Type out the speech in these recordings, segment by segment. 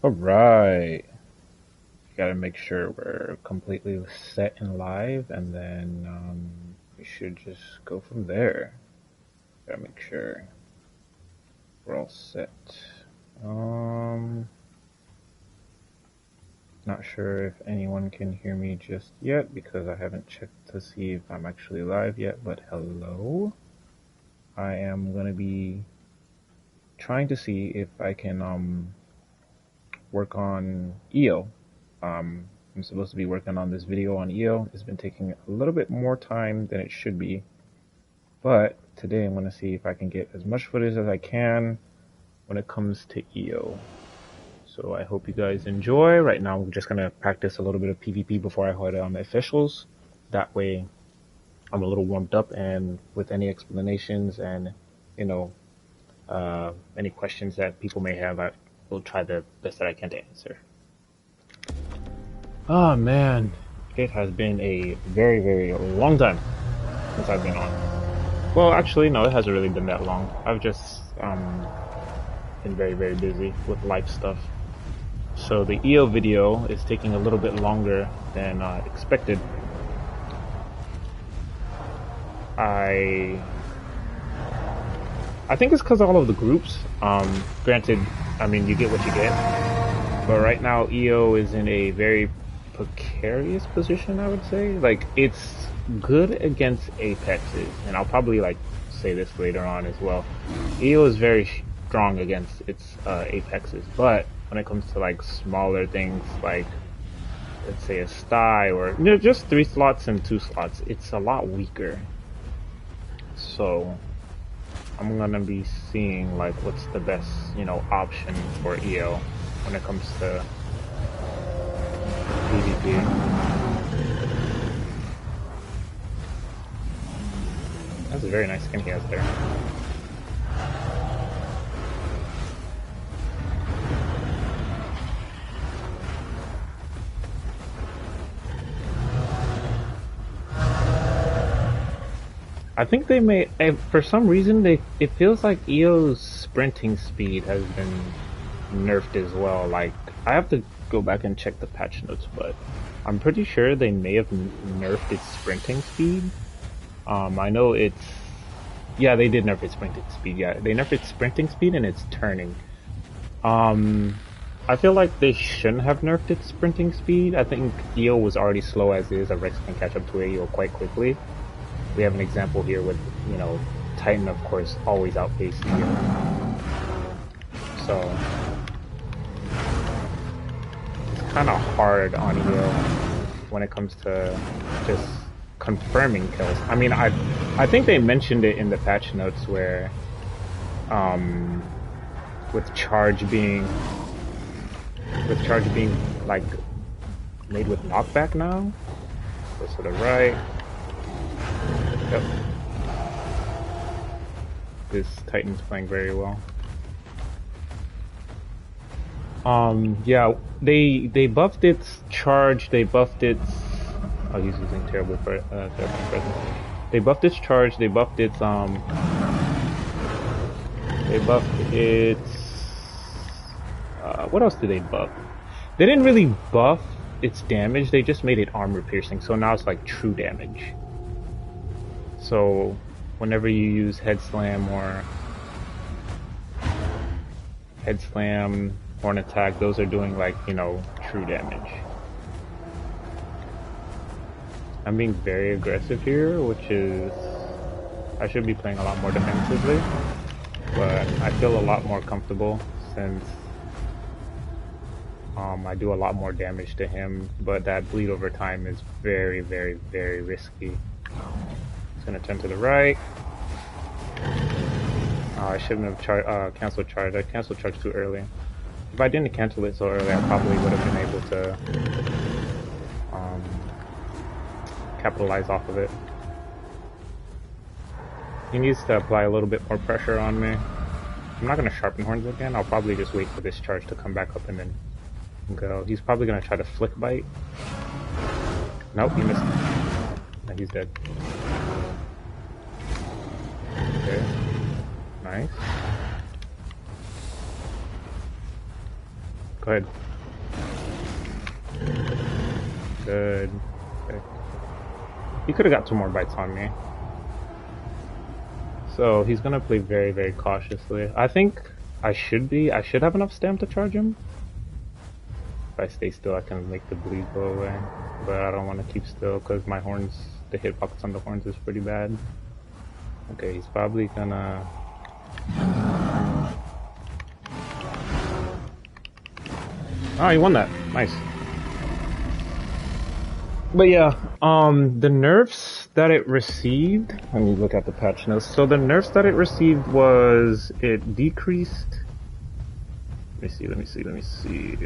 Alright. Gotta make sure we're completely set and live, and then we should just go from there. Gotta make sure we're all set. Um, Not sure if anyone can hear me just yet because I haven't checked to see if I'm actually live yet, but hello. I am gonna be trying to see if I can work on EO. I'm supposed to be working on this video on EO. It's been taking a little bit more time than it should be, but today I'm going to see if I can get as much footage as I can when it comes to EO. So I hope you guys enjoy. Right now we're just going to practice a little bit of PvP before I head on the officials. That way I'm a little warmed up, and with any explanations and, you know, any questions that people may have, I will try the best that I can to answer. Oh man, it has been a very, very long time since I've been on. Well, actually, no, it hasn't really been that long. I've just been very, very busy with life stuff. So the EO video is taking a little bit longer than expected. I think it's because of all of the groups. Granted, I mean, you get what you get. But right now, EO is in a very precarious position, I would say. Like, it's good against Apexes, and I'll probably, like, say this later on as well. EO is very strong against its Apexes, but when it comes to, like, smaller things, like, let's say a sty, or, you know, just 3 slots and 2 slots, it's a lot weaker. So I'm gonna be seeing, like, what's the best, you know, option for EO when it comes to PvP. That's a very nice skin he has there. I think they may, for some reason, it feels like EO's sprinting speed has been nerfed as well. Like, I have to go back and check the patch notes, but I'm pretty sure they may have nerfed its sprinting speed. I know it's, yeah, they did nerf its sprinting speed. Yeah, they nerfed its sprinting speed and its turning. I feel like they shouldn't have nerfed its sprinting speed. I think EO was already slow as is. A Rex can catch up to EO quite quickly. We have an example here with, you know, Titan, of course, always outpaced EO. So it's kind of hard on EO when it comes to just confirming kills. I mean, I think they mentioned it in the patch notes where, with charge being like made with knockback now. Goes to the right. Yep. This Titan's playing very well. Yeah, they buffed its charge. They buffed its. Oh, he's using terrible presence. They buffed its charge. They buffed its They buffed its. What else did they buff? They didn't really buff its damage. They just made it armor piercing. So now it's like true damage. So whenever you use head slam, horn attack, those are doing, like, you know, true damage. I'm being very aggressive here, which is, I should be playing a lot more defensively, but I feel a lot more comfortable since I do a lot more damage to him, but that bleed over time is very, very, very risky. It's gonna turn to the right. I shouldn't have canceled charge. I canceled charge too early. If I didn't cancel it so early, I probably would have been able to capitalize off of it. He needs to apply a little bit more pressure on me. I'm not going to sharpen horns again. I'll probably just wait for this charge to come back up and then go. He's probably going to try to flick bite. Nope, he missed. No, he's dead. Okay. Nice. Go ahead. Good. Okay. He could have got 2 more bites on me. So he's gonna play very, very cautiously. I think I should have enough stamina to charge him. If I stay still, I can make the bleed go away. But I don't want to keep still because my horns, the hitbox on the horns is pretty bad. Okay, he's probably gonna... Oh, he won that. Nice. But yeah, the nerfs that it received, let me look at the patch notes. So the nerfs that it received was, it decreased, let me see.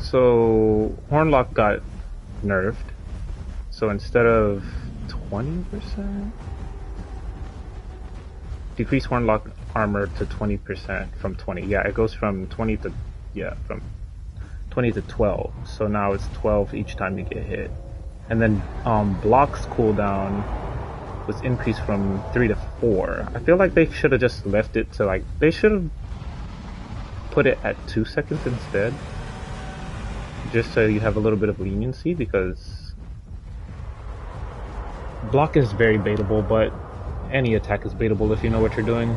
So Hornlock got nerfed. So instead of 20%, decrease Hornlock armor to 20% from 20. Yeah, it goes from 20 to, from 20 to 12. So now it's 12 each time you get hit. And then blocks cooldown was increased from 3 to 4. I feel like they should have just left it to like, they should have put it at 2 seconds instead. Just so you have a little bit of leniency, because block is very baitable, but any attack is baitable if you know what you're doing.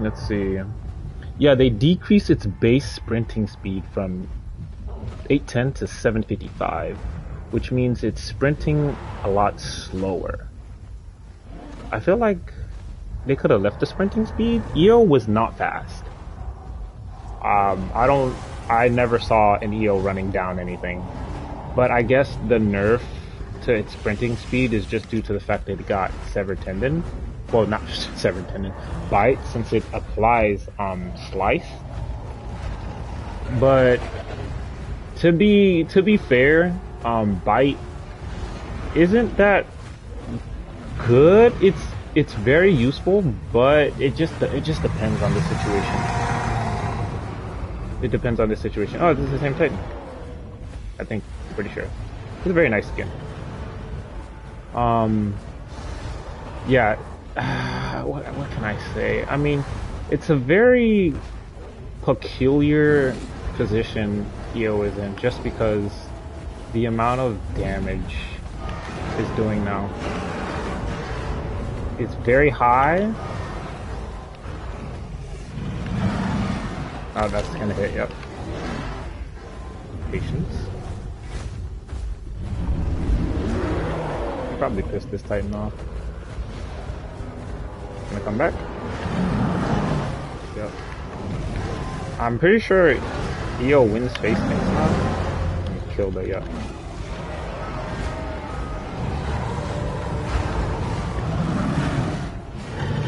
Let's see. Yeah, they decrease its base sprinting speed from 810 to 755, which means it's sprinting a lot slower. I feel like they could have left the sprinting speed. EO was not fast. I never saw an EO running down anything. But I guess the nerf to its sprinting speed is just due to the fact that it got severed tendon. Well, not severed tendon, bite, since it applies slice. But to be fair, bite isn't that good. It's very useful, but it just depends on the situation. It depends on the situation. Oh, this is the same Titan. I think, pretty sure. It's a very nice skin. Yeah. What can I say? I mean, it's a very peculiar position EO is in, just because the amount of damage it's doing now. It's very high. Oh, that's gonna hit, yep. Patience. Probably pissed this Titan off. Gonna come back? Yep. I'm pretty sure EO wins face things now. And killed it, yep.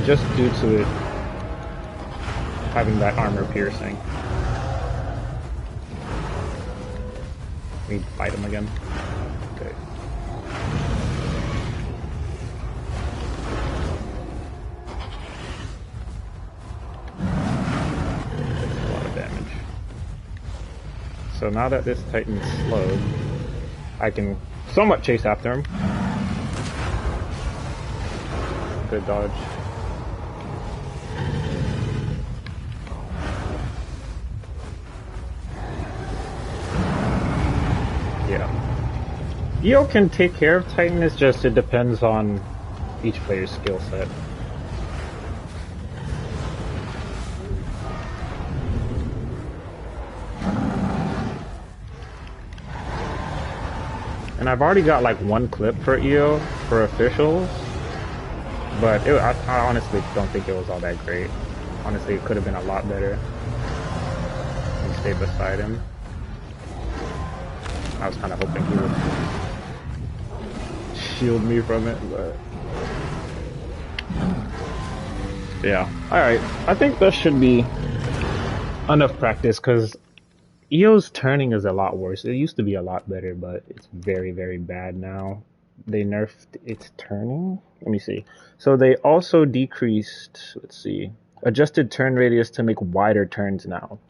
Just due to it having that armor piercing. We fight him again. Okay. A lot of damage. So now that this Titan's slowed, I can somewhat chase after him. Good dodge. EO can take care of Titan, it's just it depends on each player's skill set. And I've already got like 1 clip for EO for officials, but I honestly don't think it was all that great. Honestly, it could have been a lot better. And stay beside him. I was kind of hoping he would shield me from it, but yeah. Alright, I think that should be enough practice, because EO's turning is a lot worse. It used to be a lot better, but it's very, very bad now. They nerfed its turning. Let me see. So they also decreased, let's see, adjusted turn radius to make wider turns now.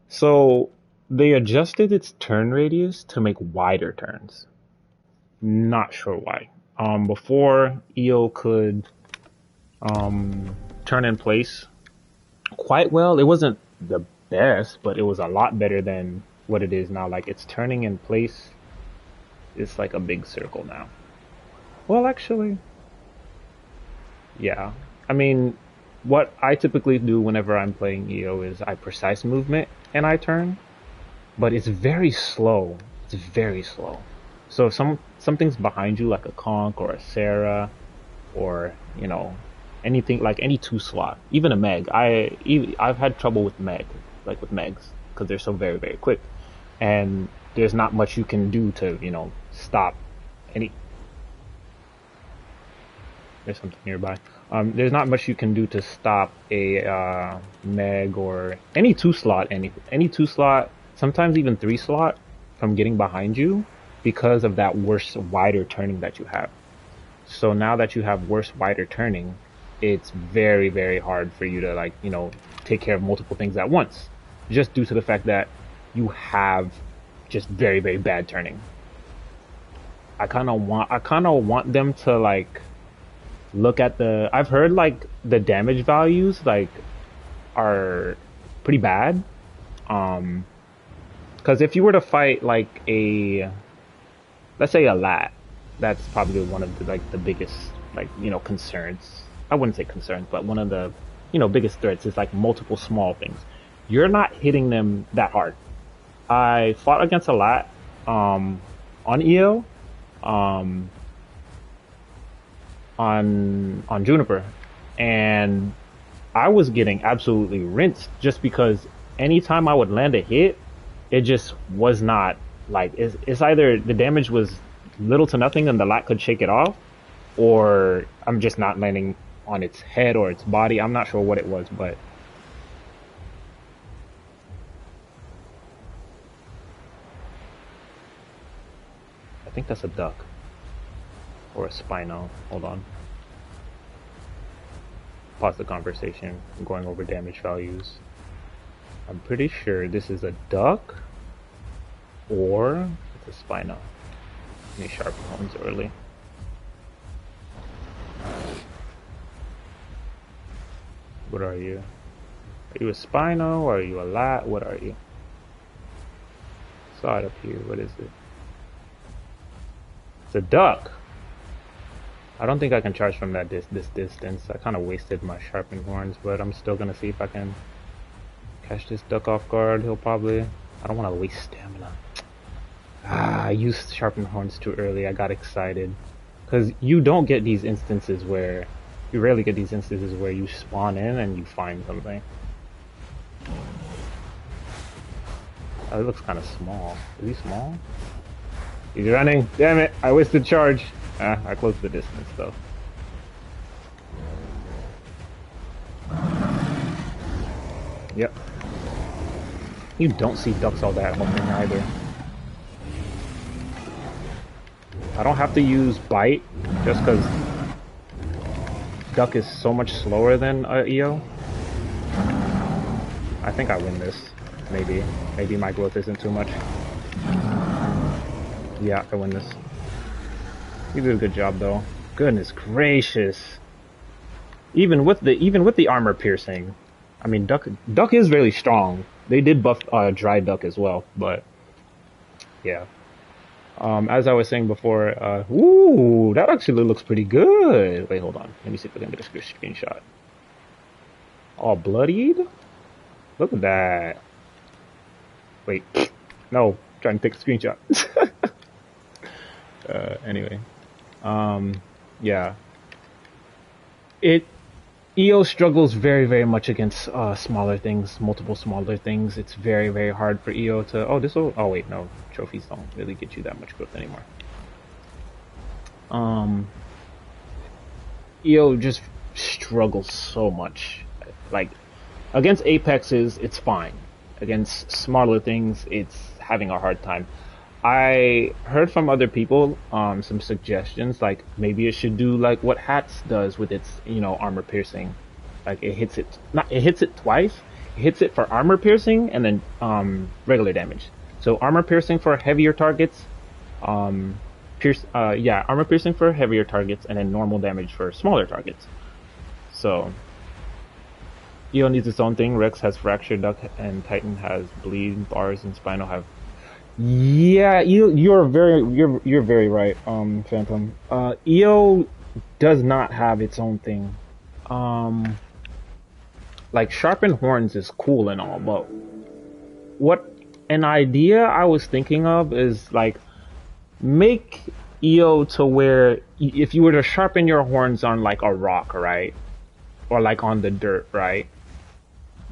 So they adjusted its turn radius to make wider turns. Not sure why. Before, EO could turn in place quite well. It wasn't the best, but it was a lot better than what it is now. Like, it's turning in place. It's like a big circle now. Well, actually, yeah. I mean, what I typically do whenever I'm playing EO is I precise movement and I turn, but it's very slow. It's very slow. So if something's behind you, like a conch or a Sarah, or anything like any two slot, even a Meg. I've had trouble with with Megs, because they're so very very quick, and there's not much you can do to stop any. There's something nearby. There's not much you can do to stop a Meg or any two slot, any two slot, sometimes even three slot from getting behind you because of that worse wider turning that you have. So now that you have worse wider turning, it's very very hard for you to take care of multiple things at once, just due to the fact that you have just very very bad turning. I kind of want them to look at I've heard the damage values are pretty bad. Because if you were to fight let's say a lat, that's probably one of the biggest concerns. I wouldn't say concerns, but one of the biggest threats is multiple small things. You're not hitting them that hard. I fought against a lat on EO, on Juniper, and I was getting absolutely rinsed just because anytime I would land a hit, it just was not it's either the damage was little to nothing and the lat could shake it off, or I'm just not landing on its head or its body. I'm not sure what it was, but I think that's a duck or a Spino. Hold on. Pause the conversation. I'm going over damage values. I'm pretty sure this is a duck or it's a Spino. Let me sharpen horns early. What are you? Are you a Spino or are you a lat? What are you? Saw it up here. What is it? It's a duck. I don't think I can charge from this distance. I kind of wasted my sharpened horns, but I'm still gonna see if I can catch this duck off guard. He'll probably. I don't want to waste stamina. I used sharpened horns too early. I got excited because you don't get these instances where you rarely get these instances where you spawn in and you find something. Oh, it looks kind of small. Is he small? He's running. Damn it! I wasted charge. I closed the distance though. Yep. You don't see ducks all that often either. I don't have to use bite just because duck is so much slower than EO. I think I win this. Maybe my growth isn't too much. Yeah, I win this. You did a good job though. Goodness gracious. Even with the armor piercing, I mean duck is really strong. They did buff dry duck as well, but yeah. As I was saying before, ooh, that actually looks pretty good. Wait, hold on. Let me see if I can get a screenshot. All bloodied? Look at that. Wait, no, trying to take a screenshot. Anyway, yeah. EO struggles very, very much against smaller things, multiple smaller things. It's very, very hard for EO to. Oh wait, no, trophies don't really get you that much growth anymore. EO just struggles so much. Against Apexes, it's fine. Against smaller things, it's having a hard time. I heard from other people some suggestions, maybe it should do what Hats does with its armor piercing. It hits it twice. It hits it for armor piercing and then regular damage. So armor piercing for heavier targets, armor piercing for heavier targets, and then normal damage for smaller targets. So EO needs its own thing. Rex has fracture, Duck and Titan has bleed, bars and Spino have. Yeah, you're very right, Phantom. EO does not have its own thing. Um, like sharpened horns is cool and all, but what an idea I was thinking of is like make EO to where if you were to sharpen your horns on like a rock, right, or like on the dirt, right,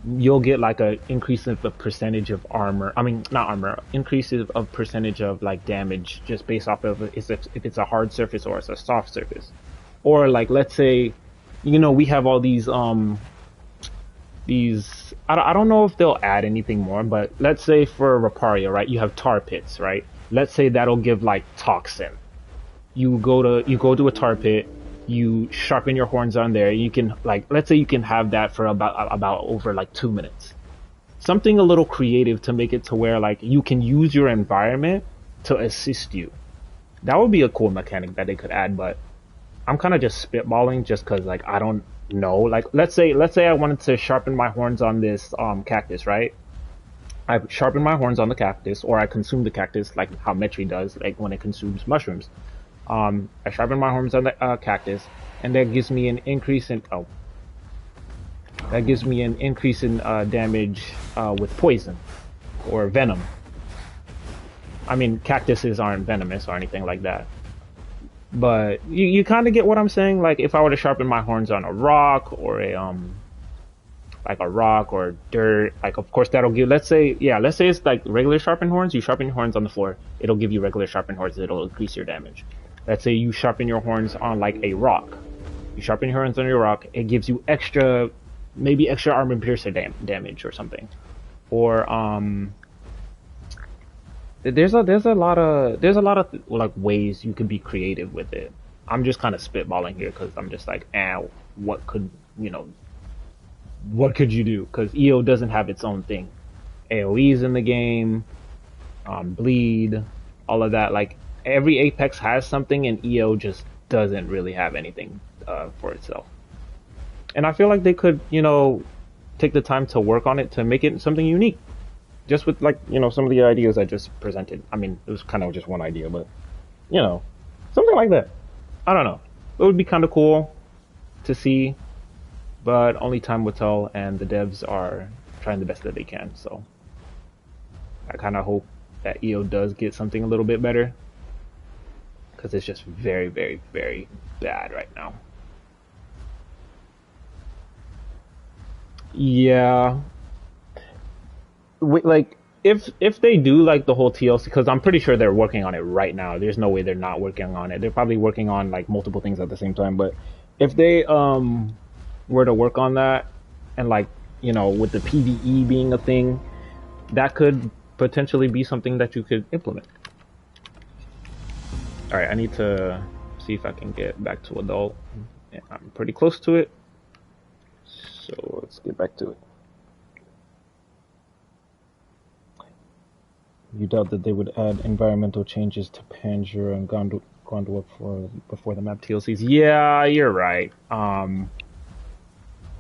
you'll get like a increase of the percentage of armor. I mean, not armor, increases of percentage of like damage just based off of if it's a hard surface or it's a soft surface. Or like, let's say, we have all these, I don't know if they'll add anything more, but let's say for Reparia, right, you have tar pits, right? Let's say that'll give like toxin. You go to a tar pit, you sharpen your horns on there. You can like let's say you can have that for about over like 2 minutes. Something a little creative to make it to where like you can use your environment to assist you. That would be a cool mechanic that they could add, but I'm kind of just spitballing just because like I don't know. Like let's say I wanted to sharpen my horns on this cactus, right? I sharpen my horns on the cactus, or I consume the cactus like how Metri does, like when it consumes mushrooms. I sharpen my horns on the cactus, and that gives me an increase in damage with poison or venom. I mean, cactuses aren't venomous or anything like that, but you kind of get what I'm saying. Like if I were to sharpen my horns on a rock or a rock or dirt, like of course that'll give. Let's say it's like regular sharpened horns. You sharpen your horns on the floor, it'll give you regular sharpened horns. It'll increase your damage. Let's say you sharpen your horns on like a rock. You sharpen your horns on your rock, it gives you maybe extra armor piercer damage or something. Or there's a lot of like ways you could be creative with it. I'm just kind of spitballing here because I'm just like, what could what could you do? Because EO doesn't have its own thing. AoE's in the game, bleed, all of that. Like every Apex has something, and EO just doesn't really have anything for itself. And I feel like they could, take the time to work on it to make it something unique. Just with like, some of the ideas I just presented. I mean, it was kind of just one idea, but something like that. I don't know. It would be kind of cool to see, but only time will tell, and the devs are trying the best that they can. So I kind of hope that EO does get something a little bit better, because it's just very, very, very bad right now. Yeah, like if they do like the whole TLC, because I'm pretty sure they're working on it right now. There's no way they're not working on it. They're probably working on like multiple things at the same time. But if they were to work on that, and like with the PVE being a thing, that could potentially be something that you could implement. All right, I need to see if I can get back to adult. Yeah, I'm pretty close to it, so let's get back to it. You doubt that they would add environmental changes to Panjura and Gondor before the map TLCs? Yeah, you're right.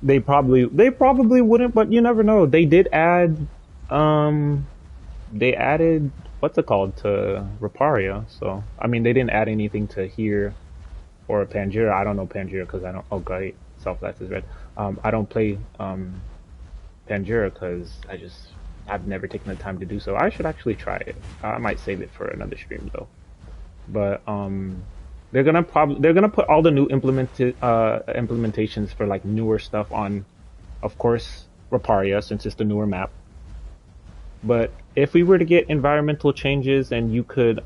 They probably wouldn't, but you never know. They did add, they added what's it called to Reparia. So I mean, they didn't add anything to here or Panjura. I don't know Panjura because I don't. Oh, great, Self Life is red. I don't play Panjura because I've never taken the time to do so. I should actually try it. I might save it for another stream though. But they're gonna put all the new implementations for like newer stuff on, of course, Reparia, since it's the newer map. But if we were to get environmental changes and you could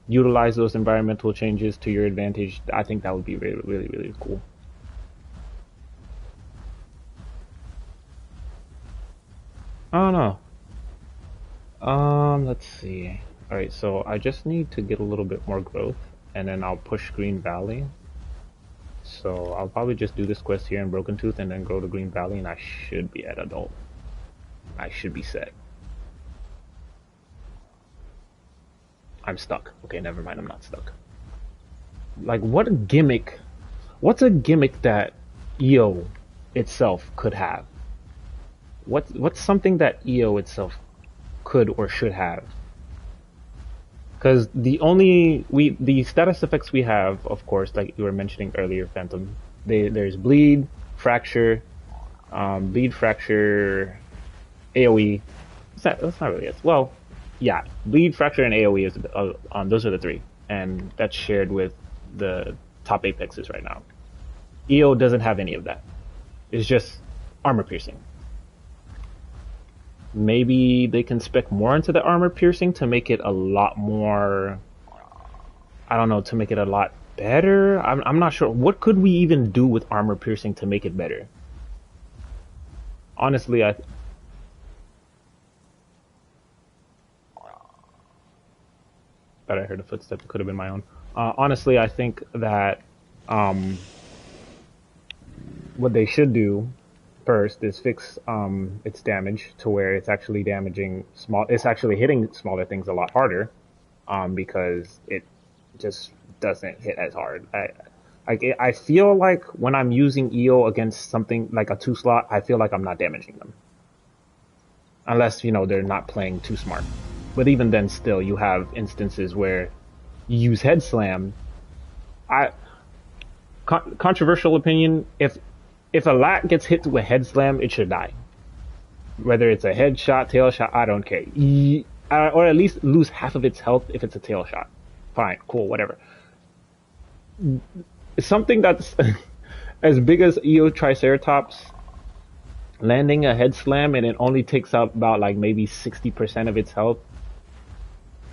utilize those environmental changes to your advantage, I think that would be really, really, really cool. I don't know. Let's see. All right, so I just need to get a little bit more growth, and then I'll push Green Valley. So I'll probably just do this quest here in Broken Tooth, and then go to Green Valley, and I should be at adult. I should be set. I'm stuck. Okay, never mind. I'm not stuck. Like, what a gimmick? What's a gimmick that EO itself could have? what's something that EO itself could or should have? Because the status effects we have, of course, like you were mentioning earlier, Phantom. There's bleed, fracture, AOE. That's not really it. Well, yeah, bleed, fracture, and AOE is those are the three, and that's shared with the top apexes right now. EO doesn't have any of that. It's just armor piercing. Maybe they can spec more into the armor piercing to make it a lot more. I don't know, to make it a lot better. I'm not sure. What could we even do with armor piercing to make it better? Honestly, I thought I heard a footstep. It could have been my own. Honestly, I think that um, what they should do first is fix its damage to where it's actually damaging small. It's actually hitting smaller things a lot harder because it just doesn't hit as hard. I feel like when I'm using EO against something like a 2 slot, I feel like I'm not damaging them unless they're not playing too smart. But even then, still, you have instances where you use head slam. I controversial opinion. If a lat gets hit to a head slam, it should die. Whether it's a head shot, tail shot, I don't care. Or at least lose half of its health if it's a tail shot. Fine, cool, whatever. Something that's as big as EoTriceratops landing a head slam and it only takes up about like maybe 60% of its health.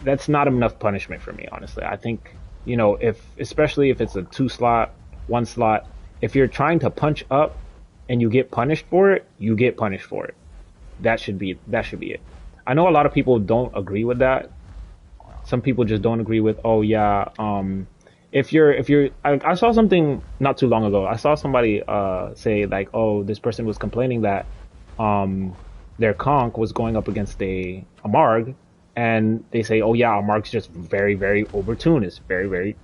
That's not enough punishment for me, honestly. I think, if especially if it's a 2 slot, 1 slot, if you're trying to punch up and you get punished for it, you get punished for it. That should be it. I know a lot of people don't agree with that. Some people just don't agree with, oh yeah, I saw something not too long ago. I saw somebody say like, oh, this person was complaining that their conch was going up against a Marg, and they say, oh yeah, a Marg's just very, very overtuned. It's very, very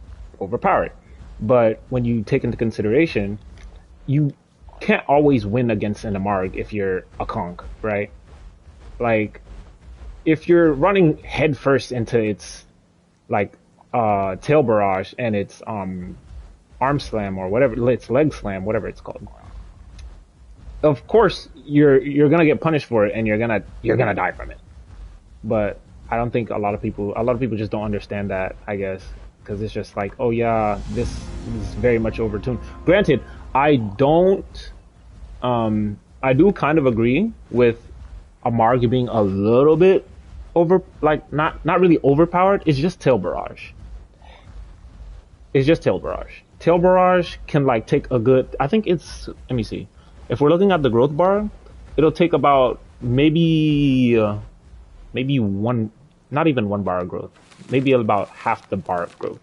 overpowered. But when you take into consideration, you can't always win against an Amarg if you're a conch, right? Like, if you're running headfirst into its like tail barrage and its arm slam or whatever, its leg slam, whatever it's called, of course you're gonna get punished for it and you're gonna die from it. But I don't think a lot of people just don't understand that, I guess, because it's just like, oh yeah, this is very much overtuned. Granted, I do kind of agree with Amarg being a little bit like not really overpowered. It's just tail barrage. It's just tail barrage. Tail barrage can like take a good. I think it's. Let me see. If we're looking at the growth bar, it'll take about maybe one, not even 1 bar of growth. Maybe about half the bar of growth.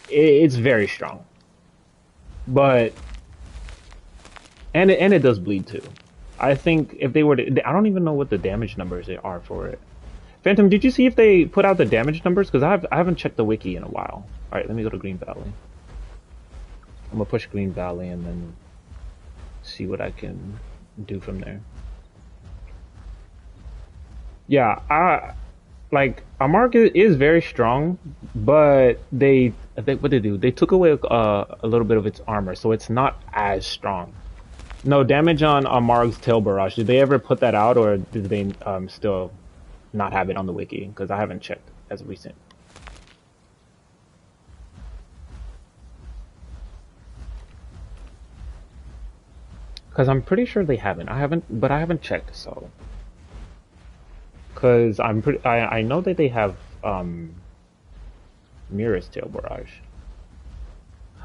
It's very strong, but and it does bleed too. I think if they were to, I don't even know what the damage numbers are for it. Phantom, did you see if they put out the damage numbers? Because I haven't checked the wiki in a while. All right, let me go to Green Valley. I'm gonna push Green Valley and then see what I can do from there. Yeah, like Amark is very strong, but what they do? They took away a little bit of its armor, so it's not as strong. No damage on Amarg's tail barrage. Did they ever put that out, or did they still not have it on the wiki? Because I haven't checked as of recent. Because I'm pretty sure they haven't. But I haven't checked. So, because I know that they have Mira's tail barrage.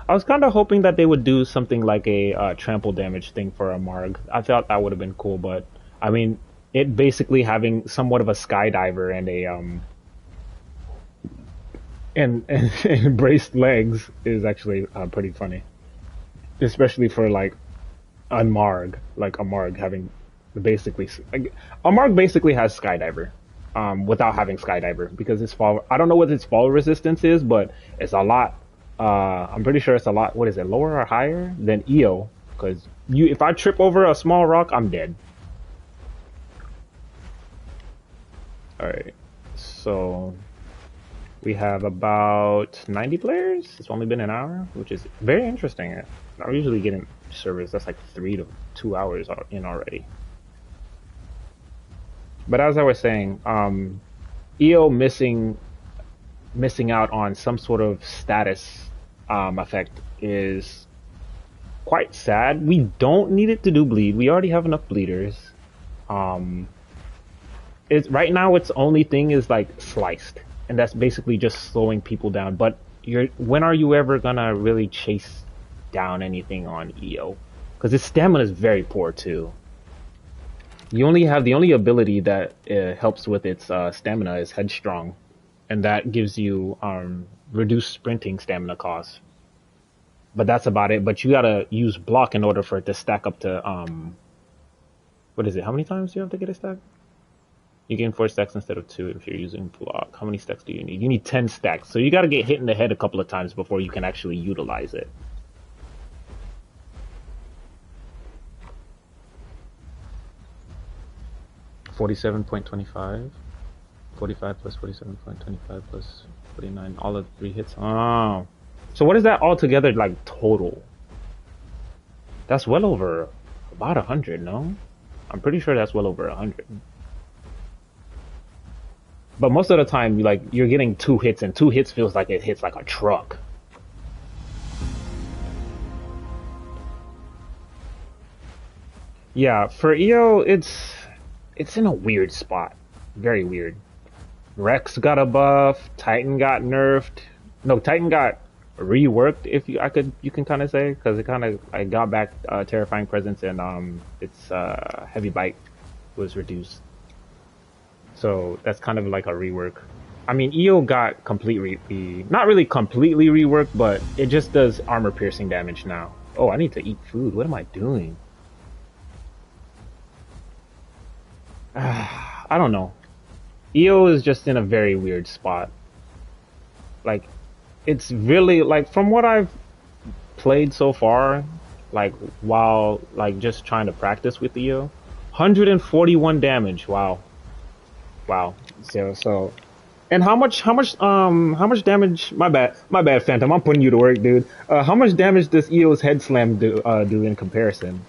I was kind of hoping that they would do something like a trample damage thing for a Marg. I thought that would have been cool, but I mean, it basically having somewhat of a skydiver and a and braced legs is actually pretty funny, especially for like a Marg having basically like, a Marg basically has skydiver. Without having skydiver, because its fall, I don't know what its fall resistance is, but it's a lot. I'm pretty sure it's a lot. What is it, lower or higher than EO? Because If I trip over a small rock, I'm dead. Alright, so we have about 90 players. It's only been an hour, which is very interesting. I'm usually getting servers that's like 3 to 2 hours in already. But as I was saying, EO missing out on some sort of status effect is quite sad. We don't need it to do bleed. We already have enough bleeders. It's right now its only thing is like sliced, and that's basically just slowing people down. But when are you ever gonna really chase down anything on EO? Because its stamina is very poor too. You only have the only ability that helps with its stamina is headstrong, and that gives you reduced sprinting stamina costs. But that's about it. But you gotta use block in order for it to stack up to what is it? How many times do you have to get a stack? You gain 4 stacks instead of 2 if you're using block. How many stacks do you need? You need 10 stacks. So you gotta get hit in the head a couple of times before you can actually utilize it. $47.25. 45 plus 47.25 plus 49. All of 3 hits. Oh. So what is that altogether like total? That's well over about 100, no? I'm pretty sure that's well over 100. But most of the time, you're getting 2 hits, and 2 hits feels like it hits like a truck. Yeah, for EO, it's in a weird spot. Very weird. Rex got a buff. Titan got nerfed. No, Titan got reworked. You can kind of say, because I got back terrifying presence, and its heavy bite was reduced. So that's kind of like a rework. I mean, EO got not really completely reworked, but it just does armor piercing damage now. Oh, I need to eat food. What am I doing? I don't know. EO is just in a very weird spot. Like, it's really, like, from what I've played so far, like, while, like, just trying to practice with EO, 141 damage. Wow. Wow. So, and how much damage? My bad, Phantom. I'm putting you to work, dude. How much damage does EO's head slam do in comparison?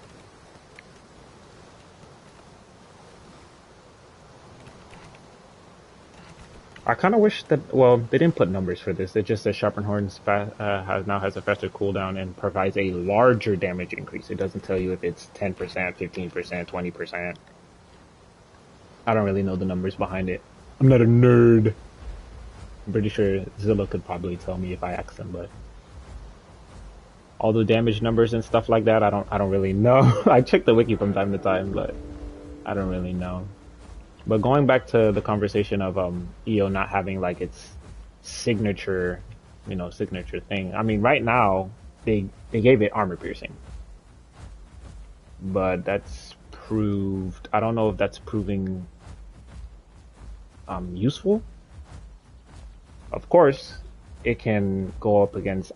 I kind of wish that. Well, they didn't put numbers for this. It just says Sharpened Horns now has a faster cooldown and provides a larger damage increase. It doesn't tell you if it's 10%, 15%, 20%. I don't really know the numbers behind it. I'm not a nerd. I'm pretty sure Zilla could probably tell me if I asked him, but all the damage numbers and stuff like that, I don't really know. I check the wiki from time to time, but I don't really know. But going back to the conversation of EO not having like its signature thing. I mean, right now they gave it armor piercing, but that's proved. I don't know if that's proving useful. Of course, it can go up against.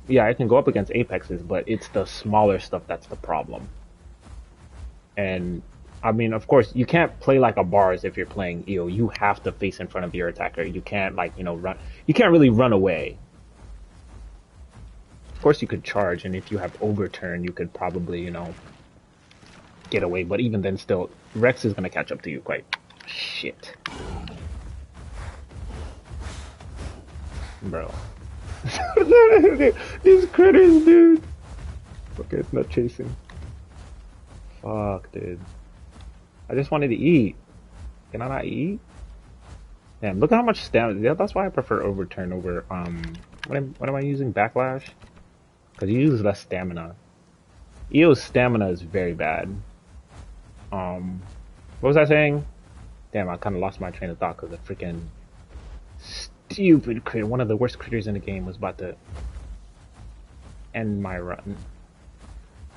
It can go up against apexes, but it's the smaller stuff that's the problem. And I mean, of course, you can't play like a bars if you're playing EO. You have to face in front of your attacker. You can't run. You can't really run away. Of course, you could charge, and if you have overturn, you could probably get away. But even then, still, Rex is gonna catch up to you quite. Shit. Bro. These critters, dude. Okay, it's not chasing. Fuck, dude. I just wanted to eat. Can I not eat? Damn, look at how much stamina. Yeah, that's why I prefer overturn over, what am I using? Backlash? Because you use less stamina. EO's stamina is very bad. What was I saying? Damn, I kind of lost my train of thought because the freaking stupid critter, one of the worst critters in the game, was about to end my run.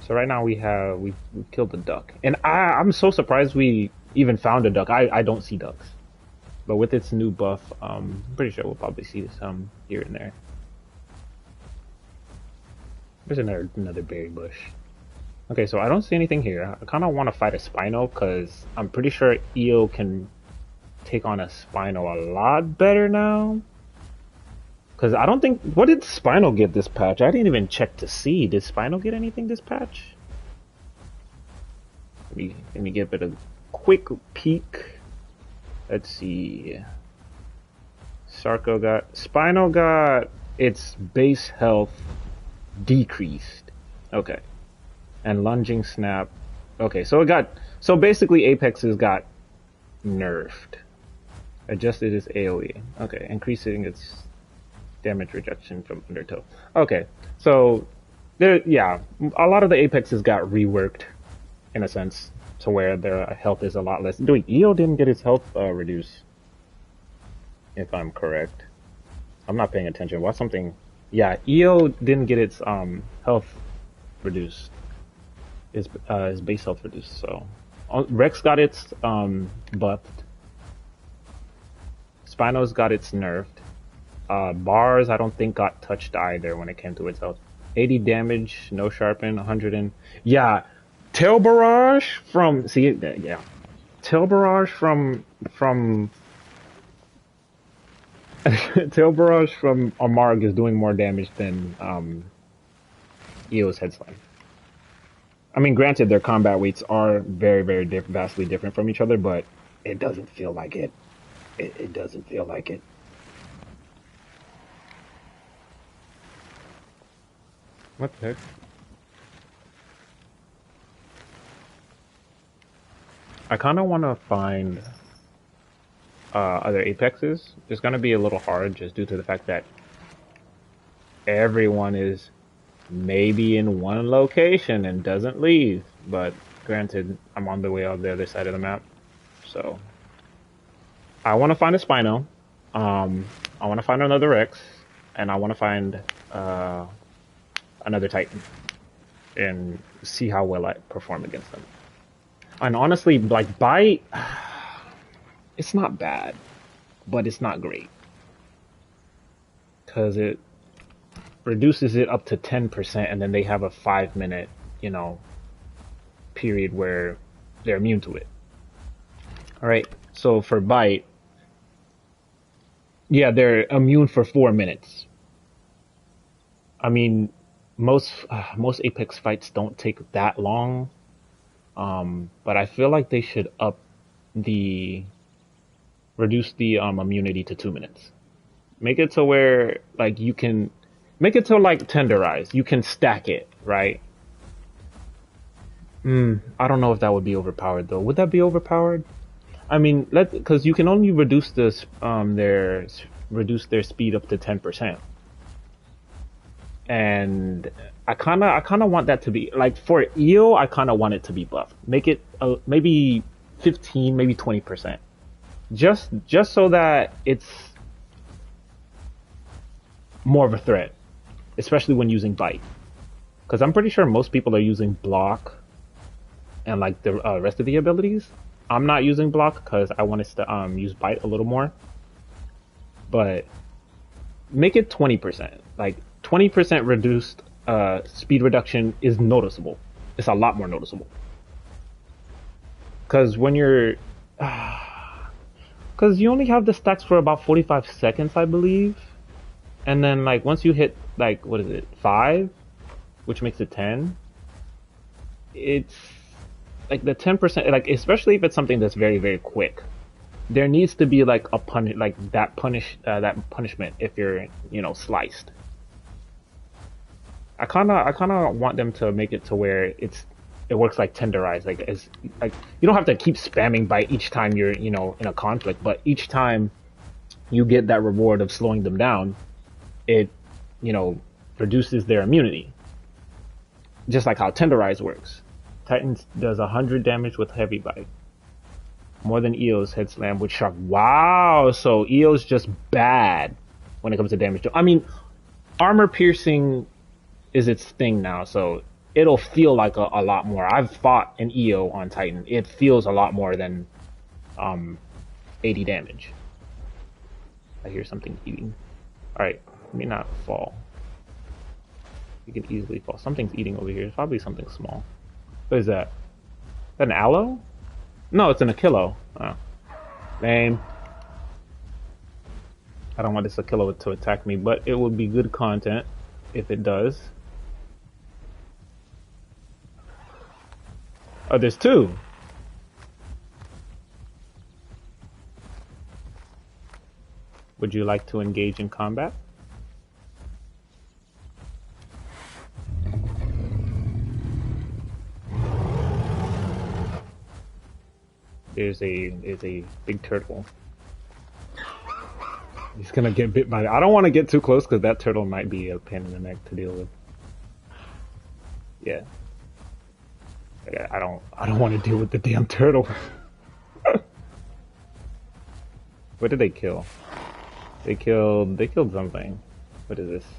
So right now we've killed the duck, and I'm so surprised we even found a duck. I don't see ducks, but with its new buff, I'm pretty sure we'll probably see some here and there. There's another berry bush. Okay, so I don't see anything here. I kind of want to fight a Spino because I'm pretty sure Eo can take on a Spino a lot better now. Because I don't think... What did Spino get this patch? I didn't even check to see. Did Spino get anything this patch? Let me give it a quick peek. Let's see. Spino got its base health decreased. Okay. And lunging snap. Okay, so so basically Apex's got nerfed. Adjusted its AoE. Okay, increasing its damage reduction from undertow. Okay, so yeah, a lot of the Apexes got reworked in a sense to where their health is a lot less. Wait, Eo didn't get his health reduced, if I'm correct. I'm not paying attention. What's something? Yeah, Eo didn't get its health reduced. His base health reduced. So Rex got its buffed. Spino's got its nerfed. Bars, I don't think got touched either when it came to its health. 80 damage, no sharpen, 100 and... Yeah, Tail Barrage from... See, yeah. Tail Barrage from... Tail Barrage from Amarg is doing more damage than Eo's Head Slam. I mean, granted, their combat weights are very, very vastly different from each other, but it doesn't feel like it. It doesn't feel like it. What the heck? I kind of want to find other Apexes. It's going to be a little hard just due to the fact that everyone is maybe in one location and doesn't leave. But granted, I'm on the way out the other side of the map. So I want to find a Spino. I want to find another Rex. And I want to find... another Titan and see how well I perform against them. And honestly, like Bite, it's not bad, but it's not great because it reduces it up to 10%, and then they have a 5-minute, period where they're immune to it. All right, so for Bite, yeah, they're immune for 4 minutes. I mean, most Apex fights don't take that long, but I feel like they should reduce the immunity to 2 minutes. Make it to where like you can make it to like tenderize. You can stack it, right? I don't know if that would be overpowered though. Would that be overpowered? I mean, because you can only reduce their speed up to 10%. And I kind of want that to be like for Eo. I kind of want it to be buffed. Make it maybe 15, maybe 20%, just so that it's more of a threat, especially when using Bite. Because I'm pretty sure most people are using Block and like the rest of the abilities. I'm not using Block because I want us to use Bite a little more. But make it 20%, like. 20% reduced speed reduction is noticeable. It's a lot more noticeable. Because when you're... Because you only have the stacks for about 45 seconds, I believe. And then, like, once you hit, like, what is it, 5? Which makes it 10. It's... Like, the 10%, like, especially if it's something that's very, very quick. There needs to be, like, that punishment if you're, sliced. I kind of want them to make it to where it works like tenderize, like you don't have to keep spamming Bite each time you're in a conflict, but each time you get that reward of slowing them down, it reduces their immunity, just like how tenderize works. Titan does 100 damage with heavy Bite, more than Eo's Head Slam with Shark. Wow, so Eo's just bad when it comes to damage. I mean, armor piercing is its thing now, so it'll feel like a lot more. I've fought an EO on Titan. It feels a lot more than 80 damage. I hear something eating. Alright, let me not fall. You can easily fall. Something's eating over here. It's probably something small. What is that? Is that an aloe? No, it's an Achillo. Oh. Lame. I don't want this Achillo to attack me, but it would be good content if it does. Oh, there's two. Would you like to engage in combat? There's a big turtle. He's gonna get bit by. I don't want to get too close because that turtle might be a pain in the neck to deal with. Yeah. I don't want to deal with the damn turtle. What did they kill? They killed something. What is this? Is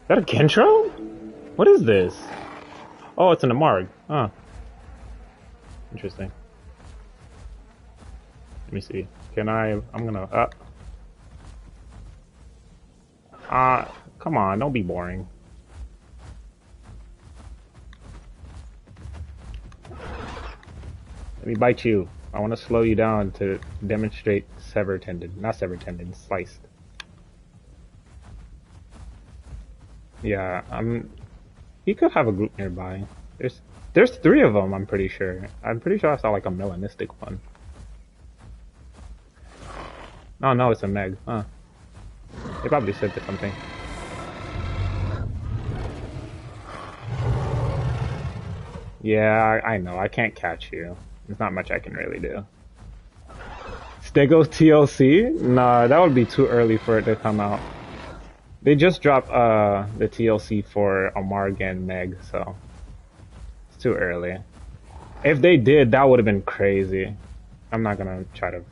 that a Kentro? What is this? Oh, it's an Amarg. Huh. Interesting. Let me see. Can I'm gonna come on, don't be boring. Let me bite you. I want to slow you down to demonstrate severed tendon. Not severed tendon, sliced. Yeah, he could have a group nearby. There's three of them, I'm pretty sure. I'm pretty sure I saw like a melanistic one. Oh no, it's a Meg. Huh. They probably said something. Yeah, I know. I can't catch you. There's not much I can really do. Stego's TLC? Nah, that would be too early for it to come out. They just dropped the TLC for Amarg and Meg, so it's too early. If they did, that would have been crazy. I'm not gonna try to...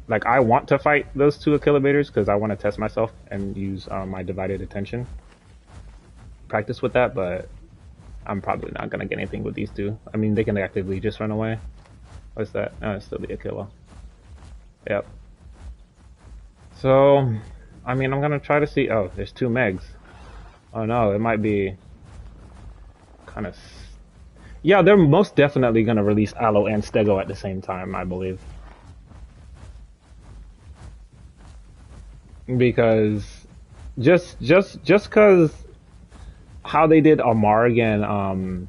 Like, I want to fight those two Achillobators because I want to test myself and use my divided attention. Practice with that, but I'm probably not going to get anything with these two. I mean, they can actively just run away. What's that? Oh, it's still the Achillo. Yep. So, I mean, I'm going to try to see... Oh, there's two Megs. Oh no, it might be... kind of... Yeah, they're most definitely going to release Aloe and Stego at the same time, I believe. Because just because how they did Amarg and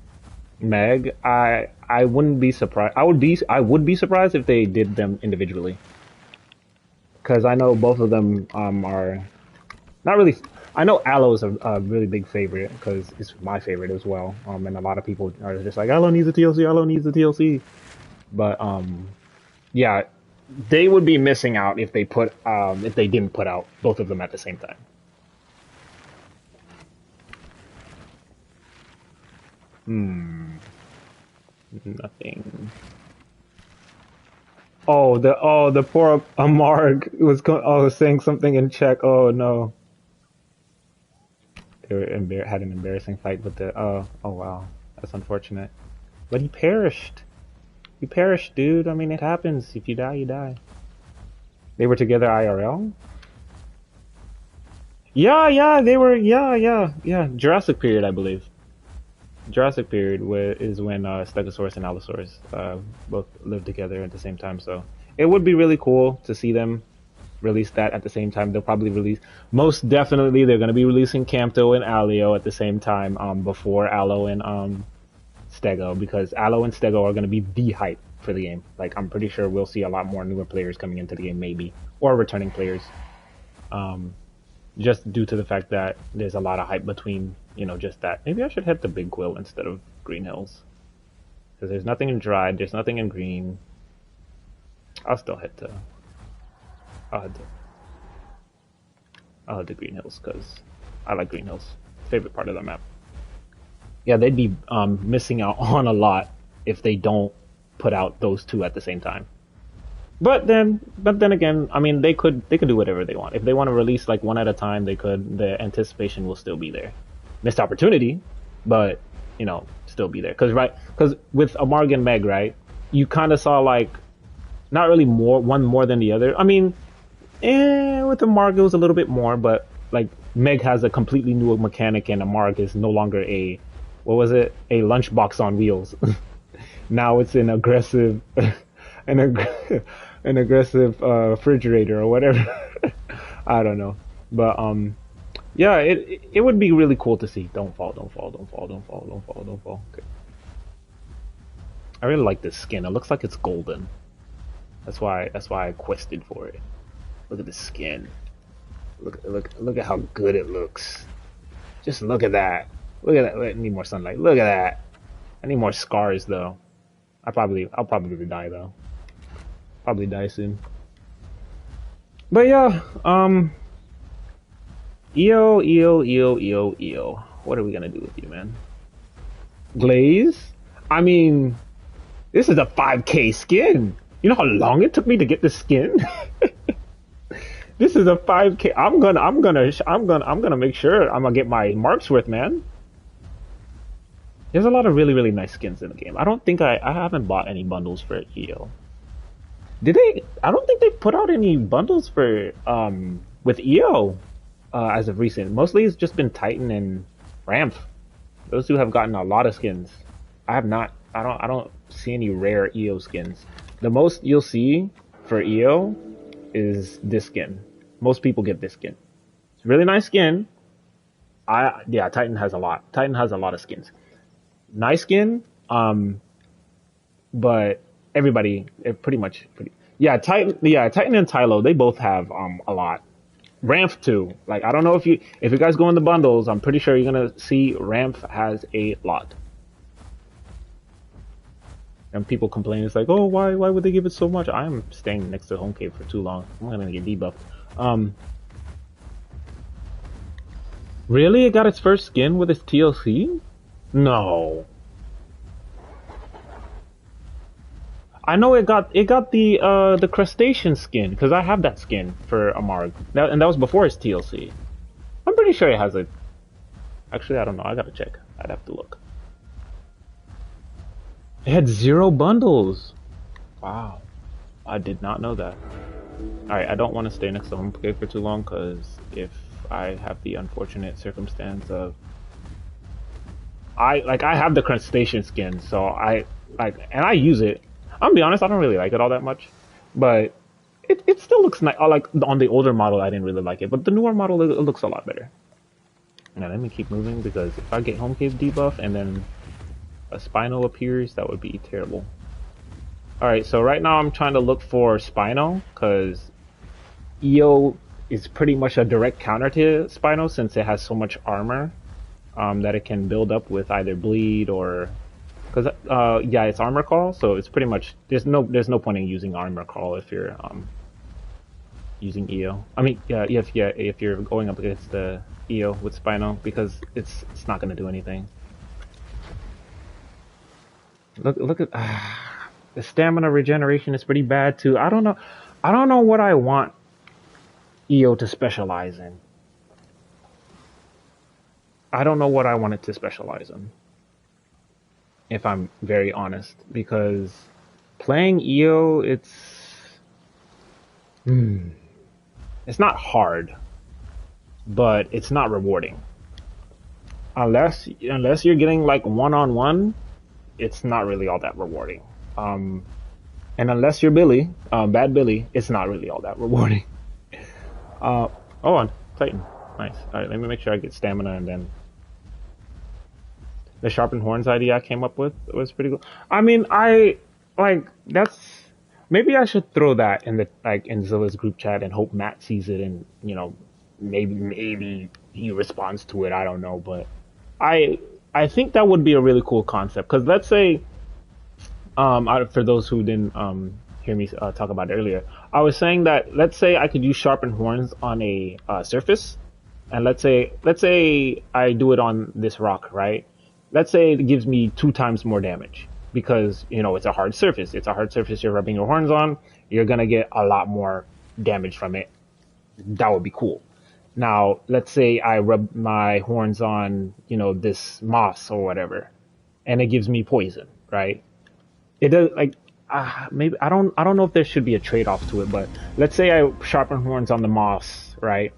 Meg, I wouldn't be surprised. I would be surprised if they did them individually. Because I know both of them are not really. I know Aloe is a really big favorite because it's my favorite as well. And a lot of people are just like, Aloe needs a TLC. Aloe needs a TLC. But yeah. They would be missing out if they didn't put out both of them at the same time. Nothing. Oh, the poor Amarg was saying something in Czech. Oh no. They had an embarrassing fight with the oh wow, that's unfortunate. But he perished. You perished, dude. I mean, it happens. If you die, you die. They were together IRL? Yeah, they were, yeah. Jurassic period, I believe. Jurassic period is when Stegosaurus and Allosaurus both lived together at the same time, so it would be really cool to see them release that at the same time. They'll probably release... Most definitely, they're going to be releasing Campto and Alio at the same time before Aloe and... Stego, because Aloe and Stego are going to be the hype for the game. Like, I'm pretty sure we'll see a lot more newer players coming into the game, maybe, or returning players. Just due to the fact that there's a lot of hype between, you know, just that. Maybe I should head to Big Quill instead of Green Hills, because there's nothing in Dried, there's nothing in Green. I'll still head to. I'll head to Green Hills because I like Green Hills. Favorite part of the map. Yeah, they'd be missing out on a lot if they don't put out those two at the same time. But then again, I mean, they could do whatever they want. If they want to release like one at a time, they could. The anticipation will still be there. Missed opportunity, but you know, still be there. Because with Amarg and Meg, right, you kind of saw like not really one more than the other. I mean, with Amarg it was a little bit more, but like Meg has a completely new mechanic, and Amarg is no longer a what was it? A lunchbox on wheels. Now it's an aggressive, an aggressive refrigerator or whatever. I don't know, but yeah, it would be really cool to see. Don't fall, don't fall, don't fall, don't fall, don't fall, don't fall. Okay. I really like this skin. It looks like it's golden. That's why I quested for it. Look at the skin. Look at how good it looks. Just look at that. Look at that. I need more sunlight. Look at that. I need more scars though. I'll probably die though. Probably die soon. But yeah, EO. What are we gonna do with you, man? Glaze? I mean, this is a 5K skin. You know how long it took me to get the skin? This is a 5K. I'm gonna make sure I'm gonna get my marks worth, man. There's a lot of really nice skins in the game. I don't think I haven't bought any bundles for EO. Did they? I don't think they put out any bundles for with EO as of recent. Mostly it's just been Titan and Ramp. Those two have gotten a lot of skins. I have not. I don't see any rare EO skins. The most you'll see for EO is this skin. Most people get this skin. It's a really nice skin. Yeah, Titan has a lot. Titan has a lot of skins. Nice skin. But everybody, yeah, Titan and Tylo, they both have a lot. Ramp too. Like, I don't know if you guys go in the bundles, I'm pretty sure you're gonna see Ramp has a lot. And people complain, it's like, oh, why would they give it so much? I'm staying next to home cave for too long. I'm gonna get debuffed. Really? It got its first skin with its TLC? No. I know it got the crustacean skin, because I have that skin for Amarg. And that was before its TLC. I'm pretty sure it has it. Actually, I don't know. I gotta check. I'd have to look. It had 0 bundles. Wow. I did not know that. Alright, I don't want to stay next to home cave for too long, because if I have the unfortunate circumstance of I have the crustacean skin, so and I use it. I'm gonna be honest, I don't really like it all that much, but it still looks nice. Like on the older model, I didn't really like it, but the newer model, it looks a lot better. Now let me keep moving, because if I get home cave debuff and then a Spino appears, that would be terrible. Alright, so right now I'm trying to look for Spino, because EO is pretty much a direct counter to Spino, since it has so much armor that it can build up with either bleed or... Because yeah, it's armor call, so it's pretty much... There's no point in using armor call if you're using EO. I mean, yeah, if you're going up against the EO with Spino, because it's not going to do anything. Look at the stamina regeneration is pretty bad too. I don't know what I want EO to specialize in. I don't know what I want it to specialize in, if I'm very honest, because playing EO, it's not hard, but it's not rewarding. Unless you're getting like one-on-one, it's not really all that rewarding. And unless you're Billy, Bad Billy, it's not really all that rewarding. Oh, on Titan. Nice. Alright, let me make sure I get stamina, and then the sharpened horns idea I came up with was pretty cool. I mean, maybe I should throw that in in Zilla's group chat and hope Matt sees it, and maybe he responds to it. I don't know, but I think that would be a really cool concept, because let's say, for those who didn't hear me talk about it earlier, I was saying that let's say I could use sharpened horns on a surface, and let's say I do it on this rock, right? Let's say it gives me 2 times more damage, because it's a hard surface. It's a hard surface you're rubbing your horns on. You're gonna get a lot more damage from it. That would be cool. Now, let's say I rub my horns on, this moss or whatever, and it gives me poison, right? It does, maybe, I don't know if there should be a trade-off to it, but let's say I sharpen horns on the moss, right?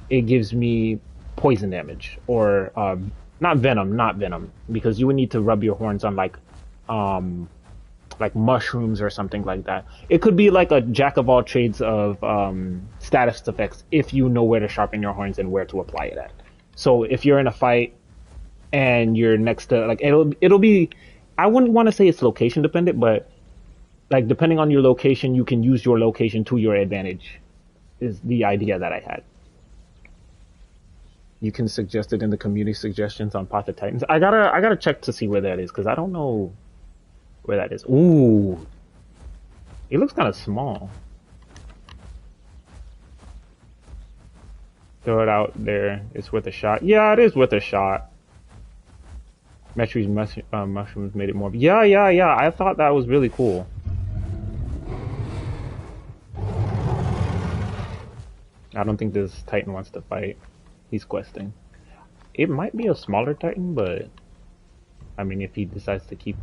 It gives me poison damage, or, Not venom, not venom, because you would need to rub your horns on like mushrooms or something like that. It could be like a jack of all trades of status effects if you know where to sharpen your horns and where to apply it at. So if you're in a fight and you're next to like it'll be, I wouldn't want to say it's location dependent, but like depending on your location, you can use your location to your advantage. Is the idea that I had. You can suggest it in the community suggestions on Path of Titans. I gotta check to see where that is because I don't know where that is. Ooh, it looks kind of small. Throw it out there. It's worth a shot. Yeah, it is worth a shot. Metri's mushrooms made it more. Yeah. I thought that was really cool. I don't think this Titan wants to fight. He's questing. It might be a smaller Titan, but I mean, if he decides to keep,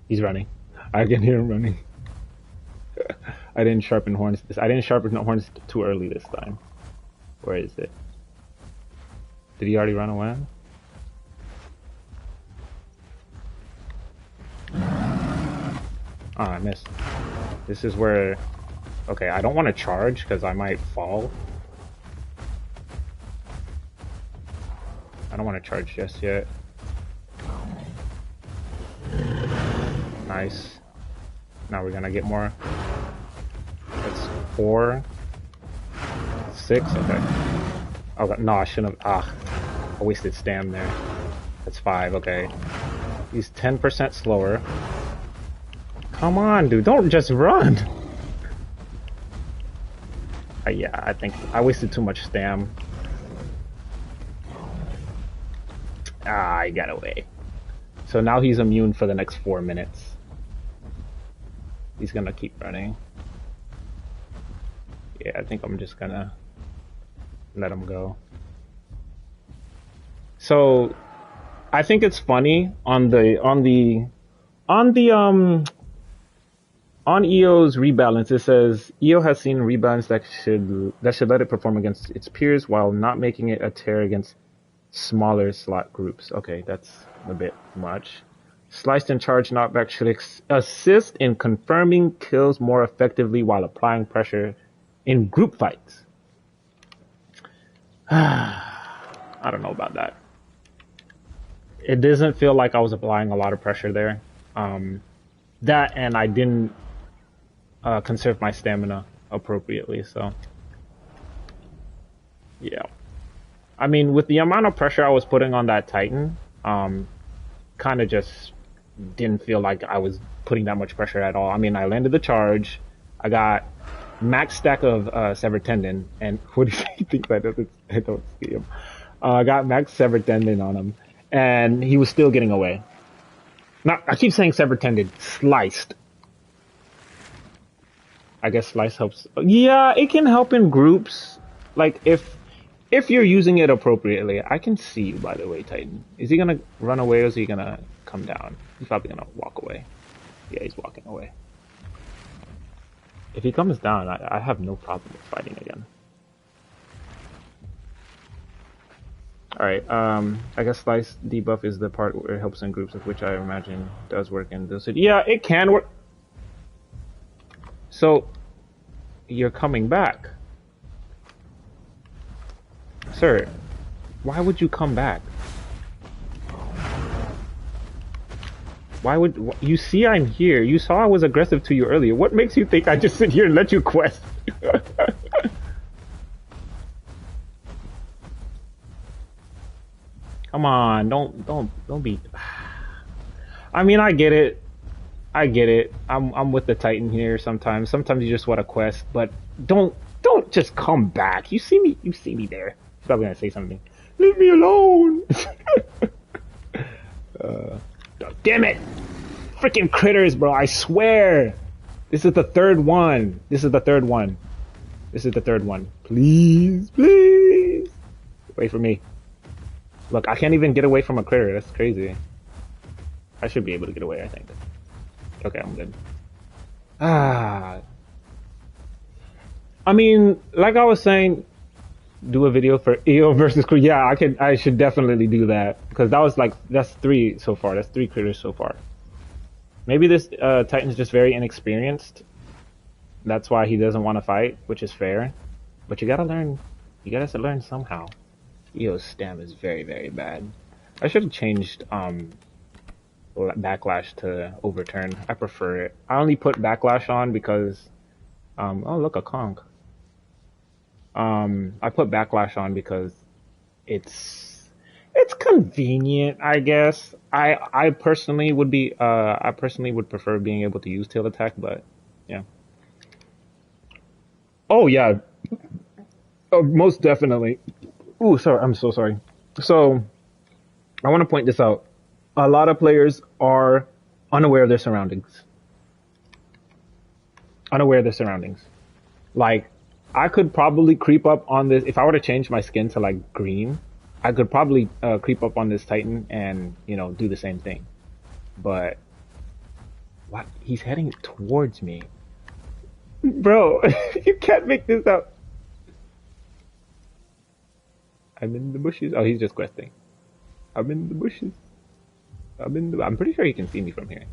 he's running. I can hear him running. I didn't sharpen horns. I didn't sharpen horns too early this time. Where is it? Did he already run away? Oh, I missed. This is where... Okay, I don't want to charge because I might fall. I don't want to charge just yet. Nice. Now we're gonna get more. That's 4. 6, okay. Oh, no, I shouldn't have. I wasted stam there. That's 5, okay. He's 10% slower. Come on, dude, don't just run! Yeah, I think I wasted too much stam. I got away. So now he's immune for the next 4 minutes. He's gonna keep running. Yeah, I think I'm just gonna let him go. So I think it's funny on EO's rebalance. It says EO has seen rebalance that should let it perform against its peers while not making it a tear against smaller slot groups. Okay, that's a bit much. Sliced and charged knockback should assist in confirming kills more effectively while applying pressure in group fights. I don't know about that. It doesn't feel like I was applying a lot of pressure there. That and I didn't conserve my stamina appropriately, so yeah. I mean, with the amount of pressure I was putting on that Titan, kind of just didn't feel like I was putting that much pressure at all. I mean, I landed the charge, I got max stack of severed tendon, and what do you think? I don't see him. I got max severed tendon on him, and he was still getting away. Not, I keep saying severed tendon, sliced. I guess slice helps. Yeah, it can help in groups. Like if you're using it appropriately. I can see you, by the way, Titan. Is he gonna run away or is he gonna come down? He's probably gonna walk away. Yeah, he's walking away. If he comes down, I have no problem with fighting again. Alright, I guess slice debuff is the part where it helps in groups, of which I imagine does work in this. Yeah, it can work. So, you're coming back. Sir, why would you come back? Why would you see I'm here? You saw I was aggressive to you earlier. What makes you think I just sit here and let you quest? Come on, don't be. I mean, I get it. I get it. I'm with the Titan here sometimes. Sometimes you just want to quest, but don't just come back. You see me there. He's probably gonna say something. Leave me alone. Damn it! Freaking critters, bro! I swear. This is the third one. This is the third one. This is the third one. Please, please. Wait for me. Look, I can't even get away from a critter. That's crazy. I should be able to get away, I think. Okay, I'm good. I mean, like I was saying, Do a video for EO versus Crew. Yeah, I should definitely do that because that was like that's three so far. That's three critters so far. Maybe this Titan's just very inexperienced. That's why he doesn't want to fight, which is fair. But you gotta learn. You gotta learn somehow. EO's stam is very very bad. I should have changed backlash to overturn. I prefer it. I only put backlash on because oh look, a conch. I put backlash on because it's convenient, I guess. I personally would be I personally would prefer being able to use tail attack, but yeah. Oh yeah, oh, most definitely. Ooh, sorry, I'm so sorry. So I want to point this out. A lot of players are unaware of their surroundings. Unaware of their surroundings. Like, I could probably creep up on this if I were to change my skin to like green. I could probably creep up on this Titan and do the same thing. But what? He's heading towards me, bro. You can't make this up. I'm in the bushes. Oh, he's just questing. I'm in the bushes. I'm pretty sure he can see me from here.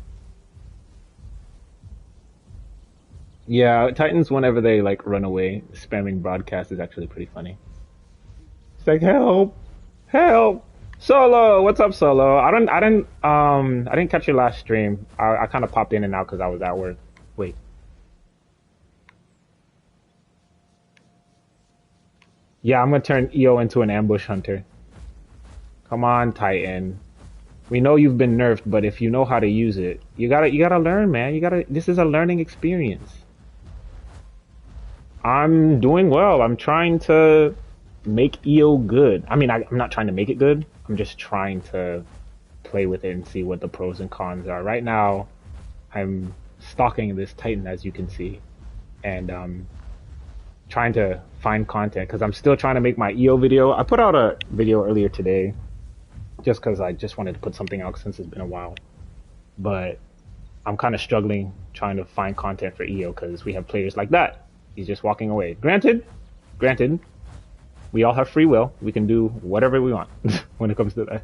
Yeah, Titans whenever they like run away, spamming broadcast is actually pretty funny. It's like help, help, Solo. What's up, Solo? I didn't catch your last stream. I kind of popped in and out because I was at work. Wait. Yeah, I'm gonna turn EO into an ambush hunter. Come on, Titan. We know you've been nerfed, but if you know how to use it, you gotta learn, man. This is a learning experience. I'm doing well. I'm trying to make EO good. I mean, I'm not trying to make it good. I'm just trying to play with it and see what the pros and cons are. Right now, I'm stalking this Titan, as you can see, and trying to find content because I'm still trying to make my EO video. I put out a video earlier today just because I just wanted to put something out since it's been a while. But I'm kind of struggling trying to find content for EO because we have players like that. He's just walking away. Granted, we all have free will. We can do whatever we want when it comes to that.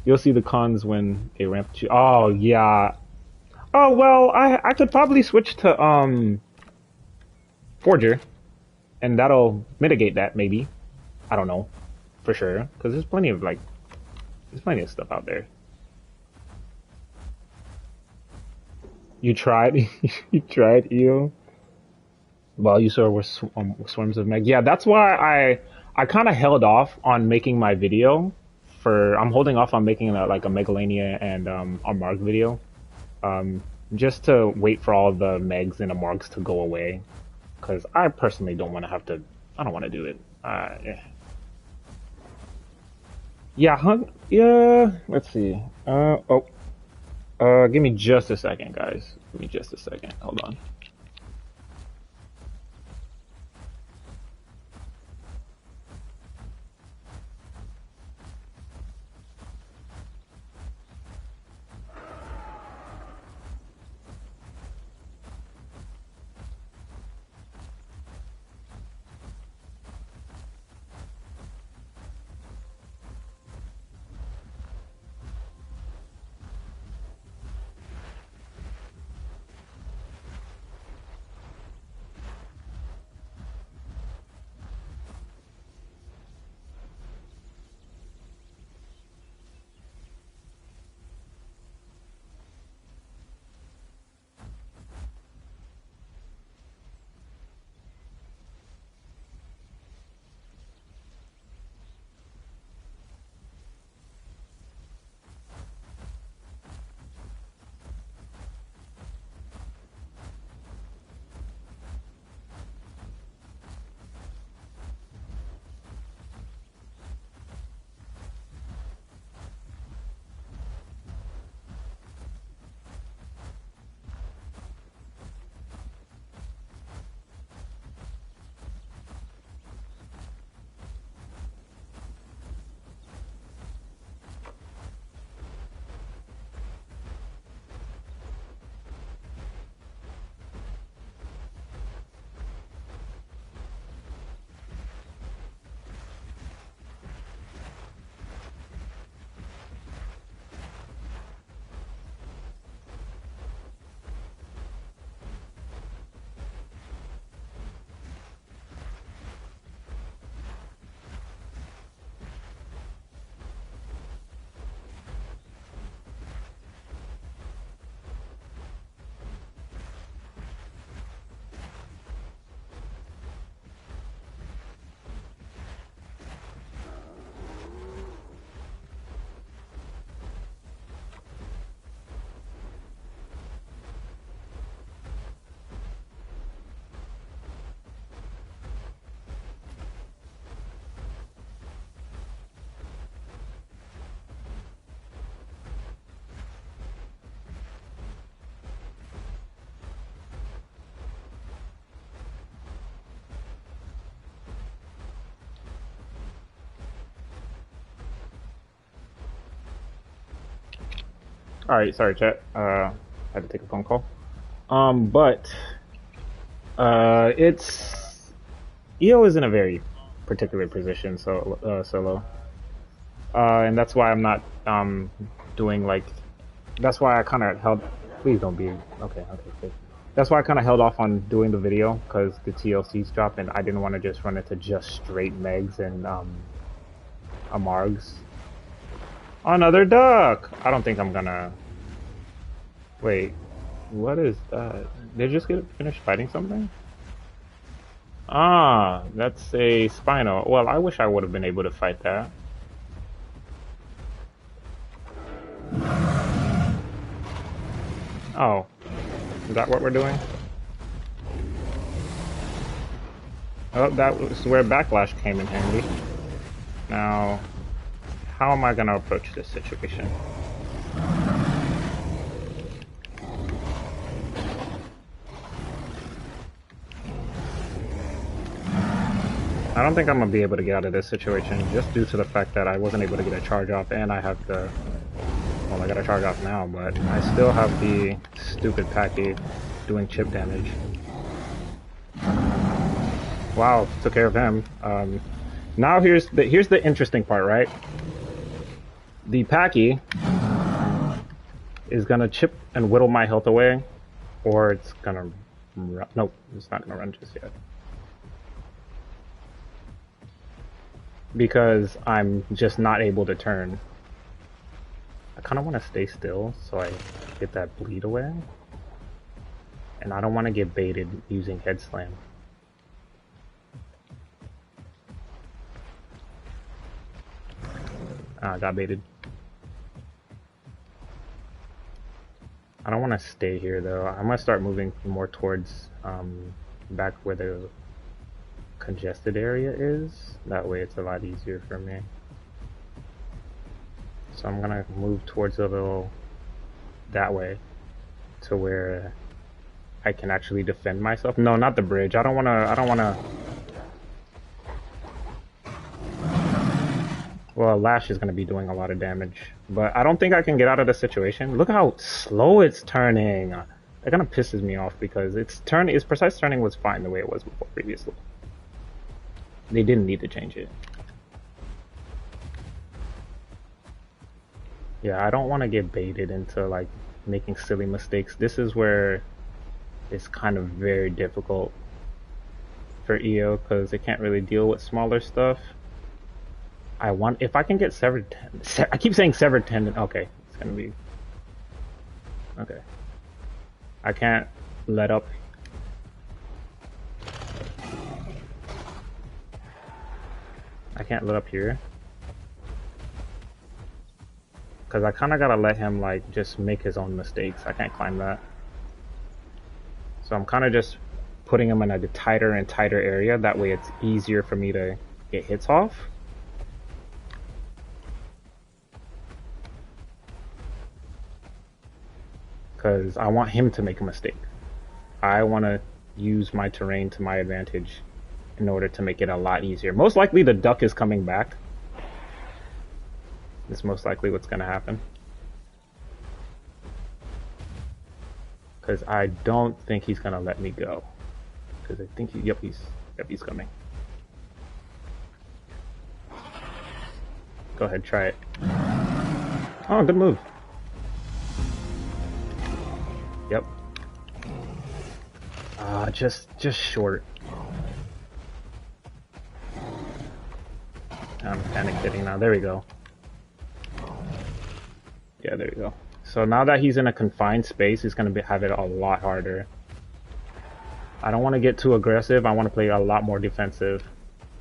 You'll see the cons when they ramp to. Oh yeah. Oh well, I could probably switch to Forger, and that'll mitigate that maybe. I don't know for sure because there's plenty of stuff out there. You tried, you tried EO. Well, you saw were swarms of meg. Yeah, that's why I kind of held off on making my video. I'm holding off on making like a Megalania and a Marg video, just to wait for all the megs and the Margs to go away, because I personally don't want to have to. I don't want to do it. Yeah. Yeah, yeah. Let's see. Give me just a second, guys. Give me just a second. Hold on. All right, sorry, chat. Had to take a phone call. But it's EO is in a very particular position, solo, and that's why I'm not doing like. That's why I kind of held. Please don't be okay. Okay, good. That's why I kind of held off on doing the video because the TLC's dropped, and I didn't want to just run into just straight Megs and Amargs. Another duck. I don't think I'm gonna. Wait, what is that? Did you just get finished fighting something? Ah, that's a Spino. Well, I wish I would have been able to fight that. Oh, is that what we're doing? Oh, that was where Backlash came in handy. Now, how am I going to approach this situation? I don't think I'm going to be able to get out of this situation just due to the fact that I wasn't able to get a charge off and I have the... Well, I got a charge off now, but I still have the stupid Packy doing chip damage. Wow, took care of him. Now here's the interesting part, right? The Packy is gonna chip and whittle my health away, or it's gonna run. Nope, it's not gonna run just yet. Because I'm just not able to turn. I kind of want to stay still so I get that bleed away. And I don't want to get baited using head slam. I got baited. I don't want to stay here though. I'm going to start moving more towards back where the congested area is. That way it's a lot easier for me. So I'm gonna move towards a little that way to where I can actually defend myself. No, not the bridge. I don't wanna Well, Lash is gonna be doing a lot of damage. But I don't think I can get out of the situation. Look how slow it's turning. That kinda pisses me off because its precise turning was fine the way it was before previously. They didn't need to change it. Yeah, I don't want to get baited into like making silly mistakes. This is where it's kind of very difficult for EO because they can't really deal with smaller stuff. If I can get severed tendon. I keep saying severed tendon. Okay, it's gonna be okay. I can't let up. I can't let up here. Because I kind of gotta let him like just make his own mistakes. I can't climb that. So I'm kind of just putting him in a tighter and tighter area. That way it's easier for me to get hits off. Because I want him to make a mistake. I want to use my terrain to my advantage in order to make it a lot easier. Most likely the duck is coming back. It's most likely what's going to happen. Because I don't think he's going to let me go. Because I think he's coming. Go ahead, try it. Oh, good move. Yep. Just short. I'm panic hitting now. There we go. Yeah, there you go. So now that he's in a confined space, he's going to have it a lot harder. I don't want to get too aggressive. I want to play a lot more defensive.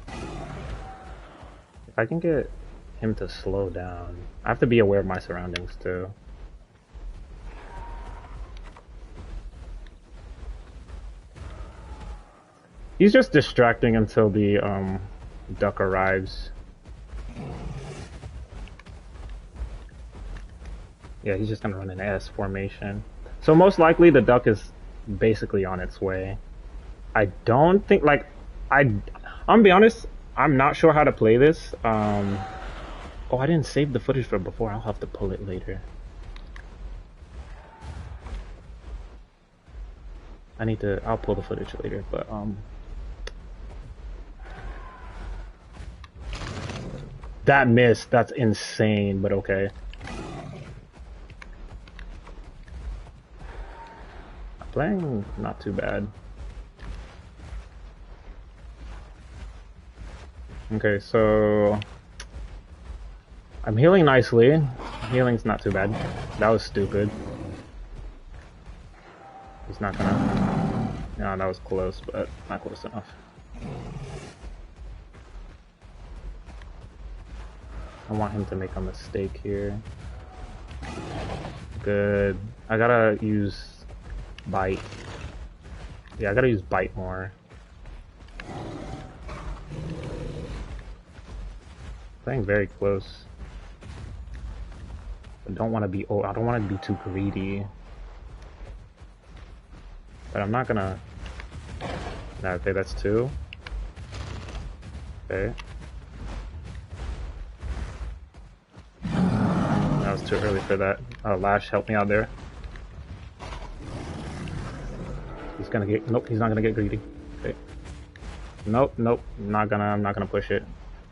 If I can get him to slow down. I have to be aware of my surroundings too. He's just distracting until the duck arrives. Yeah, he's just gonna run an S formation. So most likely the duck is basically on its way. I don't think, like, I'm gonna be honest, I'm not sure how to play this. Oh, I didn't save the footage from before. I'll have to pull it later. I'll pull the footage later, but that missed, that's insane, but okay. Playing not too bad. Okay, so I'm healing nicely. Healing's not too bad. That was stupid. He's not gonna... No, that was close, but not close enough. I want him to make a mistake here. Good. I gotta use bite. Yeah, I gotta use bite more. Playing very close. I don't want to be. Oh, I don't want to be too greedy. But I'm not gonna. No, okay, that's 2. Okay. That was too early for that. Lash, help me out there. He's gonna get. Nope, he's not gonna get greedy. Okay. Nope, nope. I'm not gonna push it.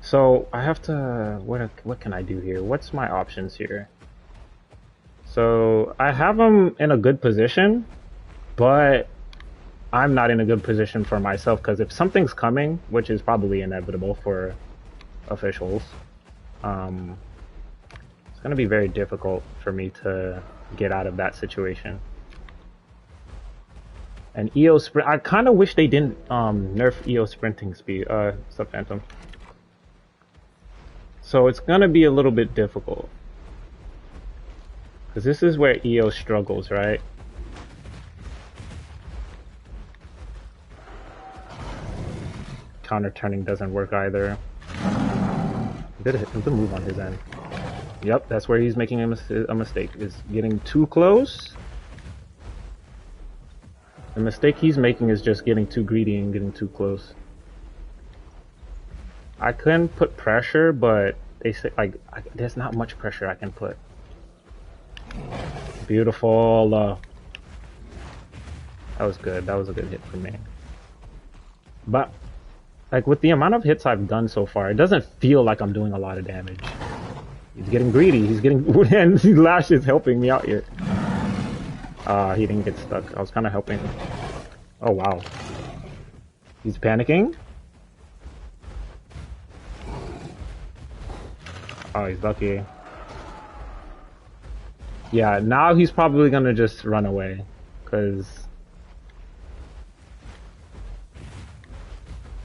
So I have to. What can I do here? What's my options here? So I have him in a good position, but I'm not in a good position for myself because if something's coming, which is probably inevitable for officials, it's gonna be very difficult for me to get out of that situation. And EO sprint. I kind of wish they didn't nerf EO sprinting speed. Sub Phantom. So it's gonna be a little bit difficult. Because this is where EO struggles, right? Counter turning doesn't work either. Good move on his end. Yep, that's where he's making a mistake. Is getting too close. The mistake he's making is just getting too greedy and getting too close. I can put pressure, but they say there's not much pressure I can put. Beautiful. That was good. That was a good hit for me. But like with the amount of hits I've done so far, it doesn't feel like I'm doing a lot of damage. He's getting greedy. He's getting and Lash is helping me out here. He didn't get stuck. I was kind of helping. Oh wow. He's panicking. Oh, he's lucky. Yeah, now he's probably gonna just run away, cause,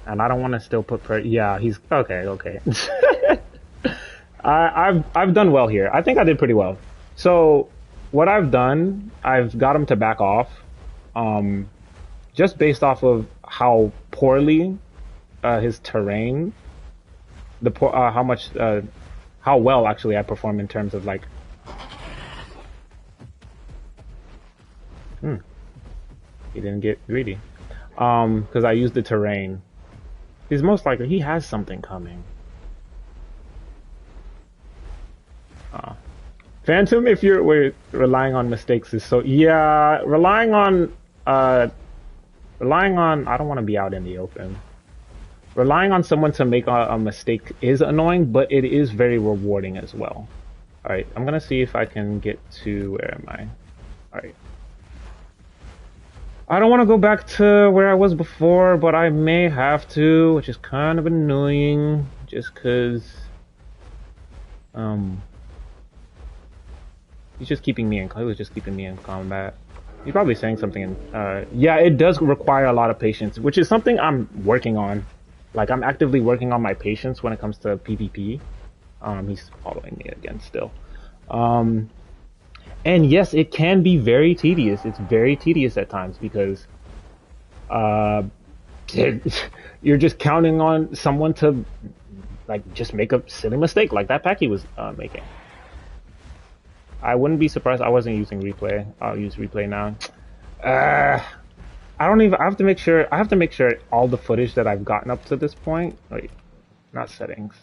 and I don't want to still put yeah, he's okay. Okay. I've done well here. I think I did pretty well. So what I've done, I've got him to back off, just based off of how poorly his terrain, how well actually I perform in terms of like. He didn't get greedy. Because I used the terrain. He's most likely, he has something coming. Phantom, if we're relying on mistakes is so, yeah, relying on, I don't want to be out in the open. Relying on someone to make a mistake is annoying, but it is very rewarding as well. Alright, I'm gonna see if I can get to, where am I? Alright. I don't want to go back to where I was before, but I may have to, which is kind of annoying, just because, he was just keeping me in combat. He's probably saying something in, yeah, it does require a lot of patience, which is something I'm working on. Like, I'm actively working on my patience when it comes to PvP. He's following me again still. And yes, it can be very tedious. It's very tedious at times because you're just counting on someone to like just make a silly mistake like that Packy was making. I wouldn't be surprised I wasn't using replay. I'll use replay now. I have to make sure all the footage that I've gotten up to this point, wait, not settings.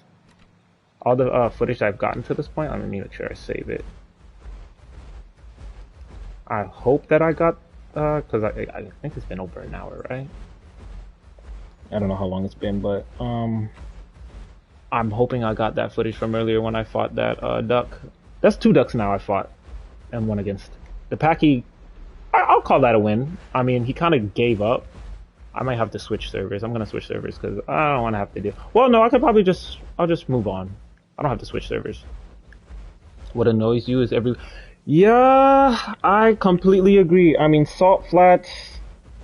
All the footage I've gotten to this point, let me make sure I save it. I hope that I got Because I think it's been over an hour, right? I don't know how long it's been, but I'm hoping I got that footage from earlier when I fought that duck. That's 2 ducks now I fought and won against. The Packy, I'll call that a win. I mean, he kind of gave up. I might have to switch servers. I'm gonna switch servers because I don't want to have to deal. Well, no, I could probably I'll just move on. I don't have to switch servers. What annoys you is Yeah, I completely agree. I mean, Salt Flats,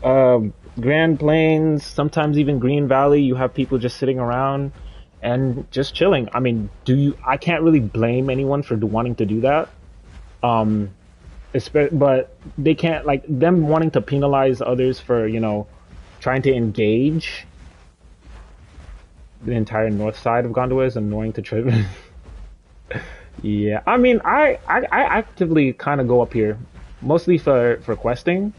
Grand Plains, sometimes even Green Valley, you have people just sitting around and just chilling. I mean, I can't really blame anyone for wanting to do that. Um, but they can't, like, them wanting to penalize others for, trying to engage the entire north side of Gondola is annoying to trip. Yeah, I mean, I actively kind of go up here, mostly for questing.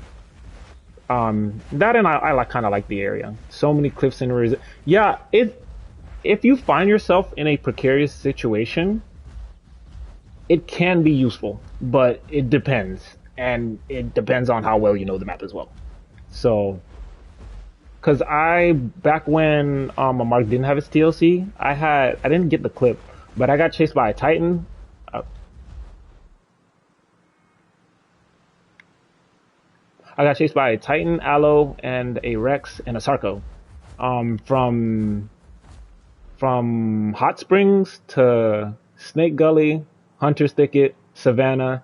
That and I like kind of like the area. So many cliffs and rivers. Yeah, if you find yourself in a precarious situation, it can be useful, but it depends, and it depends on how well you know the map as well. So, because back when Mark didn't have his TLC, I didn't get the clip, but I got chased by a Titan. I got chased by a Titan, Aloe, and a Rex and a Sarco. From Hot Springs to Snake Gully, Hunter's Thicket, Savannah,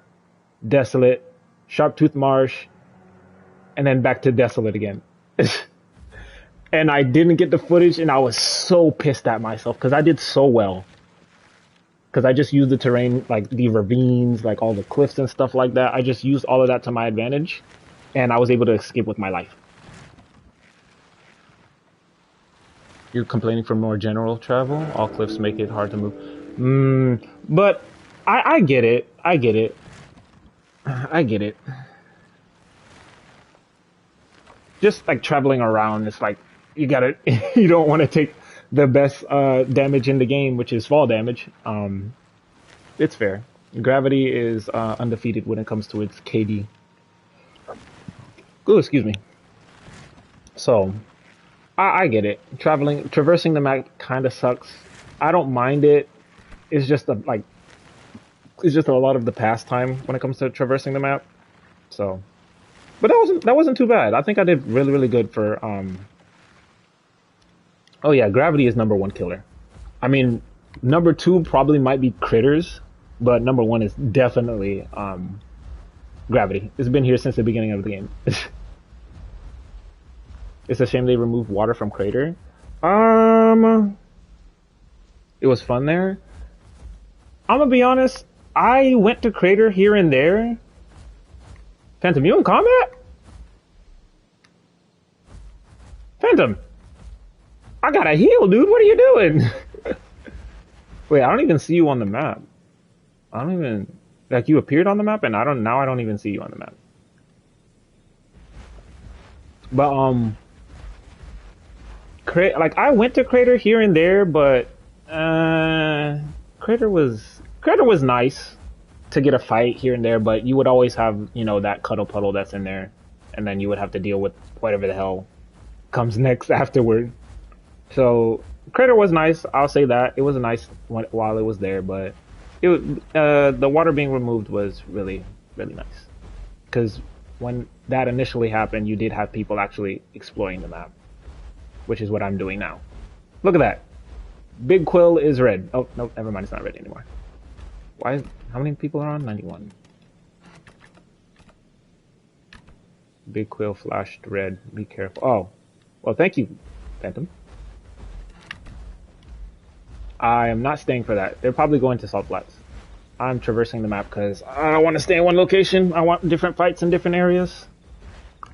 Desolate, Sharptooth Marsh, and then back to Desolate again. And I didn't get the footage, and I was so pissed at myself because I did so well. Because I just used the terrain, like the ravines, like all the cliffs and stuff like that. I just used all of that to my advantage, and I was able to escape with my life. You're complaining for more general travel? All cliffs make it hard to move. But I get it. I get it. I get it. Just like traveling around, it's like you don't want to take the best damage in the game, which is fall damage. It's fair. Gravity is undefeated when it comes to its KD. Ooh, excuse me. So, I get it. Traversing the map kind of sucks. I don't mind it. It's just it's just a lot of the pastime when it comes to traversing the map. So, but that wasn't too bad. I think I did really, really good for Oh yeah, gravity is #1 killer. I mean, #2 probably might be critters, but #1 is definitely gravity. It's been here since the beginning of the game. It's a shame they removed water from Crater. It was fun there. I'm gonna be honest. I went to Crater here and there. Phantom, you in combat? Phantom, I gotta heal, dude. What are you doing? Wait, I don't even see you on the map. I don't even like you appeared on the map, and I don't even see you on the map. But like I went to Crater here and there, but Crater was nice to get a fight here and there, but you would always have that cuddle puddle that's in there, and then you would have to deal with whatever the hell comes next afterward. So Crater was nice. I'll say that it was nice while it was there, but the water being removed was really, really nice. Because when that initially happened, you did have people actually exploring the map, which is what I'm doing now. Look at that. Big Quill is red. Oh, no, never mind. It's not red anymore. How many people are on? 91. Big Quill flashed red. Be careful. Oh, well, thank you, Phantom. I am not staying for that. They're probably going to Salt Flats. I'm traversing the map because I don't want to stay in one location. I want different fights in different areas.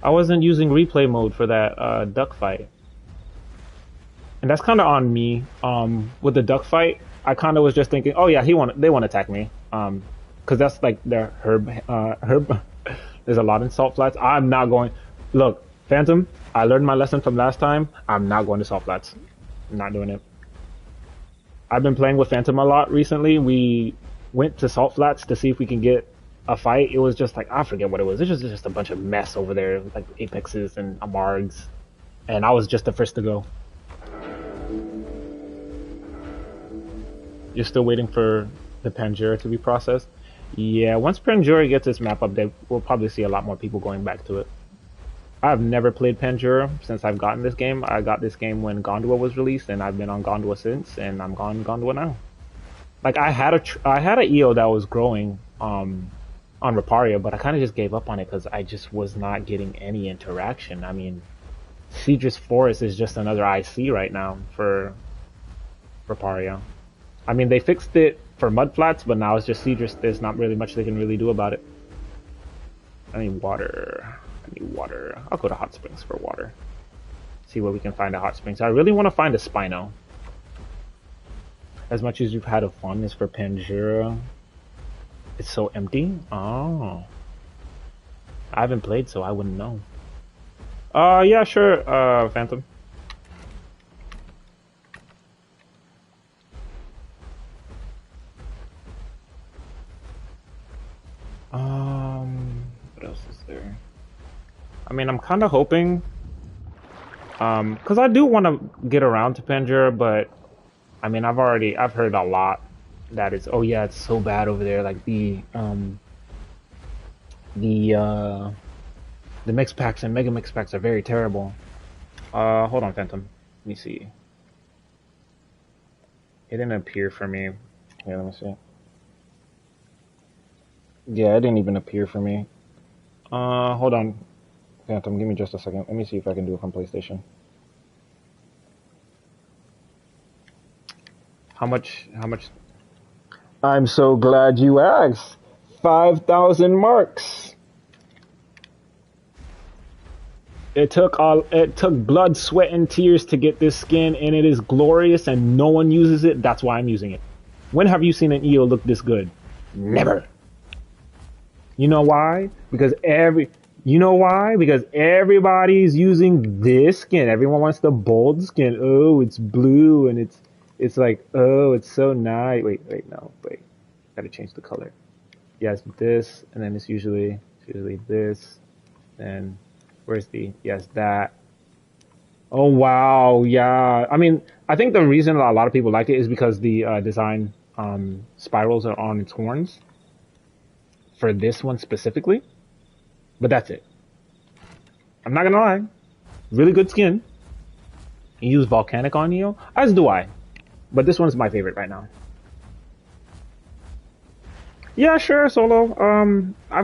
I wasn't using replay mode for that duck fight. And that's kind of on me. With the duck fight, I kind of was just thinking, oh yeah, they want to attack me. Because that's like their herb. There's a lot in Salt Flats. I'm not going. Look, Phantom, I learned my lesson from last time. I'm not going to Salt Flats. I'm not doing it. I've been playing with Phantom a lot recently. We went to Salt Flats to see if we can get a fight. It was just like, I forget what it was. It was just a bunch of mess over there, like apexes and amargs, and I was just the first to go. You're still waiting for the Pangea to be processed? Yeah, once Pangea gets its map update, we'll probably see a lot more people going back to it. I've never played Pangea since I've gotten this game. I got this game when Gondua was released, and I've been on Gondua since, and I'm on Gondua now. Like, I had a EO that was growing on Reparia, but I kind of just gave up on it because I just was not getting any interaction. I mean, Cedrus Forest is just another IC right now for Reparia. I mean, they fixed it for mudflats, but now it's just Cedrus. There's not really much they can really do about it. I need water. I'll go to hot springs for water. See what we can find at hot springs. I really want to find a Spino. As much as you've had a fondness for Pangea, it's so empty. Oh, I haven't played, so I wouldn't know. Yeah, sure. Phantom. What else is there? I mean, I'm kind of hoping, because I do want to get around to Pangea, but I mean, I've heard a lot that it's, oh yeah, it's so bad over there. Like the mix packs and mega mix packs are very terrible. Hold on, Phantom. Let me see. It didn't appear for me. Here, let me see. Yeah, it didn't even appear for me. Hold on, Phantom. Give me just a second. Let me see if I can do it from PlayStation. How much? I'm so glad you asked. 5,000 marks. It took blood, sweat, and tears to get this skin, and it is glorious, and no one uses it. That's why I'm using it. When have you seen an EO look this good? Never. You know why? Because everybody's using this skin. Everyone wants the bold skin. Oh, it's blue, and it's like, oh, it's so nice. Wait, gotta change the color. Yes, this, and then it's usually this, and where's yes, that. Oh wow, yeah. I mean, I think the reason a lot of people like it is because the design spirals are on its horns for this one specifically, but that's it. I'm not gonna lie, really good skin. You use volcanic on Neo, as do I. But this one's my favorite right now. Yeah, sure, Solo. I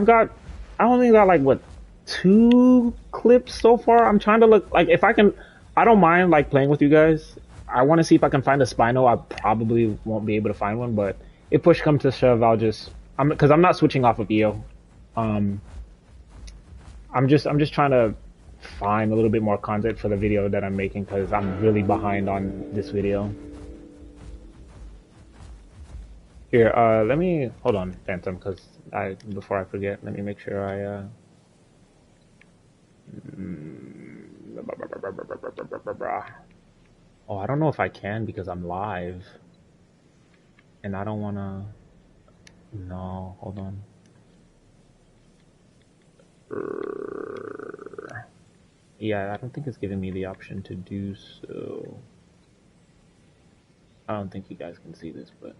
only got like, what, 2 clips so far? I'm trying to look, like, if I can, I don't mind, like, playing with you guys. I want to see if I can find a Spino. I probably won't be able to find one, but if push comes to shove, because I'm not switching off of EO. I'm just trying to find a little bit more content for the video that I'm making, because I'm really behind on this video. Here, let me, hold on, Phantom, because before I forget, let me make sure I, oh, I don't know if I can because I'm live, and I don't want to, no, hold on. Yeah, I don't think it's giving me the option to do so. I don't think you guys can see this, but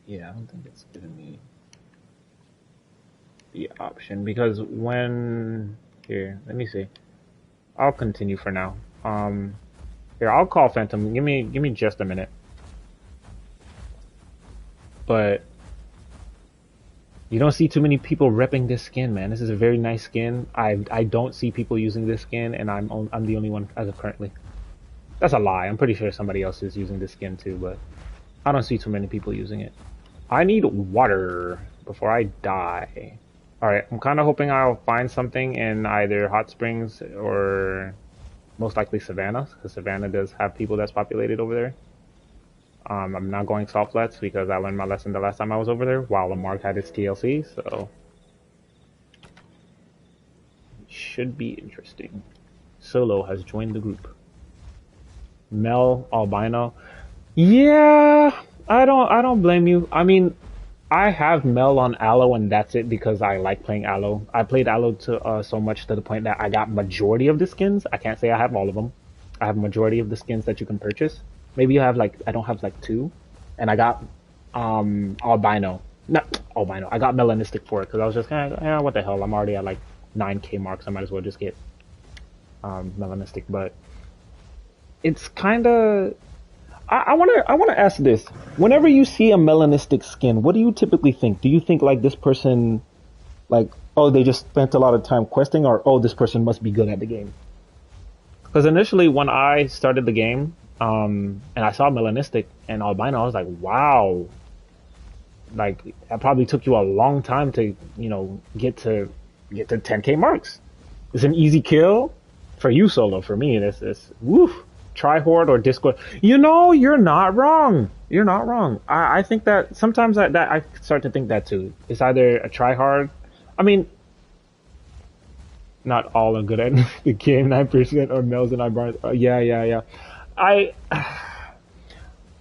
yeah, I don't think it's giving me the option, because when, here, let me see. I'll continue for now. Here, I'll call Phantom. Give me just a minute. But you don't see too many people repping this skin, man. This is a very nice skin. I don't see people using this skin, and I'm the only one as of currently. That's a lie. I'm pretty sure somebody else is using this skin too, but I don't see too many people using it. I need water before I die. Alright, I'm kind of hoping I'll find something in either Hot Springs or most likely Savannah, because Savannah does have people that's populated over there. I'm not going salt flats because I learned my lesson the last time I was over there while Lamarck had its TLC, so it should be interesting. Solo has joined the group. Mel Albino. Yeah, I don't blame you. I mean, I have Mel on Aloe, and that's it because I like playing Aloe. I played Aloe to so much to the point that I got majority of the skins. I can't say I have all of them. I have majority of the skins that you can purchase. Maybe you have like I don't have like two, and I got albino, not albino. I got melanistic for it because I was just kind of what the hell. I'm already at like 9K marks. I might as well just get melanistic. But it's kind of I wanna ask this. Whenever you see a melanistic skin, what do you typically think? Do you think like this person, like, oh, they just spent a lot of time questing, or oh, this person must be good at the game? Because initially, when I started the game, and I saw melanistic and albino, I was like, wow, like that probably took you a long time to get to 10K marks. It's an easy kill for you solo. For me, this woof. Try Horde or Discord. You're not wrong. You're not wrong. I think that sometimes that I start to think that too. It's either a try hard. I mean, not all are good at the game. 9% or males and I yeah. I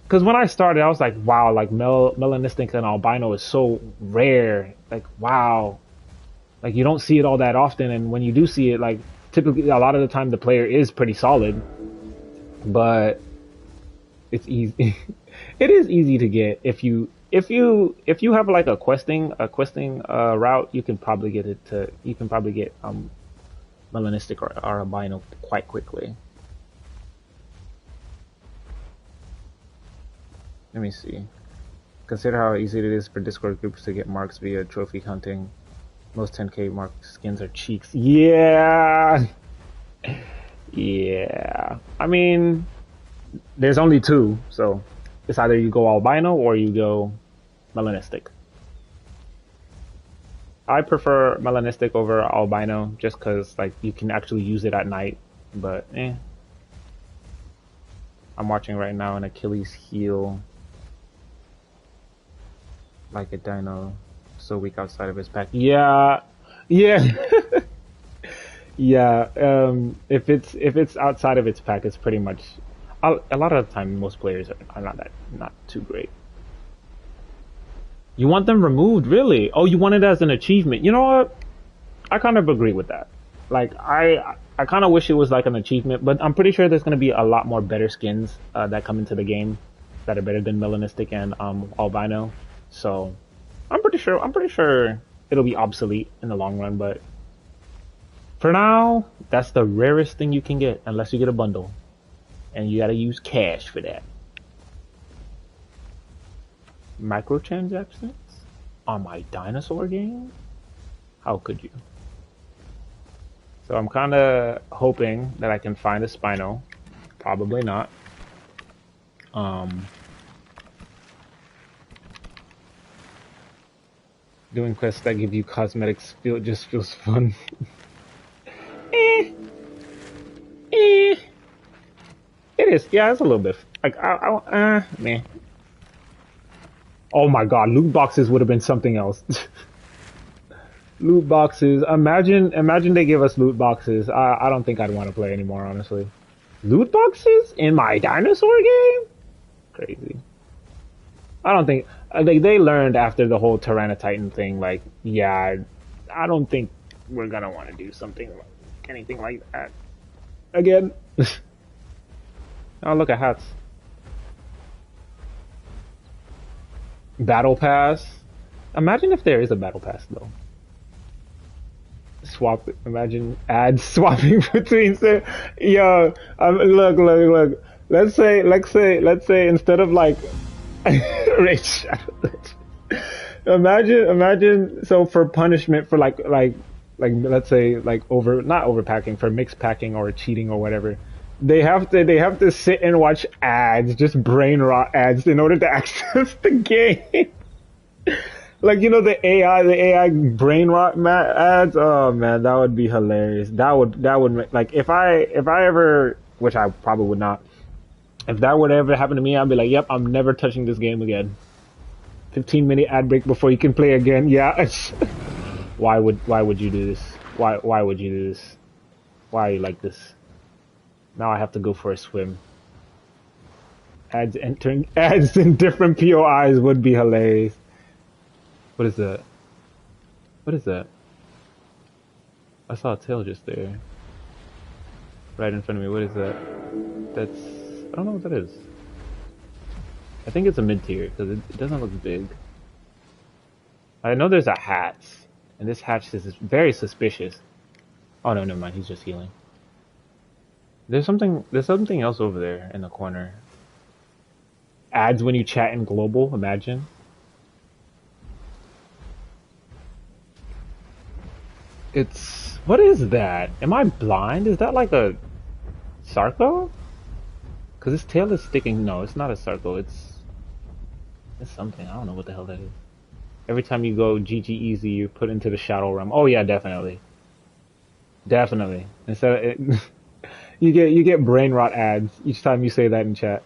because when I started, I was like, wow, like melanistic and albino is so rare. Like, wow, like you don't see it all that often, and when you do see it, like typically a lot of the time the player is pretty solid. But it's easy. It is easy to get if you have like a questing route. You can probably get melanistic or albino quite quickly. Let me see. Consider how easy it is for Discord groups to get marks via trophy hunting. Most 10K mark skins are cheeks. Yeah. Yeah, I mean, there's only two, so it's either you go albino or you go melanistic. I prefer melanistic over albino just because, like, you can actually use it at night, but I'm watching right now an Achilles heel like a dino, so weak outside of his pack. Yeah, yeah. Yeah, if it's outside of its pack, it's pretty much a lot of the time most players are not too great. You want them removed, really? Oh, you want it as an achievement? You know what? I kind of agree with that. Like I kind of wish it was like an achievement, but I'm pretty sure there's gonna be a lot more better skins that come into the game that are better than melanistic and albino. So I'm pretty sure it'll be obsolete in the long run, but. For now, that's the rarest thing you can get unless you get a bundle. And you gotta use cash for that. Microtransactions? On my dinosaur game? How could you? So I'm kinda hoping that I can find a Spino. Probably not. Doing quests that give you cosmetics just feels fun. It is, yeah, it's a little bit like man. Oh my god, loot boxes would have been something else. Loot boxes. Imagine they give us loot boxes. I don't think I'd want to play anymore, honestly. Loot boxes in my dinosaur game? Crazy. I don't think like they learned after the whole Tyranititan thing. Like, yeah, I don't think we're gonna want to do anything like that again. Oh, look at hats. Battle pass. Imagine if there is a battle pass though. Imagine ads swapping between. Yo, look. Let's say instead of like, rich. Imagine. So for punishment for like let's say like not overpacking, for mix packing or cheating or whatever. They have to sit and watch ads, just brain rot ads, in order to access the game. Like, the AI brain rot ads. Oh man, that would be hilarious. That would make, like, if I ever, which I probably would not, if that would ever happen to me, I'd be like, yep, I'm never touching this game again. 15-minute ad break before you can play again. Yeah. Why would you do this? Why would you do this? Why are you like this? Now I have to go for a swim. Ads in different POIs would be hilarious. What is that? What is that? I saw a tail just there. Right in front of me. What is that? That's... I don't know what that is. I think it's a mid-tier, because it doesn't look big. I know there's a hatch, and this hatch is very suspicious. Oh no, never mind, he's just healing. There's something else over there in the corner. Ads when you chat in global, imagine. It's... what is that? Am I blind? Is that like a... Sarco? Because his tail is sticking... No, it's not a Sarco, it's something. I don't know what the hell that is. Every time you go GG easy, you're put into the shadow realm. Oh yeah, definitely. Definitely. Instead of it... you get brain rot ads each time you say that in chat.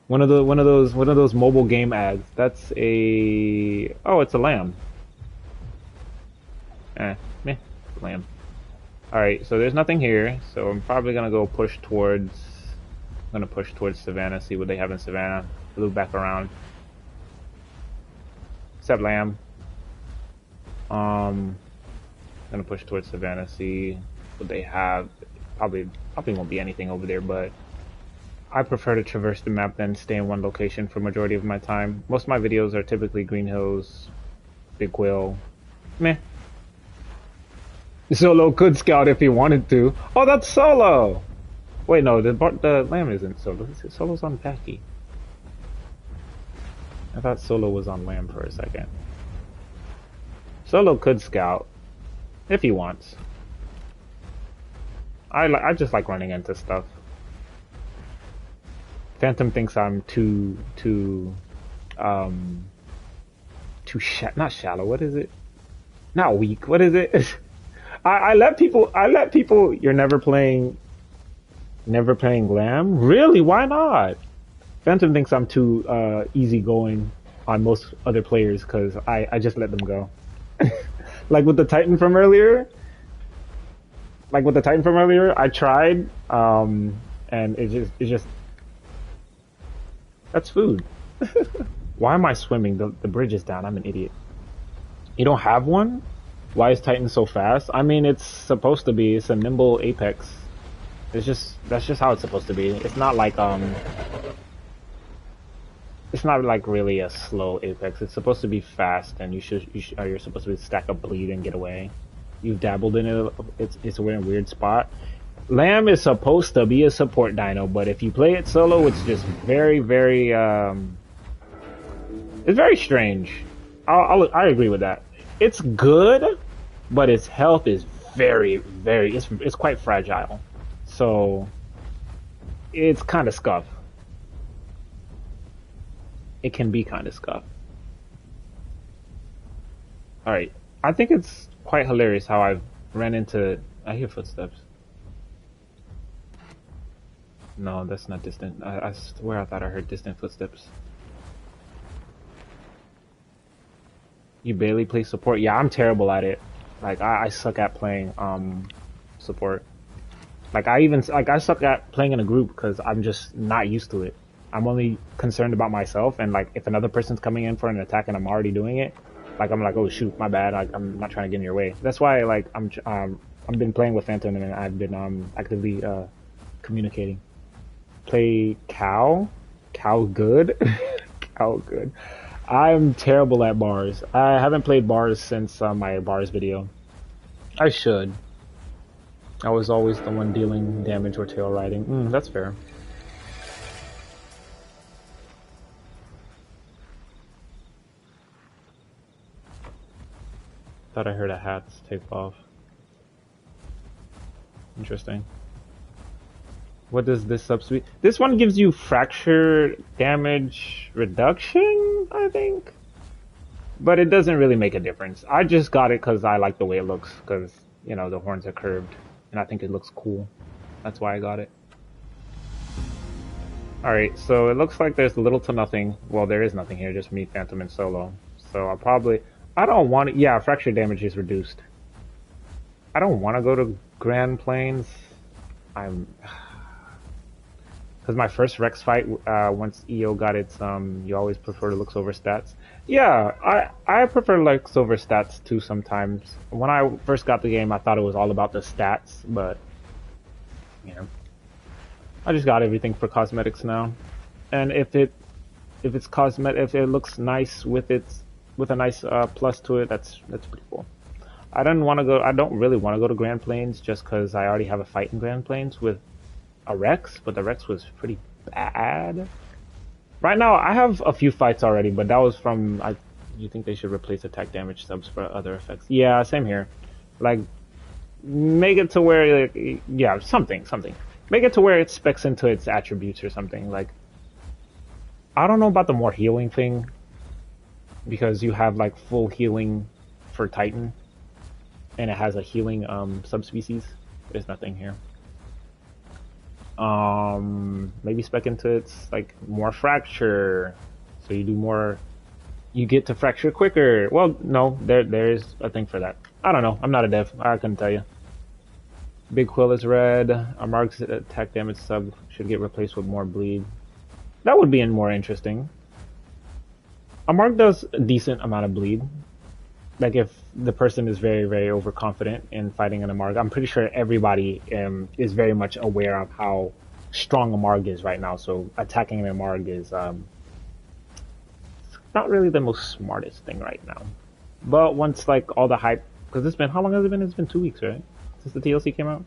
One of those mobile game ads. That's a... oh, it's a lamb. Meh, lamb. Alright, so there's nothing here, so I'm probably gonna go push towards... I'm gonna push towards Savannah, see what they have in Savannah. Loop back around. Except lamb. Gonna push towards Savannah, see what they have. Probably won't be anything over there, but I prefer to traverse the map than stay in one location for majority of my time. Most of my videos are typically Green Hills, Big Quill. Meh. Solo could scout if he wanted to. Oh, that's Solo! Wait, no, the lamb isn't Solo. Solo's on Packy. I thought Solo was on lamb for a second. Solo could scout if he wants. I just like running into stuff. Phantom thinks I'm not shallow. What is it? Not weak. What is it? I let people. You're never playing lamb. Really? Why not? Phantom thinks I'm too easygoing on most other players because I just let them go. Like with the Titan from earlier. I tried, and it just that's food. Why am I swimming? The bridge is down. I'm an idiot. You don't have one? Why is Titan so fast? I mean, it's supposed to be. It's a nimble apex. That's just how it's supposed to be. It's not like it's not like really a slow apex. It's supposed to be fast, and you're supposed to stack up bleed and get away. You've dabbled in it. It's a weird spot. Lamb is supposed to be a support dino, but if you play it solo, it's just very it's very strange. I agree with that. It's good, but its health is very it's quite fragile. So it's kind of scuff. It can be kind of scuff. Alright, I think it's quite hilarious how I've ran into... I hear footsteps. No, that's not distant. I swear I thought I heard distant footsteps. You barely play support? Yeah, I'm terrible at it. Like, I suck at playing support. Like, I suck at playing in a group because I'm just not used to it. I'm only concerned about myself, and like, if another person's coming in for an attack and I'm already doing it, like, I'm like, oh shoot, my bad, I'm not trying to get in your way. That's why, like, I've been playing with Phantom and I've been actively communicating. Play Cow good. Cow good. I'm terrible at bars. I haven't played bars since my bars video. I should. I was always the one dealing damage or tail riding. That's fair. Thought I heard a hat take off. Interesting. What does this subspeed? This one gives you fracture damage reduction, I think. But it doesn't really make a difference. I just got it because I like the way it looks. Because, you know, the horns are curved. And I think it looks cool. That's why I got it. Alright, so it looks like there's little to nothing. Well, there is nothing here. Just me, Phantom, and Solo. So I'll probably... I don't want to... Yeah, fracture damage is reduced. I don't want to go to Grand Plains. Because my first Rex fight, once EO got its, you always prefer looks over stats. Yeah, I prefer looks over stats too sometimes. When I first got the game, I thought it was all about the stats, but, you know, I just got everything for cosmetics now. And if it's cosmetic, if it looks nice with with a nice plus to it, that's pretty cool. I don't want to go. I don't really want to go to Grand Plains just because I already have a fight in Grand Plains with a Rex, but the Rex was pretty bad. Right now, I have a few fights already, but that was from. You think they should replace attack damage subs for other effects? Yeah, same here. Like, make it to where, like, yeah, something. Make it to where it specs into its attributes or something. Like, I don't know about the more healing thing, because you have like full healing for Titan, and it has a healing subspecies. There's nothing here. Maybe spec into its like more fracture, so you do more. You get to fracture quicker. Well, no, there's a thing for that. I don't know. I'm not a dev. I couldn't tell you. Big Quill is red. Amarg's attack damage sub should get replaced with more bleed. That would be more interesting. Amarg does a decent amount of bleed. Like if the person is very, very overconfident in fighting an Amarg, I'm pretty sure everybody is very much aware of how strong Amarg is right now. So attacking an Amarg is not really the most smartest thing right now. But once like all the hype, because it's been, how long has it been? It's been 2 weeks, right? Since the TLC came out.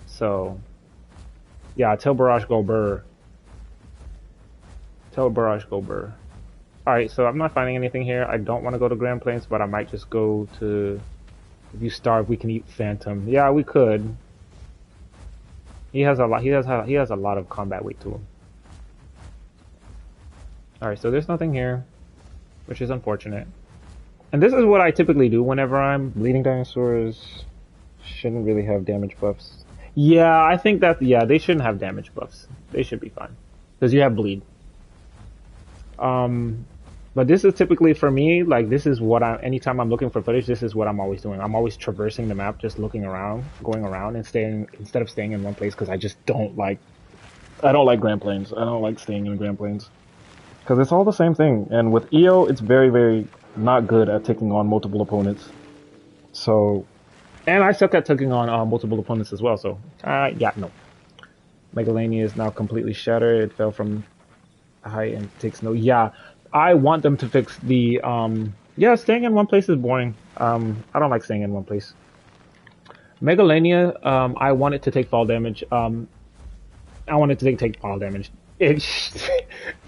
So yeah, tell Barrage go burr. Tell Barrage go burr. Alright, so I'm not finding anything here. I don't want to go to Grand Plains, but I might just go to... If you starve, we can eat Phantom. Yeah, we could. He has a lot. He has a lot of combat weight to him. Alright, so there's nothing here, which is unfortunate. And this is what I typically do whenever I'm... Bleeding dinosaurs shouldn't really have damage buffs. Yeah, I think that... Yeah, they shouldn't have damage buffs. They should be fine. Because you have bleed. But this is typically for me, like this is what anytime I'm looking for footage, this is what I'm always doing. I'm always traversing the map, just looking around, going around and instead of staying in one place, because I don't like Grand Plains. I don't like staying in Grand Plains. Because it's all the same thing. And with EO, it's very, very not good at taking on multiple opponents. So, and I suck at taking on multiple opponents as well, so, yeah, no. Megalania is now completely shattered. It fell from height and takes no, yeah. I want them to fix the, yeah, staying in one place is boring. I don't like staying in one place. Megalania, I want it to take fall damage. I want it to take fall damage. It's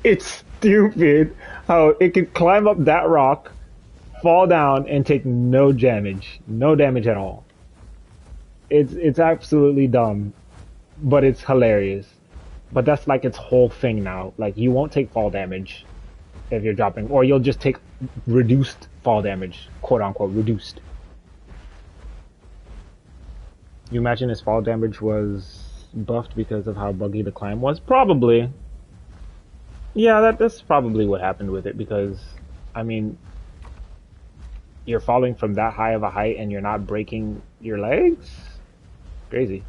stupid how it can climb up that rock, fall down, and take no damage. No damage at all. It's absolutely dumb, but it's hilarious. But that's like its whole thing now. Like, you won't take fall damage if you're dropping, or you'll just take reduced fall damage, quote unquote, reduced. You imagine his fall damage was buffed because of how buggy the climb was? Probably. Yeah, that's probably what happened with it, because, I mean, you're falling from that high of a height and you're not breaking your legs? Crazy.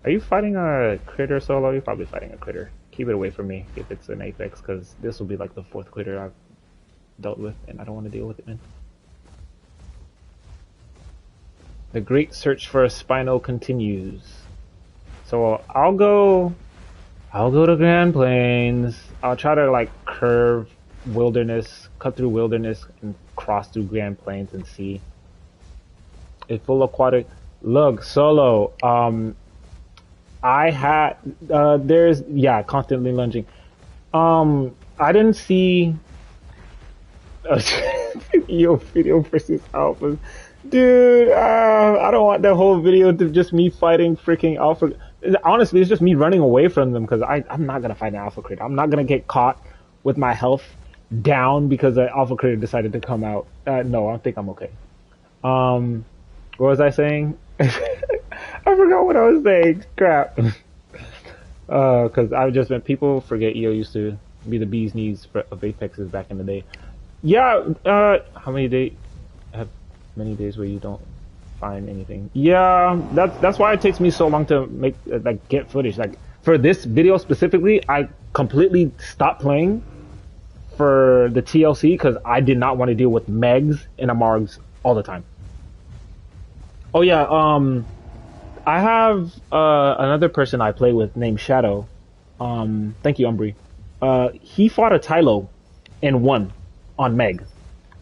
Are you fighting a critter solo? You're probably fighting a critter. Keep it away from me if it's an Apex, because this will be like the 4th critter I've dealt with, and I don't want to deal with it, man. The great search for a Spino continues. So I'll go to Grand Plains. I'll try to like curve wilderness, cut through wilderness, and cross through Grand Plains and see a full aquatic. Look, solo. I had, there's, yeah, constantly lunging. I didn't see a video versus alphas. Dude, I don't want that whole video to just me fighting freaking alpha. Honestly, it's just me running away from them, because I'm not gonna fight an alpha critter. I'm not gonna get caught with my health down because the alpha critter decided to come out. No, I think I'm okay. What was I saying? I forgot what I was saying. Crap. Because I've just been, people forget EO used to be the bee's knees of Apexes back in the day. Yeah, how many days? I have many days where you don't find anything. Yeah, that's why it takes me so long to make like get footage. Like for this video specifically, I completely stopped playing for the TLC because I did not want to deal with Megs and Amargs all the time. Oh yeah, I have another person I play with named Shadow. Thank you, Umbri. He fought a Tylo and won on Meg.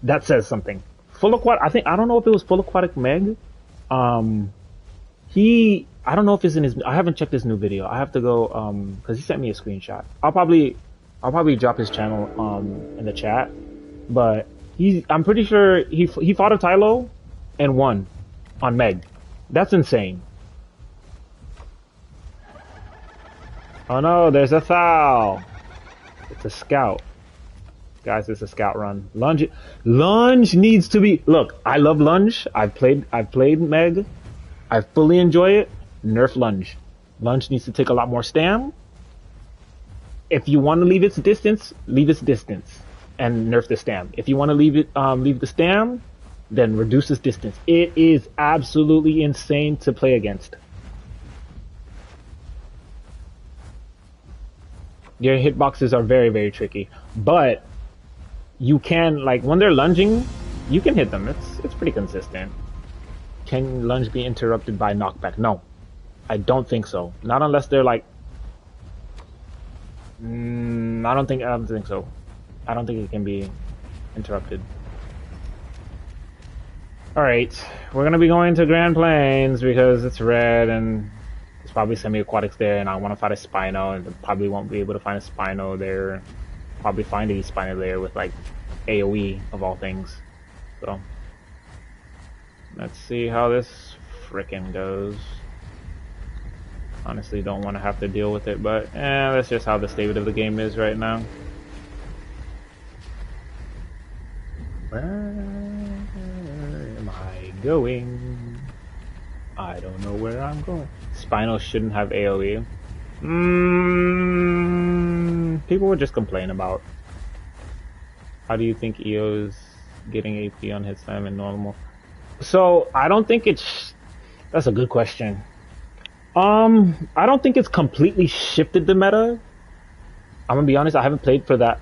That says something. Full aquatic. I don't know if it was full aquatic Meg. I don't know if it's in his. I haven't checked his new video. I have to go because he sent me a screenshot. I'll probably drop his channel in the chat. But I'm pretty sure he fought a Tylo and won on Meg. That's insane. Oh no, there's a foul. It's a scout. Guys, it's a scout run. Lunge needs to be. Look, I love Lunge. I've played Meg. I fully enjoy it. Nerf Lunge. Lunge needs to take a lot more stam. If you want to leave its distance, leave its distance and nerf the stam. If you want to leave the stam, then reduce its distance. It is absolutely insane to play against. Your hitboxes are very, very tricky, but you can, like, when they're lunging, you can hit them. It's pretty consistent. Can lunge be interrupted by knockback? No, I don't think so. Not unless they're like, I don't think so. I don't think it can be interrupted. All right, we're gonna be going to Grand Plains because it's red and there's probably semi-aquatics there, and I want to find a Spino, and probably won't be able to find a Spino there. Probably find a Spino there with like AoE of all things. So let's see how this frickin' goes. Honestly, don't want to have to deal with it, but that's just how the state of the game is right now. Where am I going? I don't know where I'm going. Spino shouldn't have AoE. People would just complain about. How do you think EO's getting AP on his time in normal? So I don't think it's. That's a good question. I don't think it's completely shifted the meta. I'm gonna be honest. I haven't played for that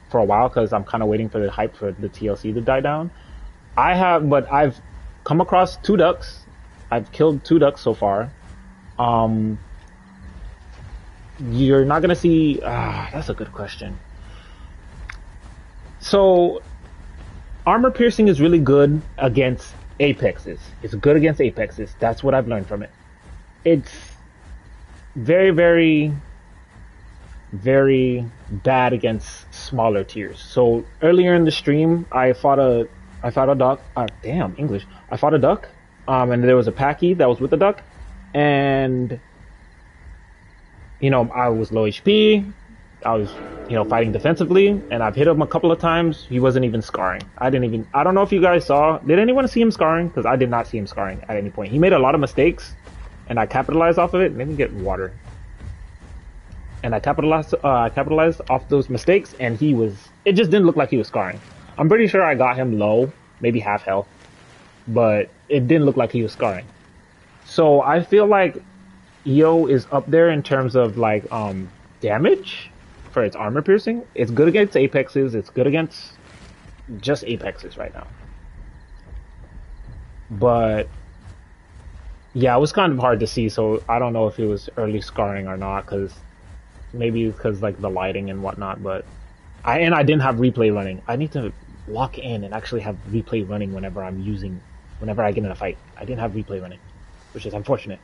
for a while because I'm kind of waiting for the hype for the TLC to die down. But I've come across 2 ducks. I've killed 2 ducks so far. You're not gonna see. That's a good question. So, armor piercing is really good against apexes. It's good against apexes. That's what I've learned from it. It's very, very, very bad against smaller tiers. So earlier in the stream, I fought a duck. Damn English! I fought a duck. And there was a Packy that was with the duck, and I was low HP. I was fighting defensively, and I've hit him a couple of times. He wasn't even scarring. I don't know if you guys saw. Did anyone see him scarring? Because I did not see him scarring at any point. He made a lot of mistakes, and I capitalized off of it. Let me get water. And I capitalized off those mistakes, and it just didn't look like he was scarring. I'm pretty sure I got him low, maybe half health, but it didn't look like he was scarring. So I feel like EO is up there in terms of like damage for its armor piercing. It's good against apexes. It's good against just apexes right now. But yeah, it was kind of hard to see, so I don't know if it was early scarring or not, maybe because like the lighting and whatnot. But I didn't have replay running. I need to lock in and actually have replay running whenever I get in a fight. I didn't have replay running, which is unfortunate.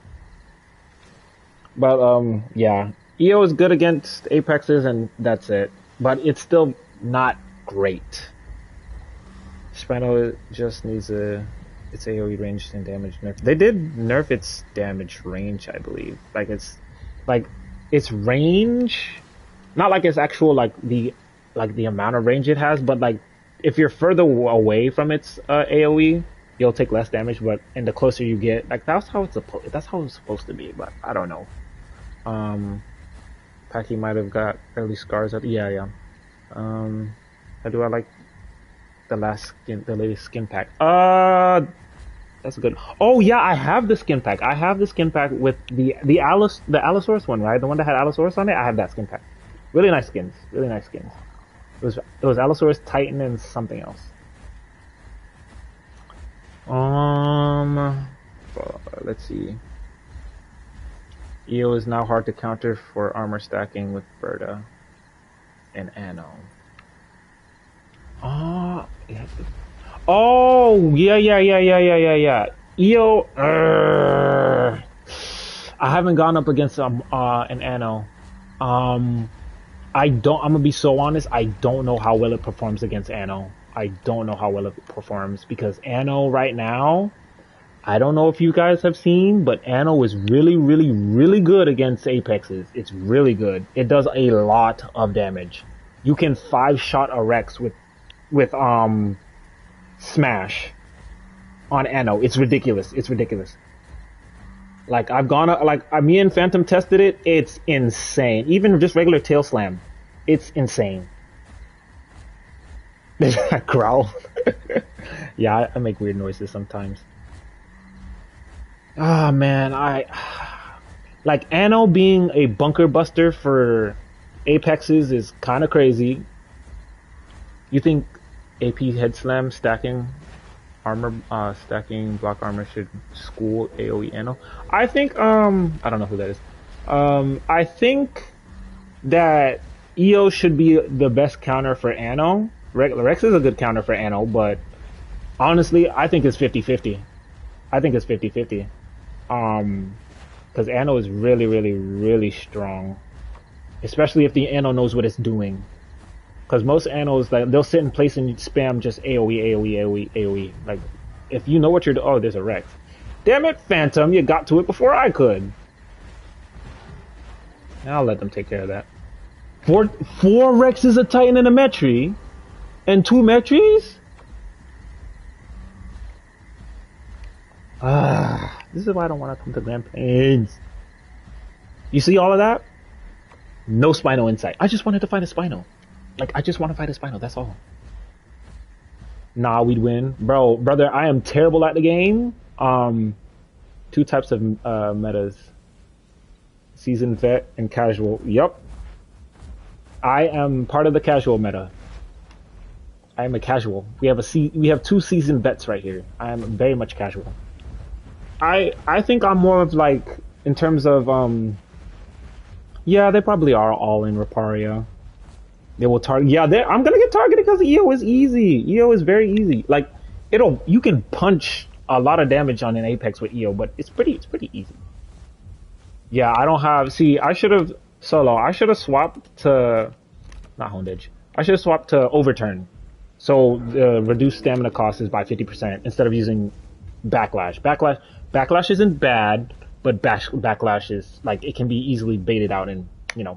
But yeah, EO is good against apexes, and that's it. But it's still not great. Spino just needs its AoE range and damage nerf. They did nerf its damage range, I believe. Like its range, not like its actual the amount of range it has, but like if you're further away from its AoE, you'll take less damage. But and the closer you get, like that's how it's supposed to be. But I don't know. Packy might have got early scars. Yeah. How do I like the latest skin pack? That's good. Oh yeah, I have the skin pack. I have the skin pack with the Allosaurus one, right? The one that had Allosaurus on it. I have that skin pack. Really nice skins. Really nice skins. It was Allosaurus, Titan, and something else. Let's see. Eo is now hard to counter for armor stacking with Berta and Anno. Yeah. Oh, yeah. Eo, I haven't gone up against an Anno. I'm gonna be so honest, I don't know how well it performs against Anno. I don't know how well it performs because Anno right now, I don't know if you guys have seen, but Anno is really, really, really good against Apexes. It's really good. It does a lot of damage. You can 5-shot a Rex with Smash on Anno. It's ridiculous. It's ridiculous. Like me and Phantom tested it. It's insane. Even just regular tail slam, it's insane. Growl. Yeah, I make weird noises sometimes. Ah, man, like Anno being a bunker buster for Apexes is kind of crazy. You think AP head slam stacking block armor should school AoE Anno? I think I don't know who that is. I think that EO should be the best counter for Anno. Rex is a good counter for Anno, but honestly, I think it's 50-50. I think it's 50-50. Because Anno is really, really, really strong. Especially if the Anno knows what it's doing. Because most Annos, like, they'll sit in place and spam just AoE. Like, if you know what you're doing... Oh, there's a Rex. Damn it, Phantom, you got to it before I could. I'll let them take care of that. Four Rexes, a Titan, and a Metri? And 2 Metris? This is why I don't want to come to Grand Plains. You see all of that? No Spino insight. I just wanted to find a Spino. Like, I just want to fight a Spino, that's all. Nah, we'd win. Brother, I am terrible at the game. 2 types of metas. Seasoned vet and casual. Yup. I am part of the casual meta. I am a casual. We have 2 seasoned vets right here. I am very much casual. I think I'm more of like, in terms of, yeah, they probably are all in Riparia. They will target. Yeah, I'm gonna get targeted because EO is easy. EO is very easy. Like, you can punch a lot of damage on an Apex with EO, but it's pretty easy. Yeah, I don't have. See, I should have swapped to not Honed Edge. I should have swapped to Overturn. So the reduced stamina cost is by 50% instead of using Backlash. Backlash isn't bad, but Backlash is like, it can be easily baited out, and yeah.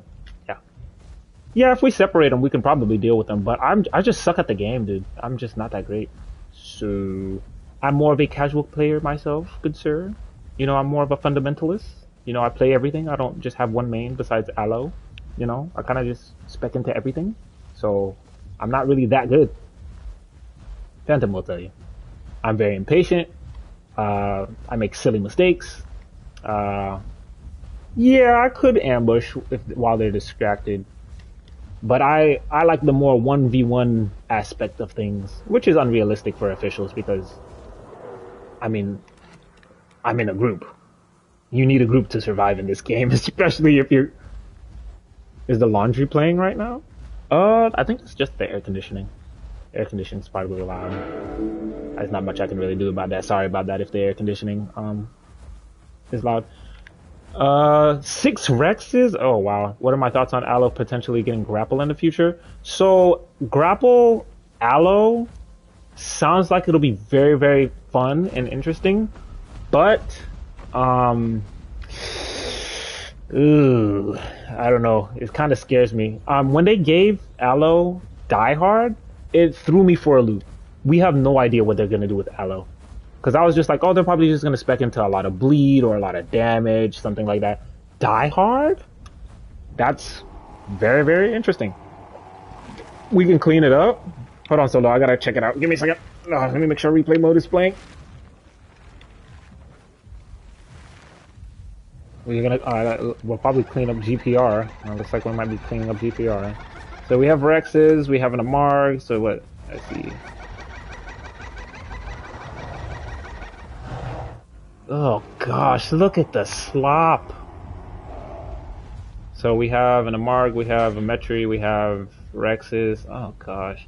Yeah, if we separate them, we can probably deal with them. But I just suck at the game, dude. I'm just not that great. So I'm more of a casual player myself, good sir. I'm more of a fundamentalist. I play everything. I don't just have one main besides Allo. I kind of just spec into everything. So I'm not really that good. Phantom will tell you. I'm very impatient. I make silly mistakes. Yeah, I could ambush while they're distracted. But I like the more 1v1 aspect of things, which is unrealistic for officials because, I mean, I'm in a group. You need a group to survive in this game, especially if you're... Is the laundry playing right now? I think it's just the air conditioning. Air conditioning's probably loud. There's not much I can really do about that. Sorry about that if the air conditioning is loud. 6 Rexes? Oh wow. What are my thoughts on Allo potentially getting Grapple in the future? So Grapple Allo sounds like it'll be very, very fun and interesting, but ooh, I don't know. It kind of scares me. When they gave Allo Die Hard, it threw me for a loop. We have no idea what they're gonna do with Allo. Because I was just like, oh, they're probably just going to spec into a lot of bleed or a lot of damage, something like that. Die Hard? That's very, very interesting. We can clean it up. Hold on, Solo. I got to check it out. Give me a second. Let me make sure replay mode is playing. we'll probably clean up GPR. Looks like we might be cleaning up GPR. So we have Rexes, we have an Amarg, so what, let's see. Oh gosh, look at the slop. So we have an Amarg, we have a Metri, we have Rexes. Oh gosh.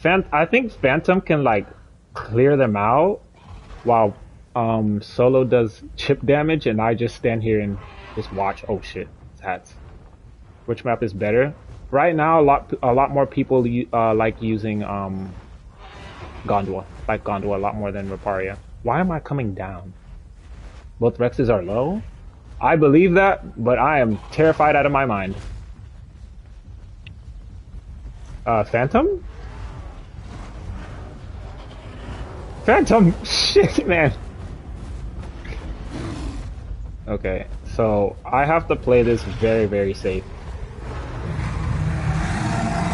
I think Phantom can like clear them out while Solo does chip damage and I just stand here and just watch. Oh shit, it's hats. Which map is better? Right now a lot more people like using Gondwa. Like Gondwa a lot more than Reparia. Why am I coming down? Both Rexes are low? I believe that, but I am terrified out of my mind. Phantom? Phantom! Shit, man! Okay, so I have to play this very, very safe.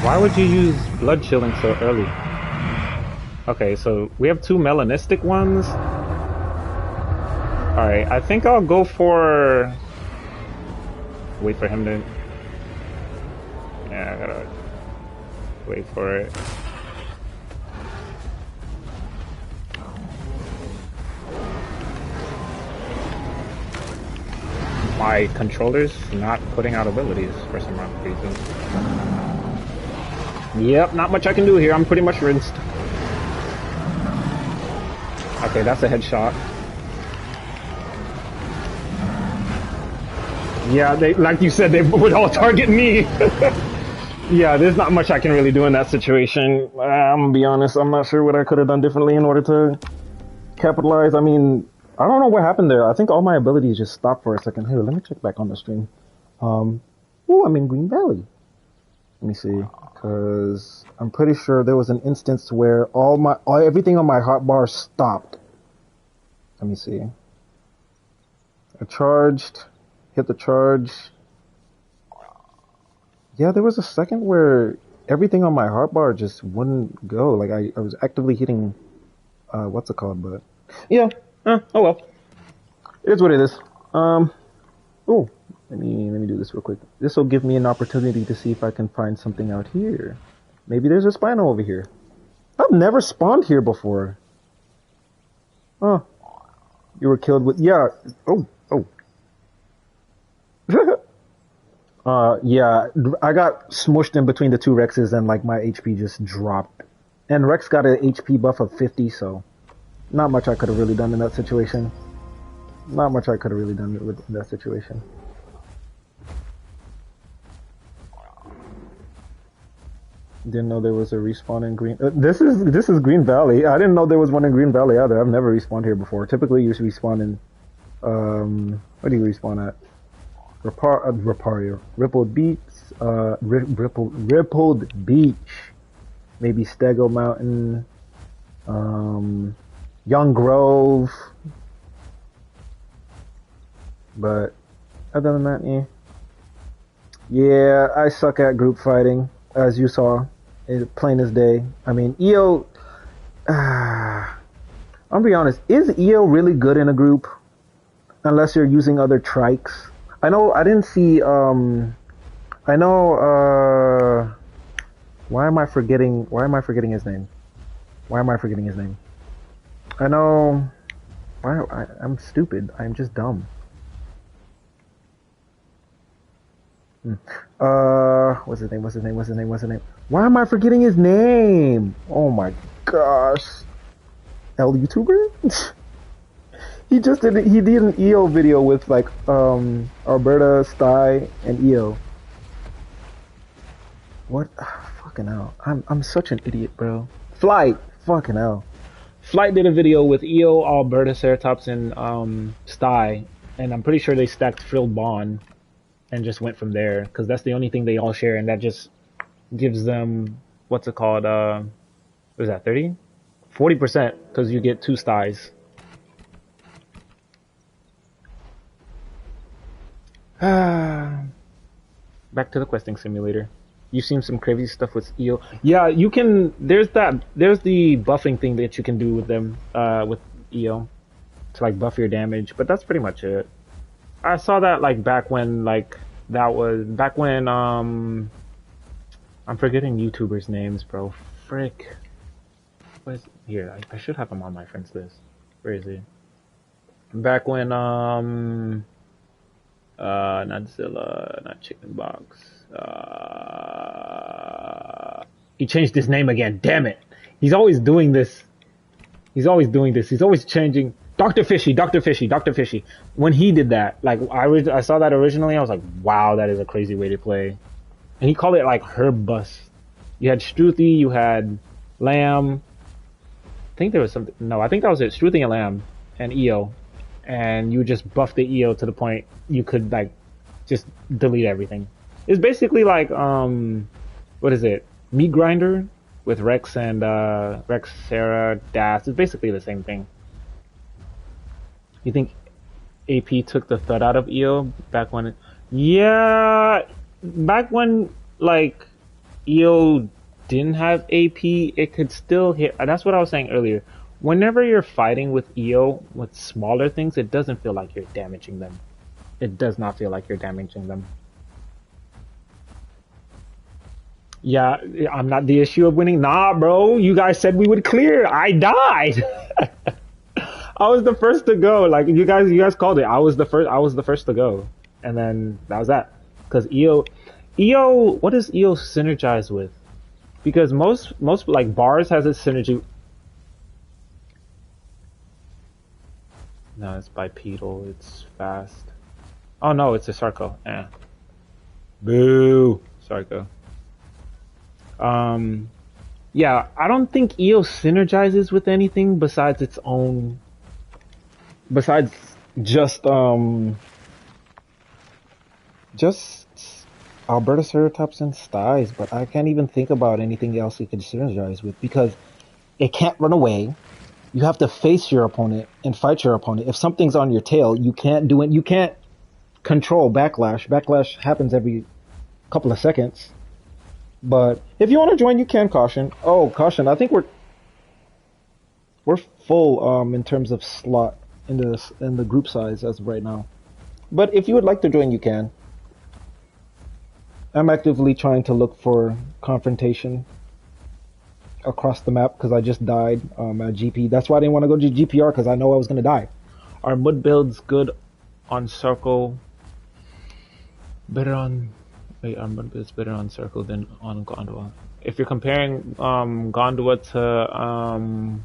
Why would you use blood chilling so early? Okay, so we have two melanistic ones. Alright, I think I'll go for... Wait for him to... Yeah, I gotta... Wait for it. My controller's not putting out abilities for some reason. Yep, not much I can do here. I'm pretty much rinsed. Okay, that's a headshot. Yeah, they, like you said, they would all target me. Yeah, there's not much I can really do in that situation. I'm gonna be honest, I'm not sure what I could have done differently in order to capitalize. I mean, I don't know what happened there. I think all my abilities just stopped for a second. Here, let me check back on the stream. Oh, I'm in Green Valley. Let me see, because I'm pretty sure there was an instance where everything on my hotbar stopped. Let me see. I charged, hit the charge. Yeah, there was a second where everything on my hotbar just wouldn't go. Like I was actively hitting, what's it called? But yeah, oh well, it is what it is. Oh, let me do this real quick. This will give me an opportunity to see if I can find something out here. Maybe there's a Spino over here. I've never spawned here before. Oh, you were killed with, yeah. Oh. Yeah, I got smushed in between the two Rexes and like my HP just dropped. And Rex got an HP buff of 50, so not much I could have really done in that situation. Not much I could have really done in that situation. Didn't know there was a respawn in Green. This is Green Valley. I didn't know there was one in Green Valley either. I've never respawned here before. Typically, you respawn in what do you respawn at? Reparia, Rippled Beach, Rippled Beach, maybe Stego Mountain, Young Grove. But other than that, yeah, I suck at group fighting, as you saw, plain as day. I mean, EO. I'll be honest. Is EO really good in a group? Unless you're using other trikes. I know, I didn't see, why am I forgetting his name? I know, I'm stupid. I'm just dumb. What's his name? Why am I forgetting his name? Oh my gosh. L YouTuber? He did an EO video with like Alberta, Sty, and EO. What? Fucking hell. I'm such an idiot, bro. Flight. Fucking hell. Flight did a video with EO, Alberta, Ceratops, and Sty, and I'm pretty sure they stacked Frilled Bond and just went from there, because that's the only thing they all share, and that just gives them, what's it called? What is that, 30? 40%, because you get 2 Stys. Back to the questing simulator. You've seen some crazy stuff with EO. Yeah, you can. There's the buffing thing that you can do with them, with EO, to like buff your damage. But that's pretty much it. I saw that like back when that was back when I'm forgetting YouTubers' names, bro. Frick. Where's here? I should have him on my friends list. Where is he? Back when not Zilla, not Chicken Box. He changed his name again. Damn it! He's always doing this. He's always doing this. He's always changing. Dr. Fishy, Dr. Fishy, Dr. Fishy. When he did that, like I saw that originally, I was like, wow, that is a crazy way to play. And he called it like Herb Bus. You had Struthy, you had Lamb. I think there was something. No, I think that was it. Struthy and Lamb and EO, and you just buff the EO to the point you could like just delete everything. It's basically like what is it? Meat Grinder with Rex and Rex, Sarah, Das. It's basically the same thing. You think AP took the thud out of EO back when? Yeah, back when like EO didn't have AP, it could still hit. That's what I was saying earlier. Whenever you're fighting with EO with smaller things, it doesn't feel like you're damaging them. It does not feel like you're damaging them. Yeah, I'm not the issue of winning. Nah, bro. You guys said we would clear. I died. I was the first to go. Like you guys called it. I was the first. I was the first to go, and then that was that. Because EO, what does EO synergize with? Because most like bars has a synergy. No, it's bipedal. It's fast. Oh no, it's a Sarco. Eh. Boo, Sarco. Um, yeah, I don't think EO synergizes with anything besides its own. Besides just just Albertoceratops and Styes, but I can't even think about anything else it could synergize with because it can't run away. You have to face your opponent and fight your opponent. If something's on your tail, you can't do it. You can't control backlash. Backlash happens every couple of seconds. But if you want to join, you can. Caution. Oh, caution! I think we're full in terms of slot in the group size as of right now. But if you would like to join, you can. I'm actively trying to look for confrontation across the map because I just died at GP. That's why I didn't want to go to GPR because I know I was going to die. Are mud builds good on circle? Better on... Wait, are mud builds better on circle than on Gondola? If you're comparing Gondola to...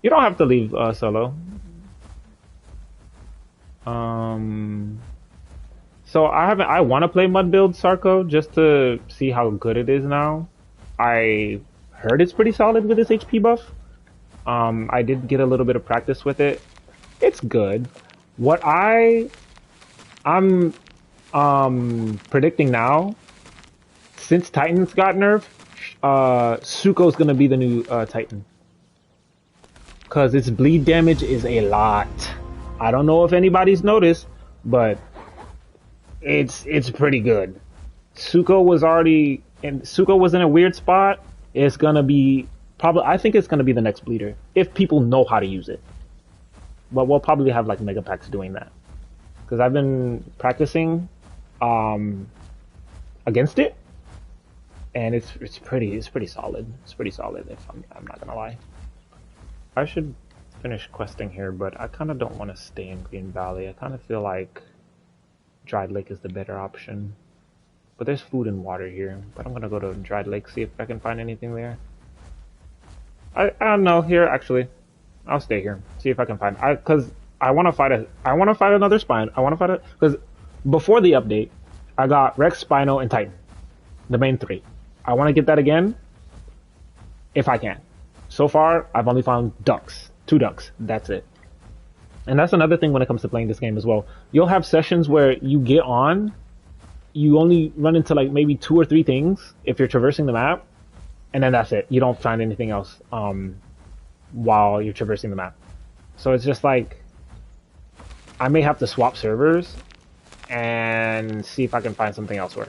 you don't have to leave solo. So I want to play mud build Sarco just to see how good it is now. I heard it's pretty solid with this HP buff. I did get a little bit of practice with it. It's good. What I'm predicting now, since Titans got nerfed, Suko's gonna be the new Titan. Cause its bleed damage is a lot. I don't know if anybody's noticed, but it's pretty good. Suko was in a weird spot. It's gonna be I think it's gonna be the next bleeder if people know how to use it. But we'll probably have like mega packs doing that because I've been practicing against it, and it's pretty solid. It's pretty solid. If I'm not gonna lie. I should finish questing here, but I kind of don't want to stay in Green Valley. I kind of feel like Dried Lake is the better option. But there's food and water here. But I'm gonna go to Dried Lake, see if I can find anything there. I don't know. Here, actually, I'll stay here. See if I can find. Because I want to fight another spine. I want to fight it because before the update, I got Rex, Spino, and Titan, the main three. I want to get that again, if I can. So far, I've only found ducks. 2 ducks. That's it. And that's another thing when it comes to playing this game as well. You'll have sessions where you get on, you only run into like maybe 2 or 3 things if you're traversing the map, and then that's it. You don't find anything else while you're traversing the map. So it's just like, I may have to swap servers and see if I can find something elsewhere.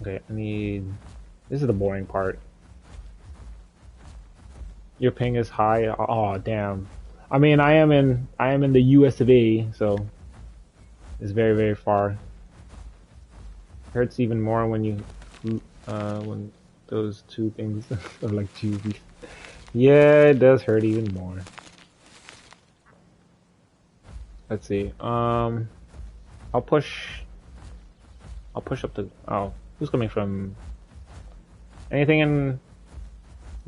Okay, this is the boring part. Your ping is high. Oh, damn. I mean, I am in the US of A, so it's very, very far. Hurts even more when you when those two things are like juvies. Yeah, it does hurt even more. Let's see. I'll push up to. Oh, who's coming from? Anything in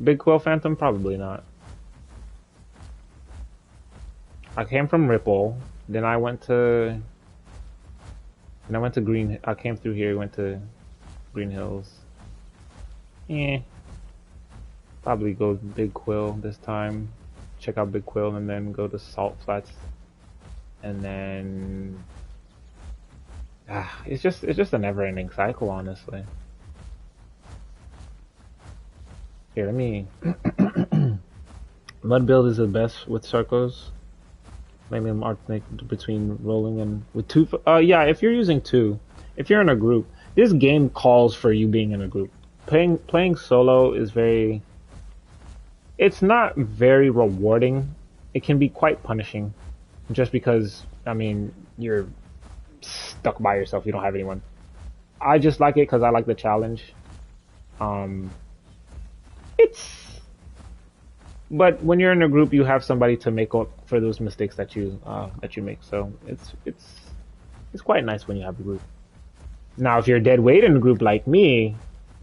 Big Quill Phantom? Probably not. I came from Ripple, then I went to. And I went to Green. I came through here. Went to Green Hills. Probably go Big Quill this time. Check out Big Quill and then go to Salt Flats. And then it's just a never-ending cycle, honestly. Here, let me. Mud build is the best with circles. Maybe I'm alternate between rolling and with two. Yeah, if you're using two, if you're in a group, this game calls for you being in a group. Playing solo is very. It's not very rewarding. It can be quite punishing, just because I mean you're stuck by yourself. You don't have anyone. I just like it because I like the challenge. But when you're in a group, you have somebody to make up for those mistakes that you make. So it's quite nice when you have a group. Now, if you're dead weight in a group like me,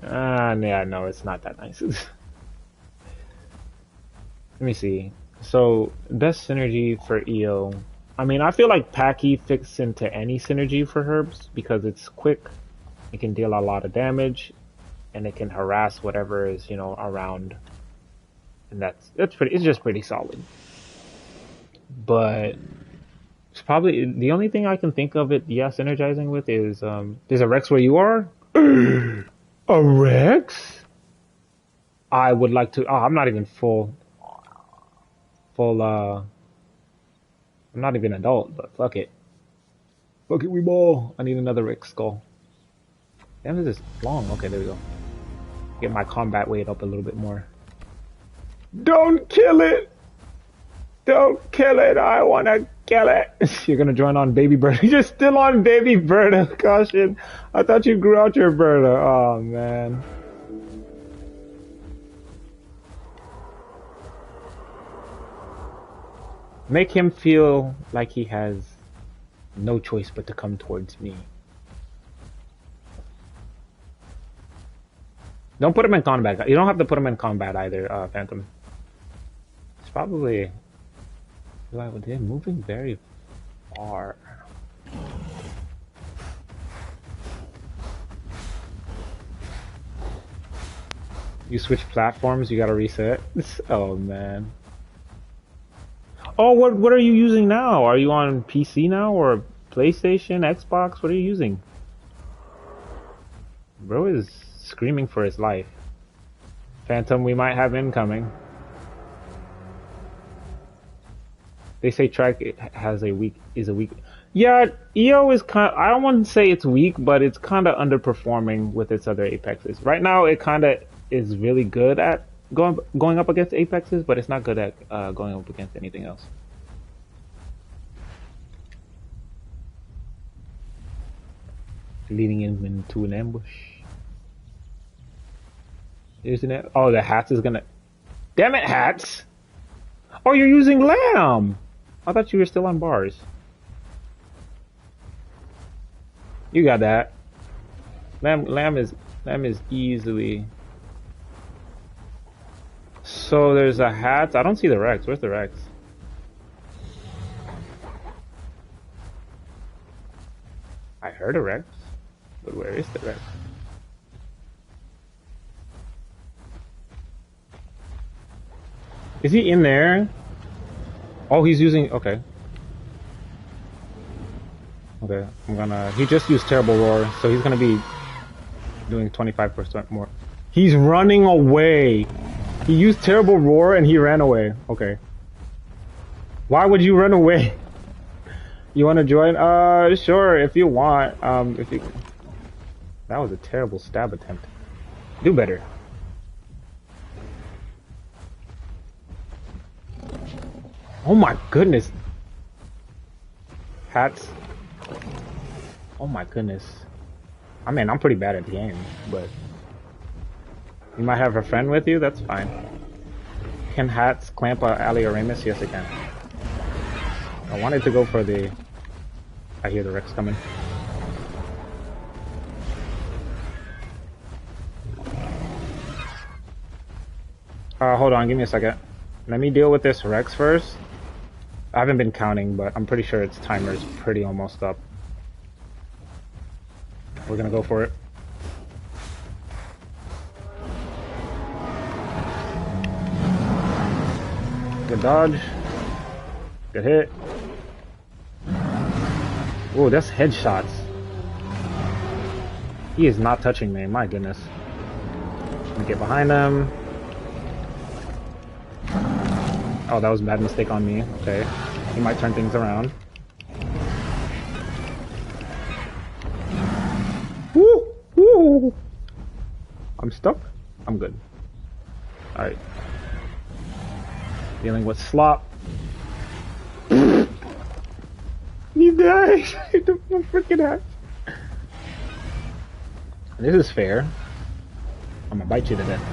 yeah, no, it's not that nice. Let me see. So best synergy for EO. I mean, I feel like Packy fits into any synergy for herbs because it's quick. It can deal a lot of damage, and it can harass whatever is around. And that's pretty. It's just pretty solid. But it's probably the only thing I can think of it. Yeah, synergizing with is there's a Rex where you are. A Rex? I would like to. Oh, I'm not even full. I'm not even adult, but fuck it. Fuck it, we ball. I need another Rex skull. Damn, this is long. Okay, there we go. Get my combat weight up a little bit more. Don't kill it! Don't kill it! I wanna kill it! You're gonna join on Baby Berta. You're still on Baby Berta, caution. I thought you grew out your Berta. Oh, man. Make him feel like he has no choice but to come towards me. Don't put him in combat. You don't have to put him in combat either, Phantom. It's probably... They're moving very far. You switch platforms, you gotta reset. Oh, man. Oh, what are you using now? Are you on PC now, or PlayStation, Xbox? What are you using? Bro is screaming for his life. Phantom, we might have incoming. They say track is a weak. Yeah, EO is kind. I don't want to say it's weak, but it's kind of underperforming with its other apexes. Right now, it kind of is really good at going up against apexes, but it's not good at going up against anything else. Leading him into an ambush. Isn't it? Oh, the Hats is gonna. Damn it, Hats! Oh, you're using Lamb! I thought you were still on bars. You got that. Lamb is easily. So there's a Hats. I don't see the Rex. Where's the Rex? I heard a Rex, but where is the Rex? Is he in there? Oh, he's using... Okay. Okay, he just used Terrible Roar, so he's gonna be doing 25% more. He's running away! He used Terrible Roar and he ran away. Okay. Why would you run away? You wanna join? Sure, if you want. If you... That was a terrible stab attempt. Do better. Oh my goodness. Hats. Oh my goodness. I mean, I'm pretty bad at the game, but you might have a friend with you. That's fine. Can hats clamp Alioramus? Yes, it can. I wanted to go for the. I hear the Rex coming. Hold on, give me a second. Let me deal with this Rex first. I haven't been counting, but I'm pretty sure its timer is pretty almost up. We're gonna go for it. Good dodge. Good hit. Whoa, that's headshots. He is not touching me, my goodness. Let me get behind him. Oh, that was a bad mistake on me. Okay. He might turn things around. Woo! Woo! I'm stuck? I'm good. Alright. Dealing with slop. You guys! The freaking ass. This is fair. I'm gonna bite you to death.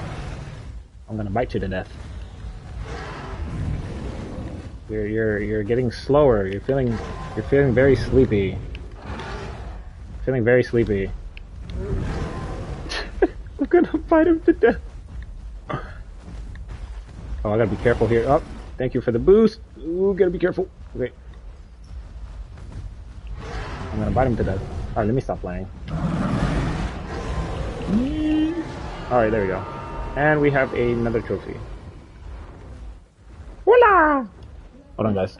I'm gonna bite you to death. You're getting slower. You're feeling very sleepy. Feeling very sleepy. I'm gonna bite him to death. Oh, I gotta be careful here. Oh, thank you for the boost. Ooh, gotta be careful. Okay. I'm gonna bite him to death. Alright, let me stop playing. Alright, there we go. And we have another trophy. Voila! Hold on, guys.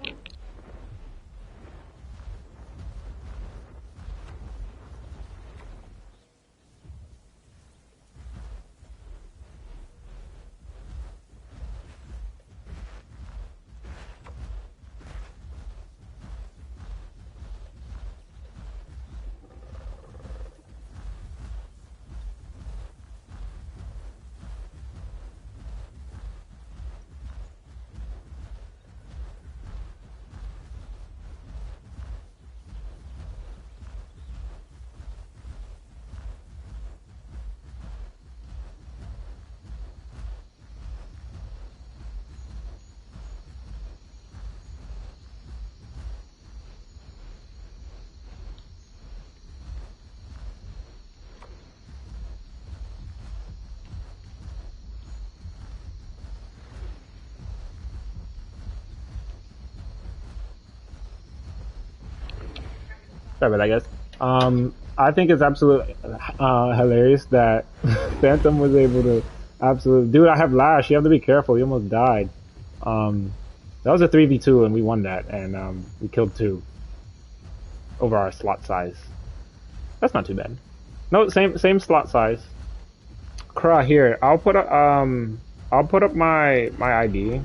Sorry about that, guys. I think it's absolutely hilarious that Phantom was able to absolutely. Dude, I have Lash. You have to be careful. You almost died. That was a 3v2, and we won that, and we killed 2 over our slot size. That's not too bad. No, same slot size. Kra, here. I'll put up my ID.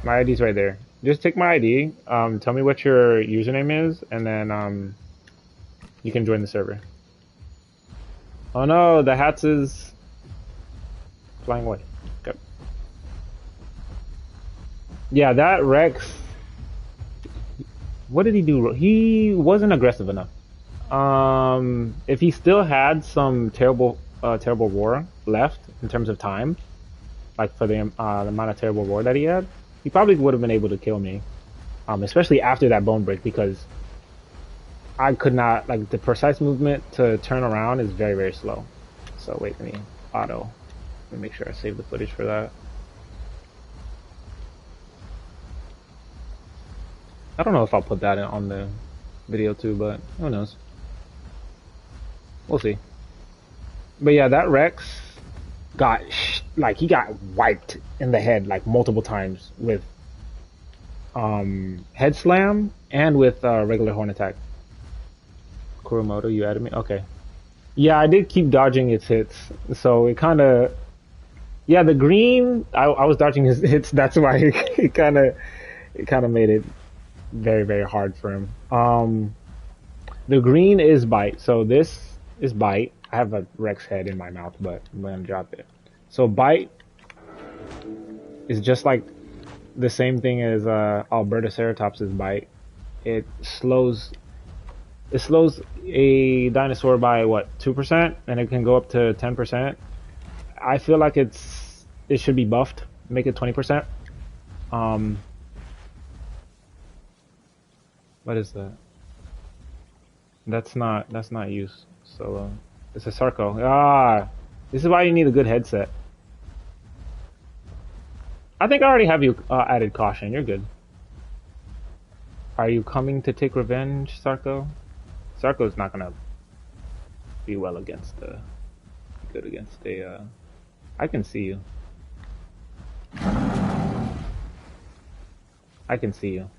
My ID's right there. Just take my ID, tell me what your username is, and then you can join the server. Oh no, the hats is flying away. Okay. Yeah, that Rex. What did he do? He wasn't aggressive enough. If he still had some terrible war left in terms of time, like for the amount of terrible war that he had, he probably would have been able to kill me, especially after that bone break, because I could not, like, the precise movement to turn around is very, very slow. So wait, let me auto. Let me make sure I save the footage for that. I don't know if I'll put that on the video too, but who knows? We'll see. But yeah, that Rex got he got wiped in the head like multiple times with head slam and with regular horn attack. Kuromoto, you added me? Okay. Yeah, I did keep dodging its hits, so it kind of, yeah, the green, I was dodging his hits. That's why it kind of made it very, very hard for him. The green is bite, so this is bite. I have a Rex head in my mouth, but I'm gonna drop it. So bite is just like the same thing as Albertoceratops's bite. It slows a dinosaur by what 2%, and it can go up to 10%. I feel like it should be buffed, make it 20%. What is that? That's not use solo. It's a Sarco. Ah, this is why you need a good headset. I think I already have you added caution. You're good. Are you coming to take revenge, Sarco? Sarco's not gonna be well against good against a. I can see you. I can see you.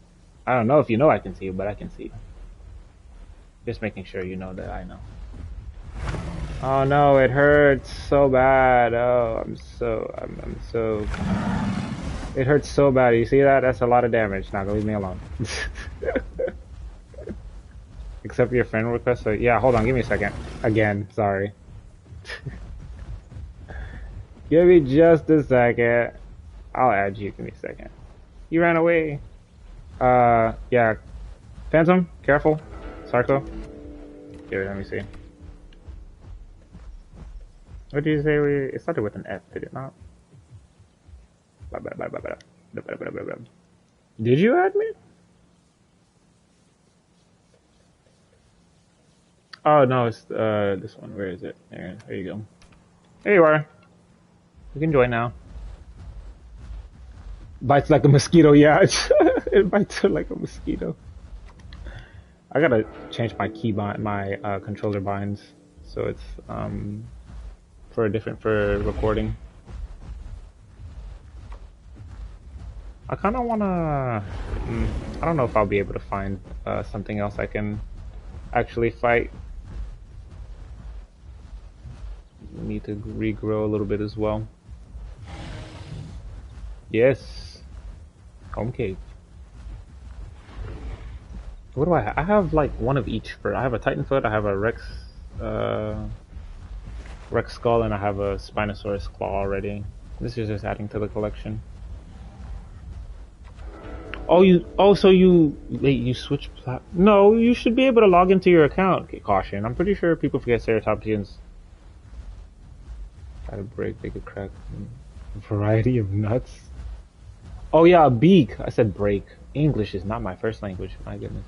I don't know if you know I can see you, but I can see you. Just making sure you know that I know. Oh no, it hurts so bad. Oh, I'm so. It hurts so bad. You see that? That's a lot of damage. Now, leave me alone. Accept your friend request. So, yeah, hold on. Give me a second. Again, sorry. Give me just a second. I'll add you. Give me a second. You ran away. Yeah. Phantom, careful. Sarco. Here, let me see. What did you say? It started with an F, did it not? Did you add me? Oh no, it's this one. Where is it? There you go. There you are. You can join now. Bites like a mosquito, yeah. It bites her like a mosquito. I gotta change my controller binds, so it's for recording. I kind of wanna. I don't know if I'll be able to find something else I can actually fight. Need to regrow a little bit as well. Yes. Home cave. What do I have? I have like one of each. I have a Titan foot, I have a Rex skull, and I have a Spinosaurus claw already. This is just adding to the collection. So you switch no, you should be able to log into your account. Okay, caution. I'm pretty sure people forget ceratopsians. Try to break, they could crack. A variety of nuts. Oh yeah, a beak. I said break. English is not my first language. My goodness.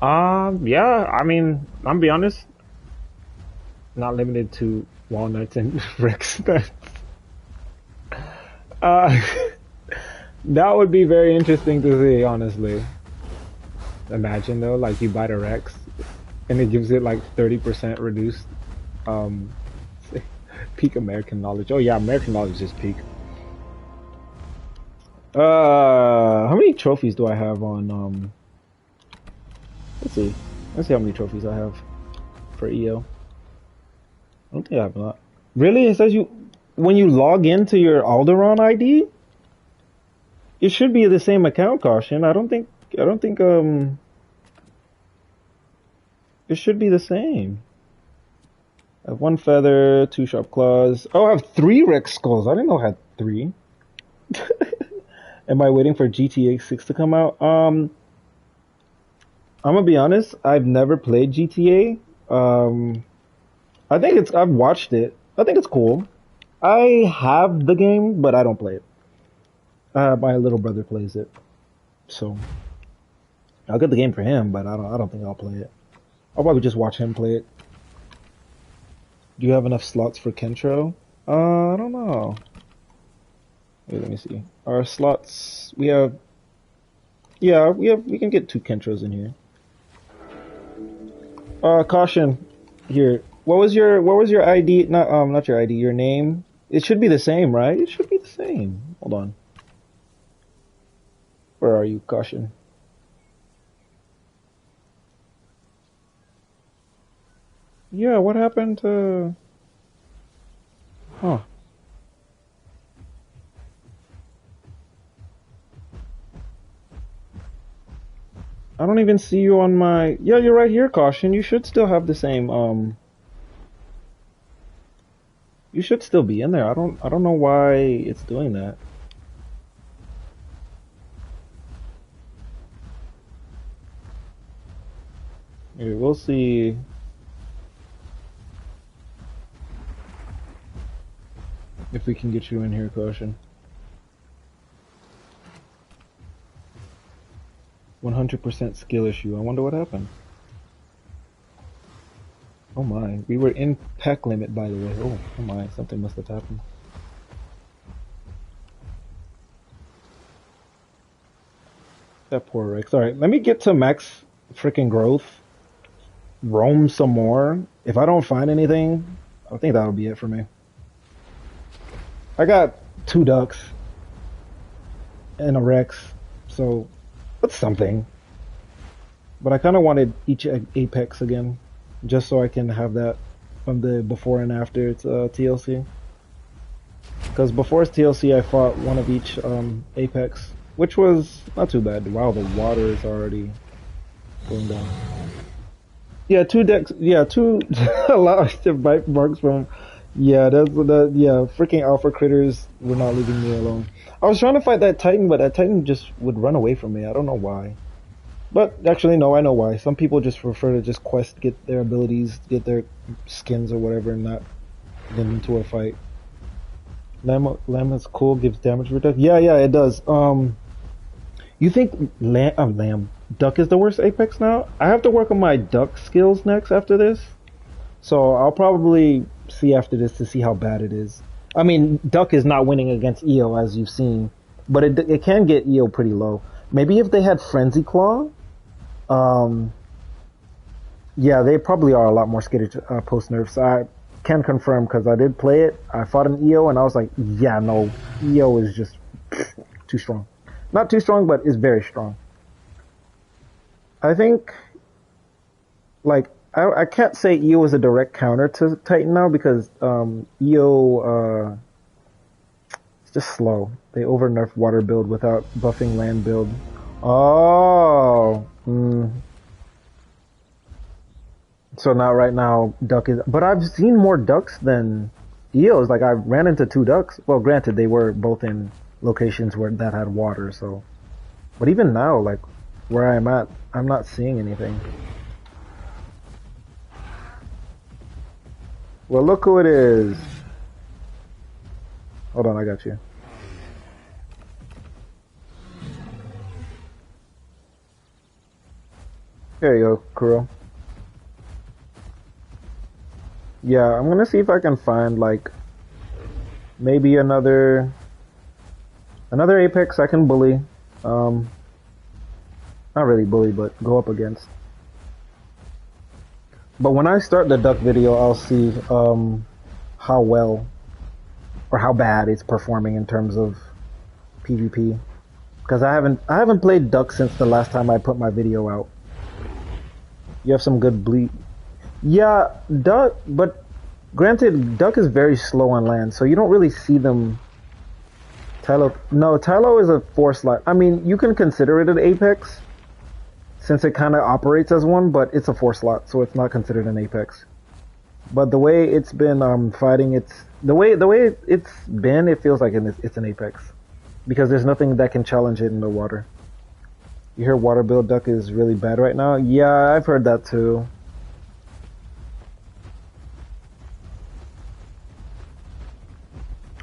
Yeah. I mean, I'm gonna be honest. Not limited to walnuts and Rex nuts. That would be very interesting to see, honestly. Imagine though, like you bite a Rex, and it gives it like 30% reduced. Peak American knowledge. Oh yeah, American knowledge is peak. How many trophies do I have on? Let's see how many trophies I have for EO. I don't think I have a lot. Really? It says when you log into your Alderaan ID, it should be the same account, caution. I don't think it should be the same. I have 1 feather, 2 sharp claws. Oh, I have 3 Rex skulls. I didn't know I had 3. Am I waiting for GTA 6 to come out? I'm gonna be honest, I've never played GTA. I've watched it. I think it's cool. I have the game, but I don't play it. My little brother plays it. So I'll get the game for him, but I don't think I'll play it. I'll probably just watch him play it. Do you have enough slots for Kentro? I don't know. Wait, let me see. Our slots, we can get 2 Kentros in here. Caution. Here. What was your ID? Not your ID, your name. It should be the same, right? It should be the same. Hold on. Where are you, Caution? Yeah, what happened to... Huh. I don't even see you on my... Yeah, you're right here, Caution. You should still have the same, You should still be in there. I don't know why it's doing that. Yeah, we'll see. If we can get you in here, Caution. 100% skill issue. I wonder what happened. Oh my, we were in pack limit, by the way. Oh my, something must have happened. That poor Rex. Alright, let me get to max freaking growth. Roam some more. If I don't find anything, I think that'll be it for me. I got 2 ducks and a Rex, so that's something. But I kind of wanted each apex again, just so I can have that from the before and after it's TLC. Because before it's TLC, I fought one of each apex, which was not too bad. Wow, the water is already going down. Yeah, 2 decks. Yeah, 2 a lot of bite marks from. Yeah, yeah, freaking alpha critters were not leaving me alone. I was trying to fight that Titan, but that Titan just would run away from me. I don't know why. But actually, no, I know why. Some people just prefer to just quest, get their abilities, get their skins or whatever, and not get into a fight. Lamb is cool, gives damage reduction. Yeah, it does. You think duck is the worst apex now? I have to work on my duck skills next after this, so I'll probably see after this to see how bad it is. I mean, duck is not winning against EO as you've seen, but it can get EO pretty low. Maybe if they had Frenzy Claw, yeah, they probably are a lot more skittish post nerfs. I can confirm because I did play it. I fought an EO and I was like, yeah, no, EO is just too strong. Not too strong, but is very strong. I think, like, I can't say EO is a direct counter to Titan now because EO it's just slow. They over nerf water build without buffing land build. Oh. So now right now duck is, but I've seen more ducks than EOs. Like I ran into 2 ducks. Well, granted they were both in locations where that had water. So, but even now, like where I'm at, I'm not seeing anything. Well, look who it is. Hold on, I got you. There you go, Kuro. Yeah, I'm gonna see if I can find like maybe another apex I can bully. Not really bully, but go up against. But when I start the duck video, I'll see how well or how bad it's performing in terms of PvP. Because I haven't played duck since the last time I put my video out. You have some good bleed. Yeah, duck, but granted, duck is very slow on land, so you don't really see them. Tylo is a 4 slot. I mean, you can consider it an apex, since it kind of operates as one, but it's a 4 slot, so it's not considered an apex. But the way it's been fighting, it feels like it's an apex, because there's nothing that can challenge it in the water. You hear water build duck is really bad right now? Yeah, I've heard that too.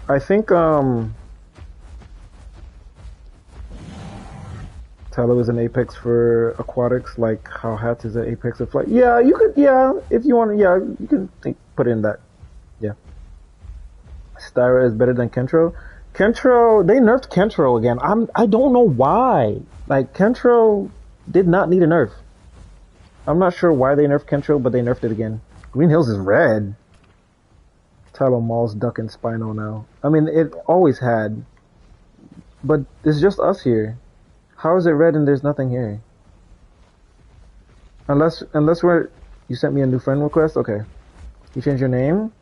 I think Tylo is an apex for aquatics, like how Hats is an apex of flight. Yeah, you could. Yeah, if you want. Yeah, you can put in that. Yeah. Styra is better than Kentro. Kentro, they nerfed Kentro again. I don't know why. Like Kentro did not need a nerf. I'm not sure why they nerfed Kentro, but they nerfed it again. Green Hills is red. Tylo Mall's duck and Spino now. I mean, it always had, but it's just us here. How is it red and there's nothing here? Unless you sent me a new friend request. Okay, you changed your name.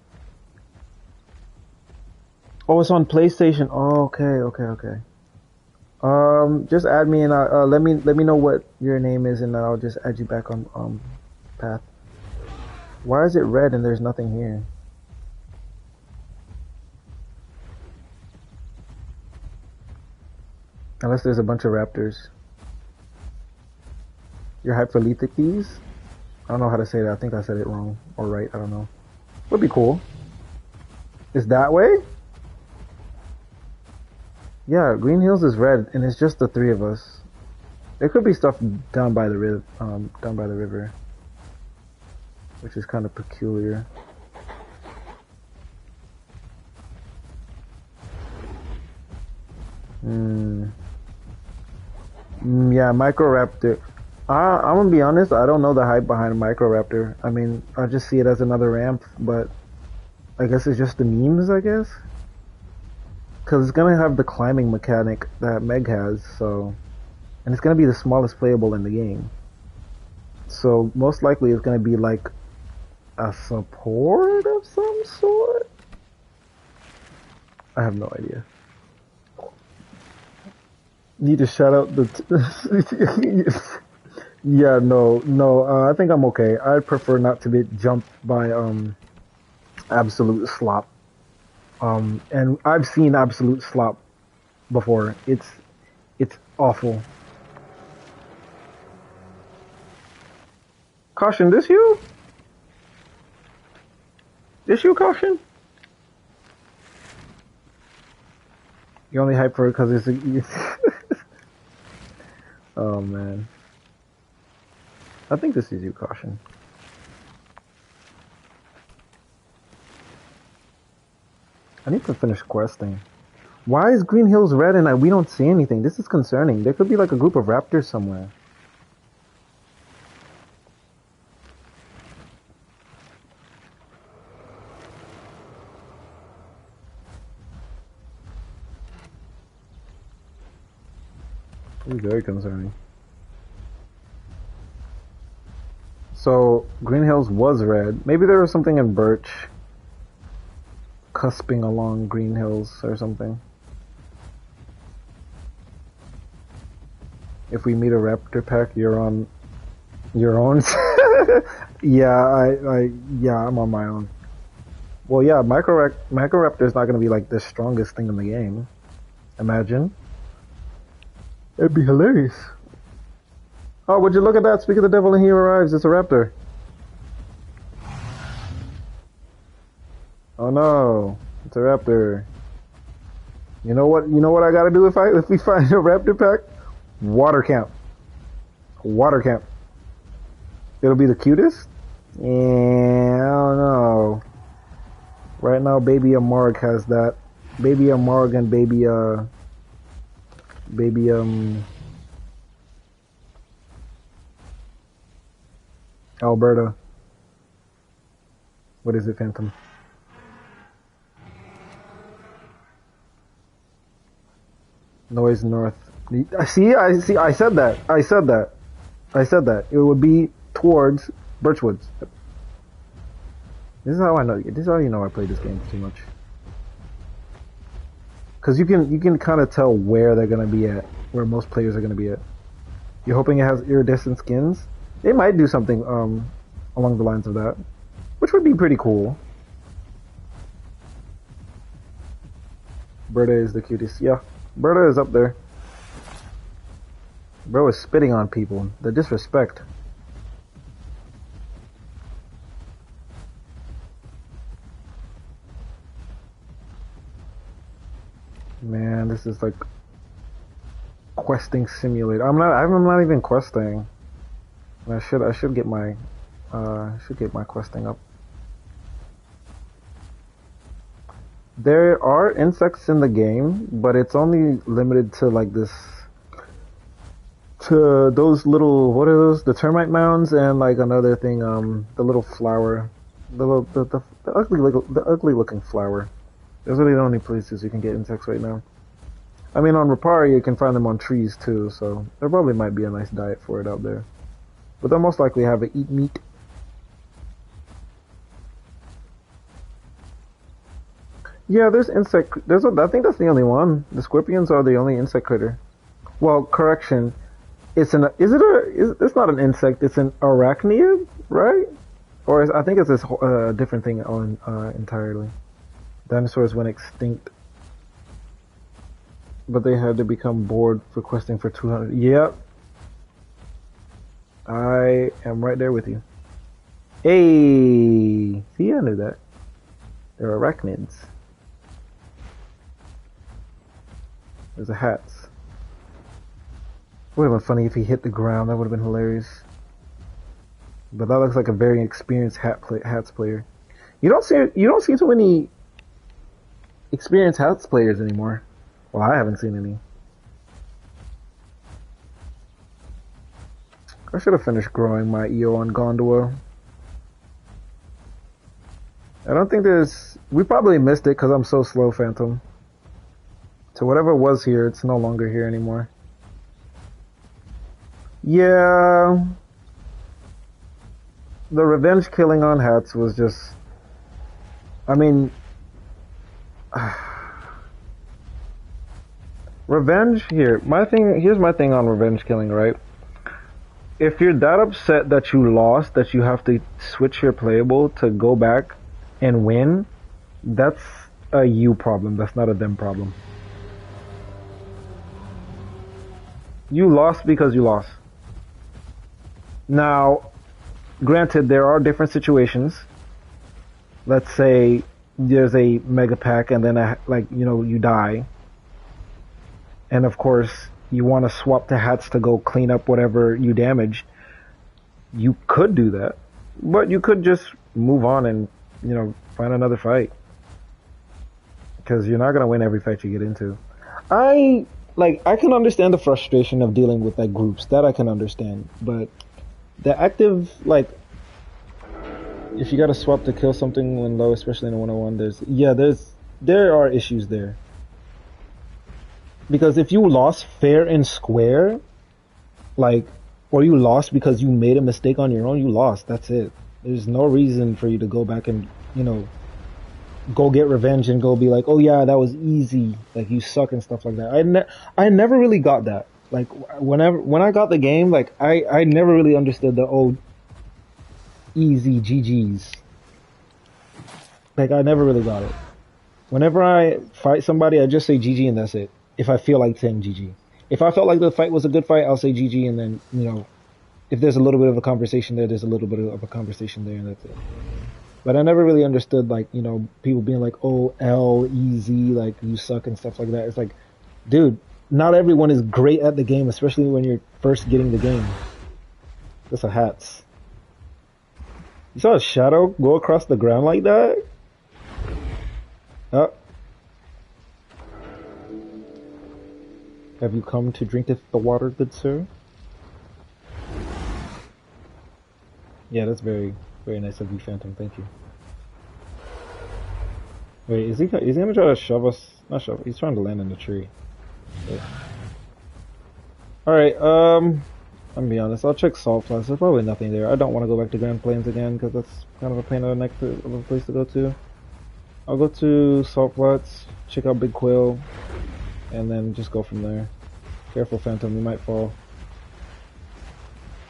Oh, it's on PlayStation. Oh, okay. Just add me and let me know what your name is, and then I'll just add you back on Path. Why is it red and there's nothing here? Unless there's a bunch of raptors. You're hyped for Lethic keys? I don't know how to say that. I think I said it wrong or right. I don't know. Would be cool. Is that way? Yeah, Green Hills is red, and it's just the three of us. There could be stuff down by the river, which is kind of peculiar. Yeah, Microraptor. I'm gonna be honest. I don't know the hype behind Microraptor. I mean, I just see it as another ramp, but I guess it's just the memes. I guess because it's gonna have the climbing mechanic that Meg has, so and it's gonna be the smallest playable in the game. So most likely it's gonna be like a support of some sort. I have no idea. Need to shout out the. Yeah, no. I think I'm okay. I'd prefer not to be jumped by absolute slop. And I've seen absolute slop before. It's awful. Caution, this you? This you, Caution? You only hype for it because it's. Oh man. I think this is you, Caution. I need to finish questing. Why is Green Hills red and we don't see anything? This is concerning. There could be like a group of raptors somewhere. This is very concerning. So, Green Hills was red. Maybe there was something in Birch cusping along Green Hills or something. If we meet a raptor pack, you're on your own. Yeah, yeah, I'm on my own. Well, yeah, Microraptor is not going to be like the strongest thing in the game. Imagine. It'd be hilarious. Oh, would you look at that? Speak of the devil and he arrives. It's a raptor. Oh no, it's a raptor. You know what? You know what I gotta do if we find a raptor pack? Water camp. Water camp. It'll be the cutest? Yeah, I don't know. Right now, Baby Amarg has that. Baby Amarg and baby Alberta. What is it, Phantom? Noise North. I see. I said that. It would be towards Birchwoods. This is how I know. This is how you know I play this game too much. Because you can kind of tell where they're gonna be at, where most players are gonna be at. You're hoping it has iridescent skins. They might do something along the lines of that, which would be pretty cool. Berta is the cutest. Yeah, Berta is up there. Bro is spitting on people. The disrespect. Man, this is like questing simulator. I'm not even questing. I should get my questing up. There are insects in the game, but it's only limited to like this, to those little, what are those? The termite mounds and like another thing, the little flower, the ugly looking flower. Those are the only places you can get insects right now. I mean, on Rapari you can find them on trees too, so there probably might be a nice diet for it out there. But they'll most likely have it eat meat. Yeah, there's insect. I think that's the only one. The scorpions are the only insect critter. Well, correction. It's it's not an insect. It's an arachnid, right? I think it's this different thing on entirely. Dinosaurs went extinct, but they had to become bored for questing for 200. Yep, I am right there with you. Hey, see, I knew that. They're arachnids. There's a hats. Would have been funny if he hit the ground. That would have been hilarious. But that looks like a very experienced hats player. You don't see too many experienced hats players anymore. Well, I haven't seen any. I should have finished growing my EO on Gondola. I don't think there's... We probably missed it because I'm so slow, Phantom. So whatever was here, it's no longer here anymore. Yeah... The revenge killing on hats was just... I mean... Revenge, here's my thing on revenge killing, right? If you're that upset that you lost, that you have to switch your playable to go back and win, that's a you problem, that's not a them problem. You lost because you lost. Now, granted, there are different situations. Let's say there's a mega pack and then you die. And of course, you want to swap to hats to go clean up whatever you damaged. You could do that. But you could just move on and, find another fight. Because you're not going to win every fight you get into. I can understand the frustration of dealing with groups. That I can understand. But the active, if you got to swap to kill something when low, especially in a 101, there are issues there. Because if you lost fair and square, or you lost because you made a mistake on your own, you lost. That's it. There's no reason for you to go back and, go get revenge and go be like, oh yeah, that was easy. You suck and stuff like that. I never really got that. When I got the game, I never really understood the easy GGs. I never really got it. Whenever I fight somebody, I just say GG and that's it. If I feel like saying GG. If I felt like the fight was a good fight, I'll say GG and then, if there's a little bit of a conversation there, there's a little bit of a conversation there and that's it. But I never really understood, people being like, oh, L, easy, you suck and stuff like that. It's dude, not everyone is great at the game, especially when you're first getting the game. That's a hats. You saw a shadow go across the ground like that? Oh. Have you come to drinketh the water, good sir? Yeah, that's very, very nice of you, Phantom. Thank you. Wait, is he gonna try to shove us? Not shove. He's trying to land in the tree. Alright, I'm gonna be honest. I'll check Salt Flats. There's probably nothing there. I don't want to go back to Grand Plains again because that's kind of a pain in the neck of a place to go to. I'll go to Salt Flats, check out Big Quail, and then just go from there. Careful, Phantom. You might fall.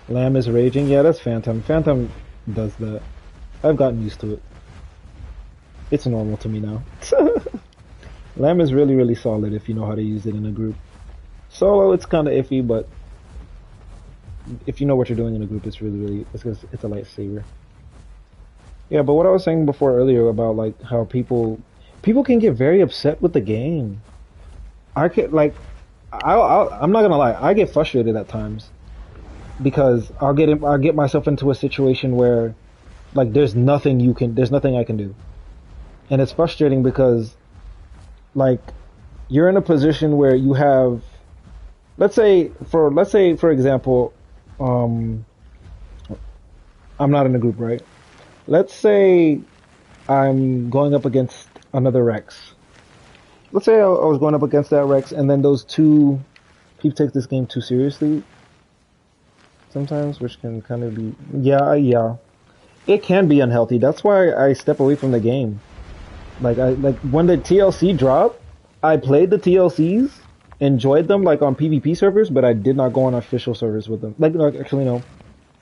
Lamb is raging. Yeah, that's Phantom. Phantom does that. I've gotten used to it. It's normal to me now. Lamb is really, really solid if you know how to use it in a group. Solo, it's kind of iffy, but if you know what you're doing in a group, it's really, really, it's a lightsaber. Yeah, but what I was saying before earlier about how people can get very upset with the game. I'm not gonna lie, I get frustrated at times because I'll get myself into a situation where there's nothing I can do. And it's frustrating because you're in a position where you have, let's say for example, I'm not in a group, right? Let's say I'm going up against another Rex. Let's say I was going up against that Rex and then those two people take this game too seriously sometimes, which can kind of be, yeah. It can be unhealthy. That's why I step away from the game. When the TLC dropped, I played the TLCs, enjoyed them on PvP servers, but I did not go on official servers with them. Actually no.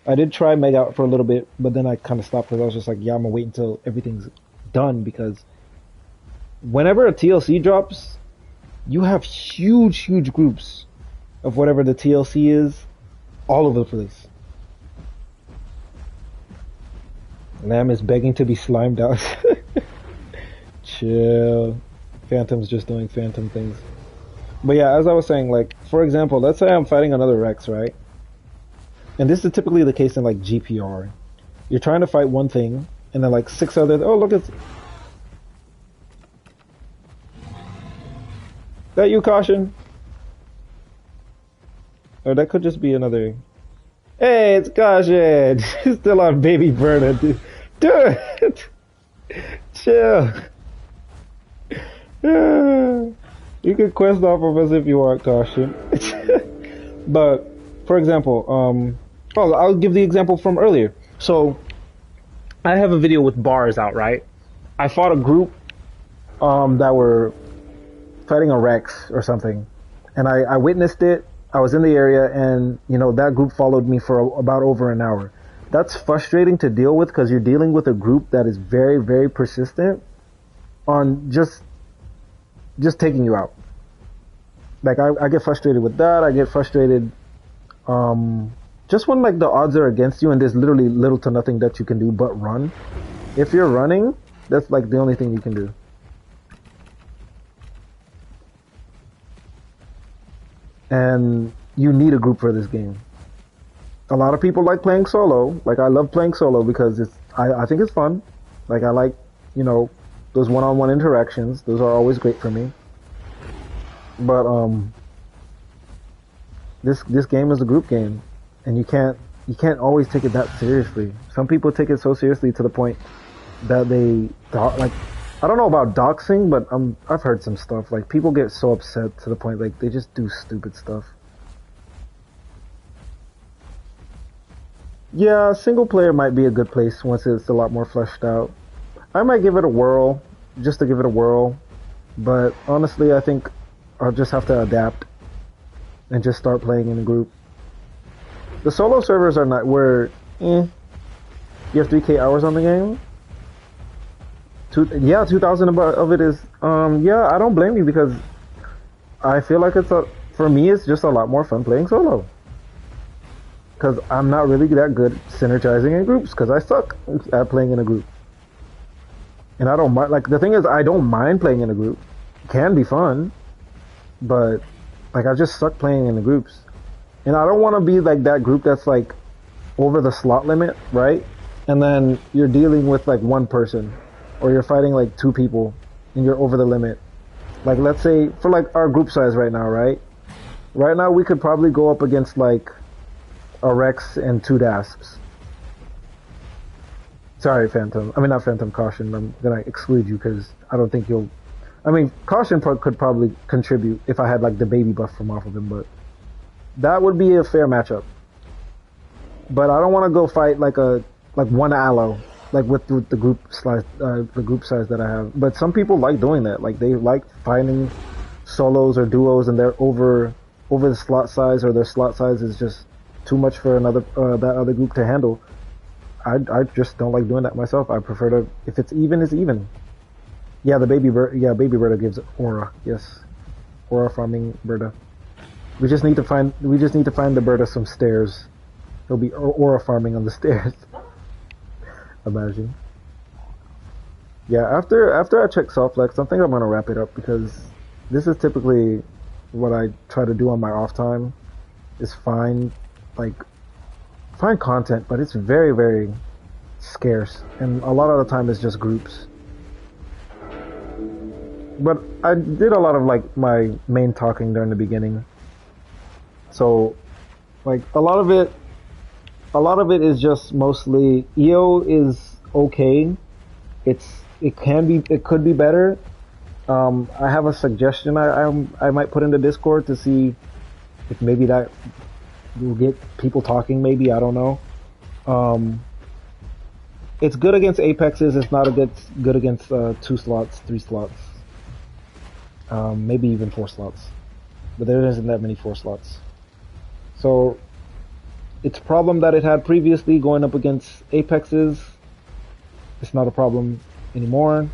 I did try Meg Out for a little bit, but then I kind of stopped because I was just yeah, I'm gonna wait until everything's done, because whenever a TLC drops, you have huge groups of whatever the TLC is all over the place. Lamb is begging to be slimed out. Chill. Phantom's just doing phantom things. But yeah, as I was saying, like, for example, let's say I'm fighting another Rex, right? And this is typically the case in like GPR. You're trying to fight one thing, and then like six others. Oh, look, it's that you, Caution. Or that could just be another. Hey, it's Caution. She's still on Baby Berta, dude. Dude, chill. You can quest off of us if you want, Caution. But for example, oh, I'll give the example from earlier. So I have a video with bars out, right? I fought a group that were fighting a Rex or something, and I witnessed it. I was in the area, and you know that group followed me for about over an hour. That's frustrating to deal with because you're dealing with a group that is very, very persistent on just taking you out. Like I get frustrated with that. I get frustrated just when like the odds are against you and there's literally little to nothing that you can do but run. If you're running, that's like the only thing you can do. And you need a group for this game. A lot of people like playing solo. Like I love playing solo because I think it's fun. Like I like, you know, those one-on-one interactions. Those are always great for me. But this game is a group game, and you can't always take it that seriously. Some people take it so seriously to the point that they like, I don't know about doxing, but I've heard some stuff like people get so upset to the point like they just do stupid stuff. Yeah, single player might be a good place once it's a lot more fleshed out. I might give it a whirl, just to give it a whirl, but honestly I think I'll just have to adapt and just start playing in a group. The solo servers are not where you have 3K hours on the game. Yeah, 2,000 of it is yeah, I don't blame you because I feel like for me it's just a lot more fun playing solo. Because I'm not really that good synergizing in groups because I suck at playing in a group. And I don't mind, like the thing is I don't mind playing in a group. It can be fun, but like I just suck playing in the groups. And I don't want to be like that group that's like over the slot limit, right? And then you're dealing with like one person or you're fighting like two people and you're over the limit. Like let's say for like our group size right now, right? Right now we could probably go up against like a Rex and two Dasps. Sorry, Phantom. I mean, not Phantom, Caution. I'm gonna exclude you because I don't think you'll. I mean, Caution could probably contribute if I had like the baby buff from off of him, but that would be a fair matchup. But I don't want to go fight like one aloe, like with the group size, that I have. But some people like doing that. Like they like finding solos or duos, and they're over the slot size, or their slot size is just too much for that other group to handle. I just don't like doing that myself. I prefer to, if it's even, it's even. Yeah, baby Berta gives aura. Yes, aura farming Berta. We just need to find the Berta some stairs. He'll be aura farming on the stairs. Imagine. Yeah, after I check soft flex, I think I'm gonna wrap it up because this is typically what I try to do on my off time. Is find content, but it's very, very scarce, and a lot of the time it's just groups. But I did a lot of like my main talking during the beginning, so like a lot of it is just mostly EO is okay. It could be better. I have a suggestion I might put into Discord to see if maybe that will get people talking. Maybe, I don't know. It's good against Apexes. It's not good against 2 slots, 3 slots, maybe even 4 slots. But there isn't that many 4 slots. So it's a problem that it had previously going up against Apexes. It's not a problem anymore.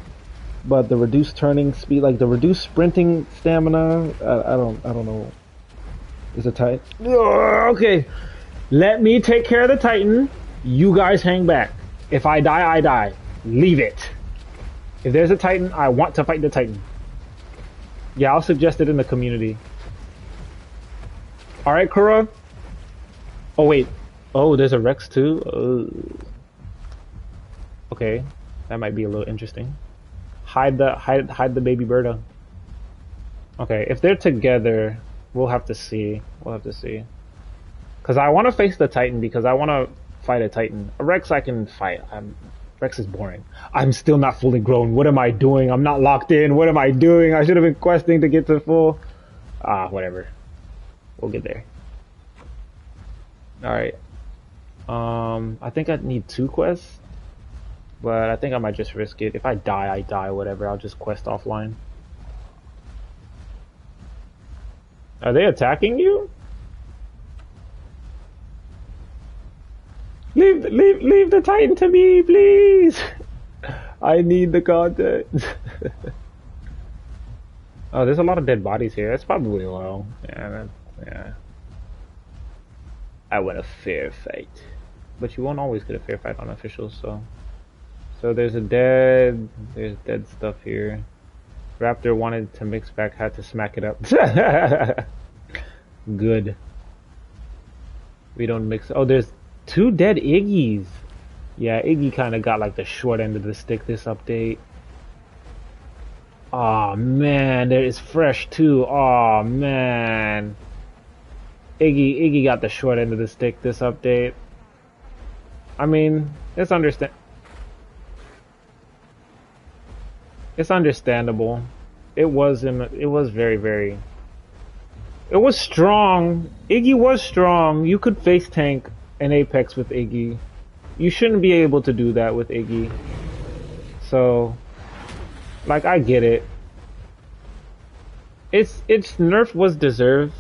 But the reduced turning speed, like the reduced sprinting stamina, I don't know. Is it tight? Okay, let me take care of the Titan. You guys hang back. If I die, I die. Leave it. If there's a Titan, I want to fight the Titan. Yeah, I'll suggest it in the community. Alright, Kura. Oh, wait. Oh, there's a Rex too? Oh. Okay. That might be a little interesting. Hide the baby Berta. Okay, if they're together, we'll have to see. We'll have to see. Because I want to face the Titan because I want to fight a Titan. A Rex I can fight. Rex is boring. I'm still not fully grown. What am I doing? I'm not locked in. What am I doing? I should have been questing to get to full. Whatever. We'll get there. Alright. I think I need 2 quests. But I think I might just risk it. If I die, I die. Whatever. I'll just quest offline. Are they attacking you? Leave the Titan to me, please. I need the content. Oh, there's a lot of dead bodies here. That's probably low. Yeah. I want a fair fight, but you won't always get a fair fight on officials. So there's dead stuff here. Raptor wanted to mix back, had to smack it up. Good. We don't mix. Oh, there's 2 dead Iggies. Yeah, Iggy kind of got like the short end of the stick this update. Aw, man, there is fresh too. Aw, man. Iggy got the short end of the stick this update. I mean, it's understandable. It was very. It was strong. Iggy was strong. You could face tank an Apex with Iggy. You shouldn't be able to do that with Iggy. So, like, I get it. Its nerf was deserved.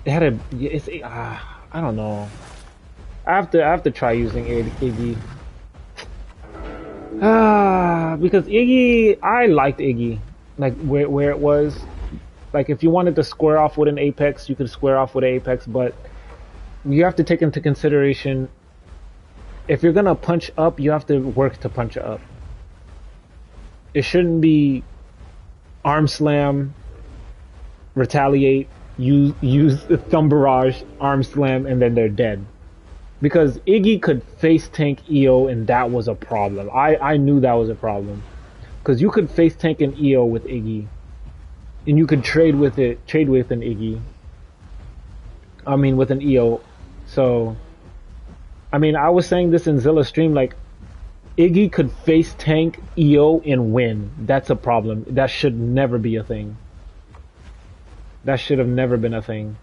It had I don't know. I have to try using Iggy. Because Iggy, I liked Iggy. Like where it was. Like if you wanted to square off with an Apex, you could square off with an Apex, but you have to take into consideration if you're gonna punch up, you have to work to punch up. It shouldn't be arm slam, retaliate, use the thumb barrage, arm slam, and then they're dead. Because Iggy could face tank EO and that was a problem. I knew that was a problem. Because you could face tank an EO with Iggy. And you could trade with an Iggy. I mean with an EO. So I mean I was saying this in Zilla stream, like Iggy could face tank EO and win. That's a problem. That should never be a thing. That should have never been a thing.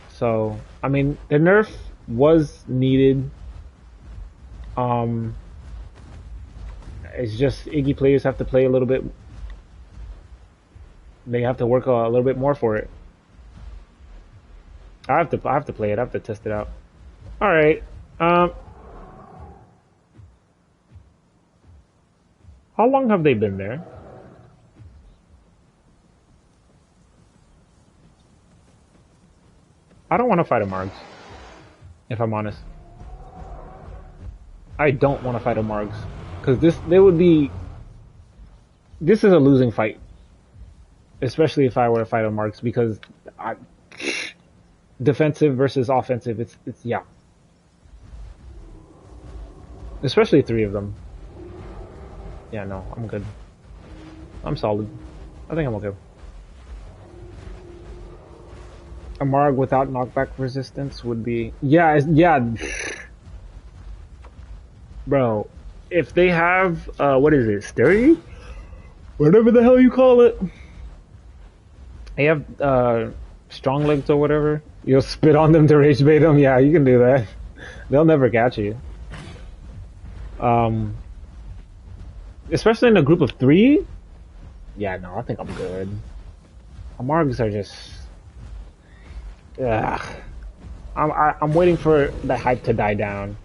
So I mean the nerf was needed. It's just Iggy players have to play a little bit. They have to work a little bit more for it. I have to play it. I have to test it out. All right. How long have they been there? I don't want to fight a Margs. If I'm honest. I don't want to fight a Margs. Because this is a losing fight. Especially if I were to fight a Marks, because defensive versus offensive, it's yeah. Especially 3 of them. Yeah, no, I'm good. I'm solid. I think I'm okay. A Marg without knockback resistance would be... Yeah. Bro, if they have, what is it, sturdy? Whatever the hell you call it. They have, strong legs or whatever. You'll spit on them to rage bait them. Yeah, you can do that. They'll never catch you. Especially in a group of 3. Yeah, no, I think I'm good. Margs are just... Ugh. I'm waiting for the hype to die down.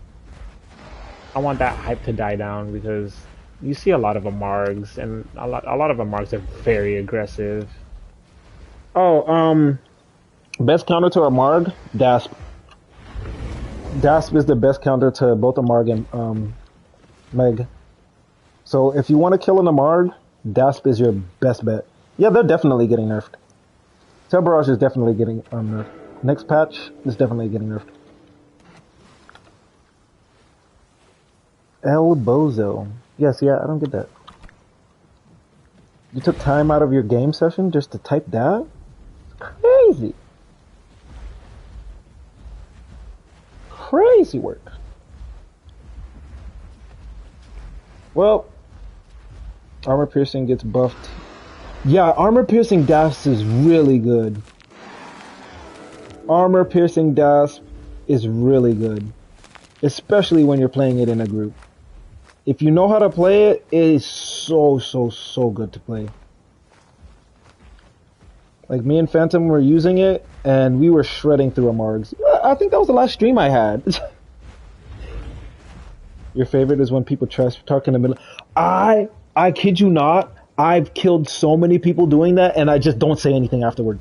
I want that hype to die down because you see a lot of Amargs and a lot of Amargs are very aggressive. Oh, best counter to Amarg, Dasp. Dasp is the best counter to both Amarg and Meg. So if you want to kill an Amarg, Dasp is your best bet. Yeah, they're definitely getting nerfed. Tail Barrage is definitely getting nerfed. Next patch is definitely getting nerfed. El Bozo. Yes, yeah, I don't get that. You took time out of your game session just to type that? Crazy. Crazy work. Well, armor piercing gets buffed. Yeah, armor piercing Dasp is really good. Armor piercing Dasp is really good. Especially when you're playing it in a group. If you know how to play it, it is so good to play. Like me and Phantom were using it, and we were shredding through Amargs. I think that was the last stream I had. Your favorite is when people trash talk in the middle. I kid you not, I've killed so many people doing that, and I just don't say anything afterward.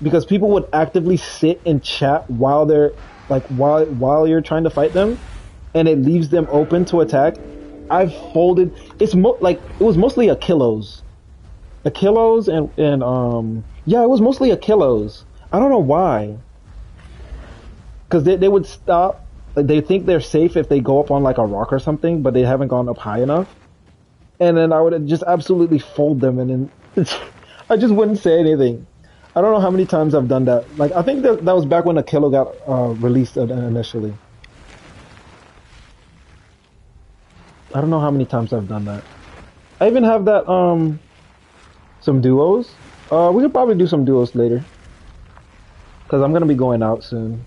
Because people would actively sit and chat while they're like while you're trying to fight them, and it leaves them open to attack. I've folded. It was mostly Achilles. Achilles and yeah, it was mostly Achilles. I don't know why. Because they would stop. Like, they think they're safe if they go up on like a rock or something, but they haven't gone up high enough. And then I would just absolutely fold them, and then I just wouldn't say anything. I don't know how many times I've done that. Like, I think that was back when Achilles got released initially. I don't know how many times I've done that. I even have that some duos. We could probably do some duos later, because I'm gonna be going out soon,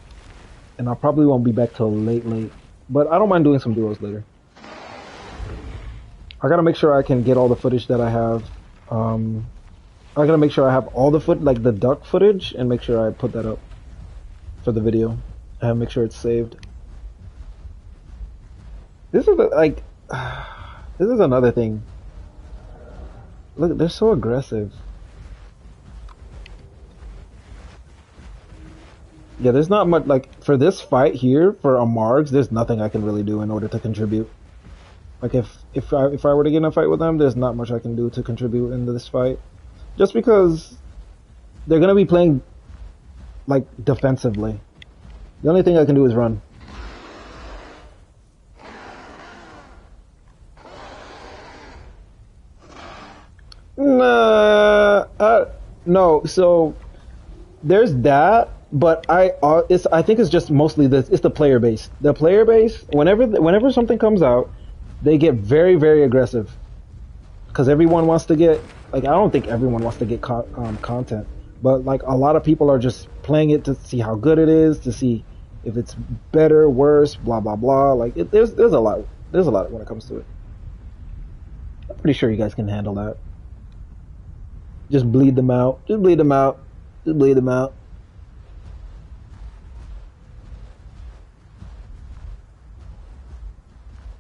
and I probably won't be back till late. But I don't mind doing some duos later. I gotta make sure I can get all the footage that I have. I gotta make sure I have all the like the duck footage, and make sure I put that up for the video, and make sure it's saved. This is like, this is another thing. Look, they're so aggressive. Yeah, there's not much, like, for this fight here, for Amargs, there's nothing I can really do in order to contribute. Like, if I were to get in a fight with them, there's not much I can do to contribute into this fight. Just because they're gonna be playing, like, defensively. The only thing I can do is run. No, so there's that, but I think it's just mostly it's the player base. The player base, whenever something comes out, they get very, very aggressive, because everyone wants to get, like, I don't think everyone wants to get content, but like a lot of people are just playing it to see how good it is, to see if it's better, worse, blah blah blah. Like, there's a lot when it comes to it. I'm pretty sure you guys can handle that. Just bleed them out. Just bleed them out. Just bleed them out.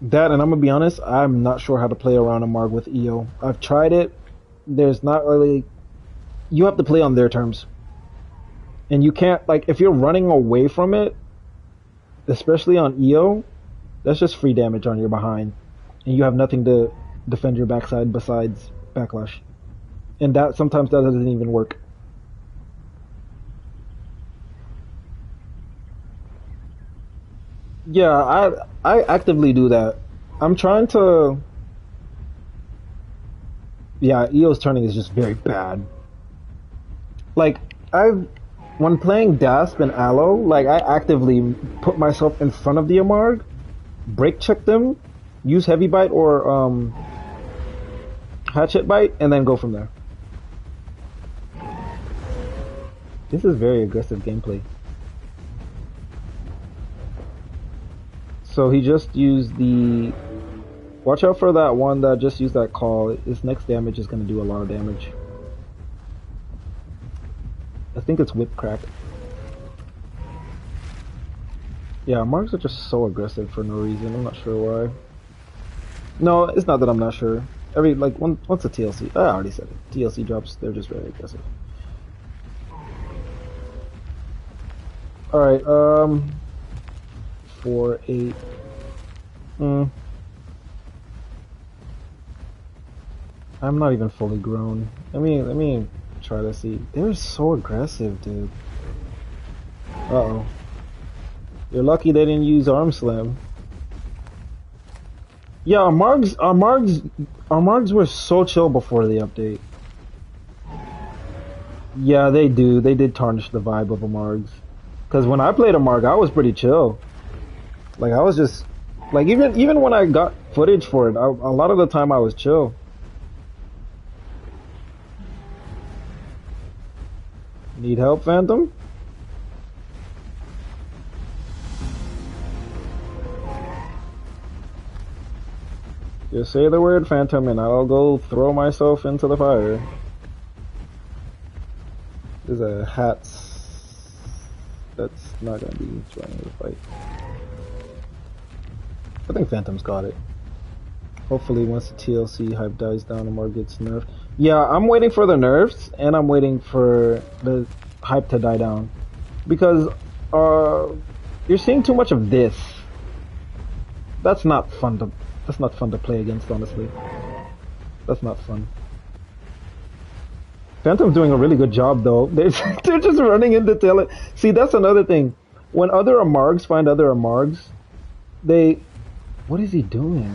That, and I'm gonna be honest, I'm not sure how to play around a Marg with EO. I've tried it. There's not really. You have to play on their terms. And you can't, like, if you're running away from it, especially on EO, that's just free damage on your behind. And you have nothing to defend your backside besides backlash. And that sometimes that doesn't even work. Yeah, I actively do that. I'm trying to. Yeah, EO's turning is just very bad. Like, when playing Dasp and Aloe, like, I actively put myself in front of the Amarg, break check them, use Heavy Bite or Hatchet Bite, and then go from there. This is very aggressive gameplay. So he just used the... Watch out for that one that just used that call. His next damage is going to do a lot of damage. I think it's Whip Crack. Yeah, Marks are just so aggressive for no reason. I'm not sure why. No, it's not that I'm not sure. Once a TLC... I already said it. TLC drops, they're just very aggressive. Alright, 4, 8. Mm, I'm not even fully grown. Let me try to see. They're so aggressive, dude. Uh-oh. You're lucky they didn't use arm slam. Yeah, our Margs were so chill before the update. Yeah, they do. They did tarnish the vibe of a Margs. Cause when I played a Marg, I was pretty chill. Like I was just, like even when I got footage for it, a lot of the time I was chill. Need help, Phantom? Just say the word, Phantom, and I'll go throw myself into the fire. There's a hat that's not gonna be joining the fight. I think Phantom's got it. Hopefully once the TLC hype dies down and more gets nerfed. Yeah, I'm waiting for the nerfs and I'm waiting for the hype to die down. Because you're seeing too much of this. That's not fun to play against, honestly. That's not fun. Phantom's doing a really good job though. They're just running into tail. See, that's another thing. When other Amargs find other Amargs, they... What is he doing?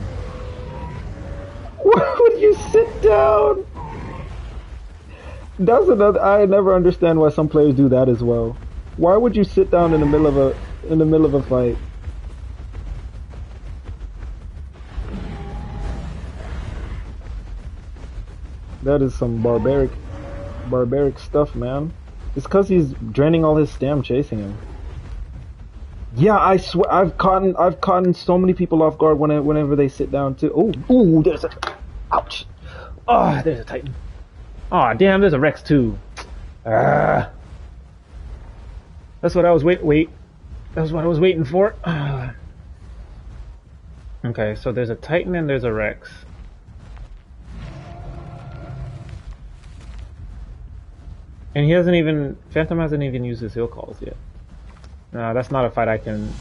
Why would you sit down? That's another... I never understand why some players do that as well. Why would you sit down in the middle of a fight? That is some barbaric stuff, man. It's because he's draining all his stam chasing him. Yeah, I swear I've caught so many people off guard whenever they sit down too. Ooh, there's a... Ouch. Oh, there's a Titan. Oh, damn, there's a Rex too. That's what I was That's what I was waiting for. Okay, so there's a Titan and there's a Rex. And Phantom hasn't even used his heal calls yet. No, that's not a fight I can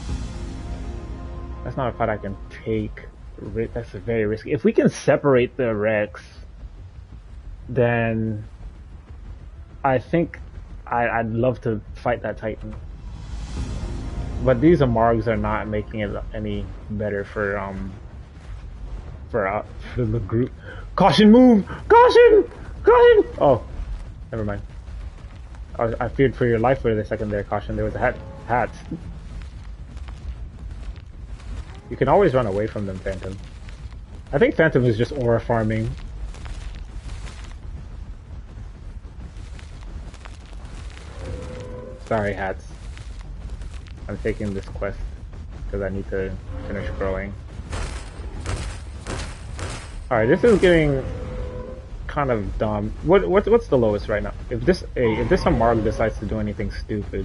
take. That's very risky. If we can separate the Rex, then I think I'd love to fight that Titan. But these Amargs are not making it any better for the group. Caution move! Caution! Caution! Oh, never mind. I feared for your life for a second there, Caution. There was a hat. You can always run away from them, Phantom. I think Phantom is just aura farming. Sorry, hats. I'm taking this quest because I need to finish growing. Alright, this is getting kind of dumb. What's the lowest right now? If this Amarg decides to do anything stupid,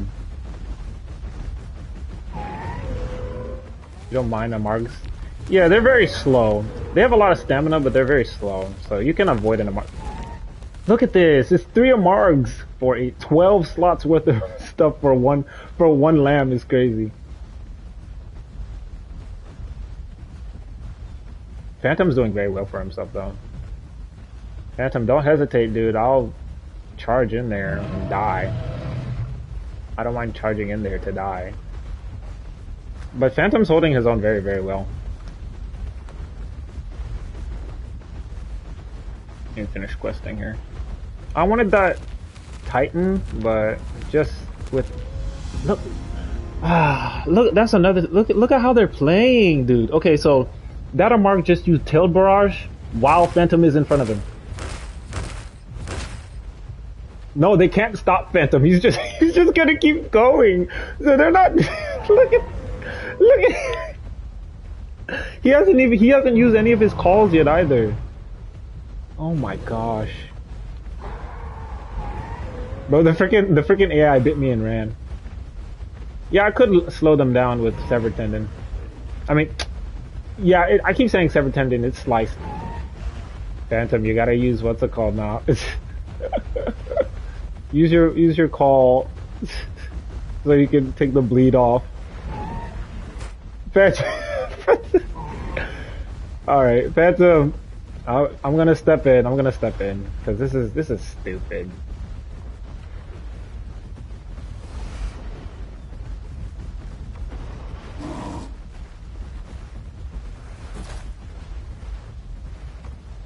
you don't mind Amargs? Yeah, they're very slow. They have a lot of stamina, but they're very slow, so you can avoid an Amarg. Look at this! It's 3 Amargs for 12 slots worth of stuff for one lamb is crazy. Phantom's doing very well for himself though. Phantom, don't hesitate, dude. I'll charge in there and die. I don't mind charging in there to die. But Phantom's holding his own very, very well. And finish questing here. I wanted that Titan, but just with look, that's another look at how they're playing, dude. Okay, so that Amarg just used Tail Barrage while Phantom is in front of him. No, they can't stop Phantom. He's just gonna keep going. So they're not. look at. He hasn't used any of his calls yet either. Oh my gosh. Bro, the freaking AI bit me and ran. Yeah, I could slow them down with Severed Tendon. I mean, yeah, I keep saying Severed Tendon. It's sliced. Phantom, you gotta use what's it called now? use your call so you can take the bleed off. Phantom. All right, Phantom. I'm gonna step in. I'm gonna step in because this is stupid.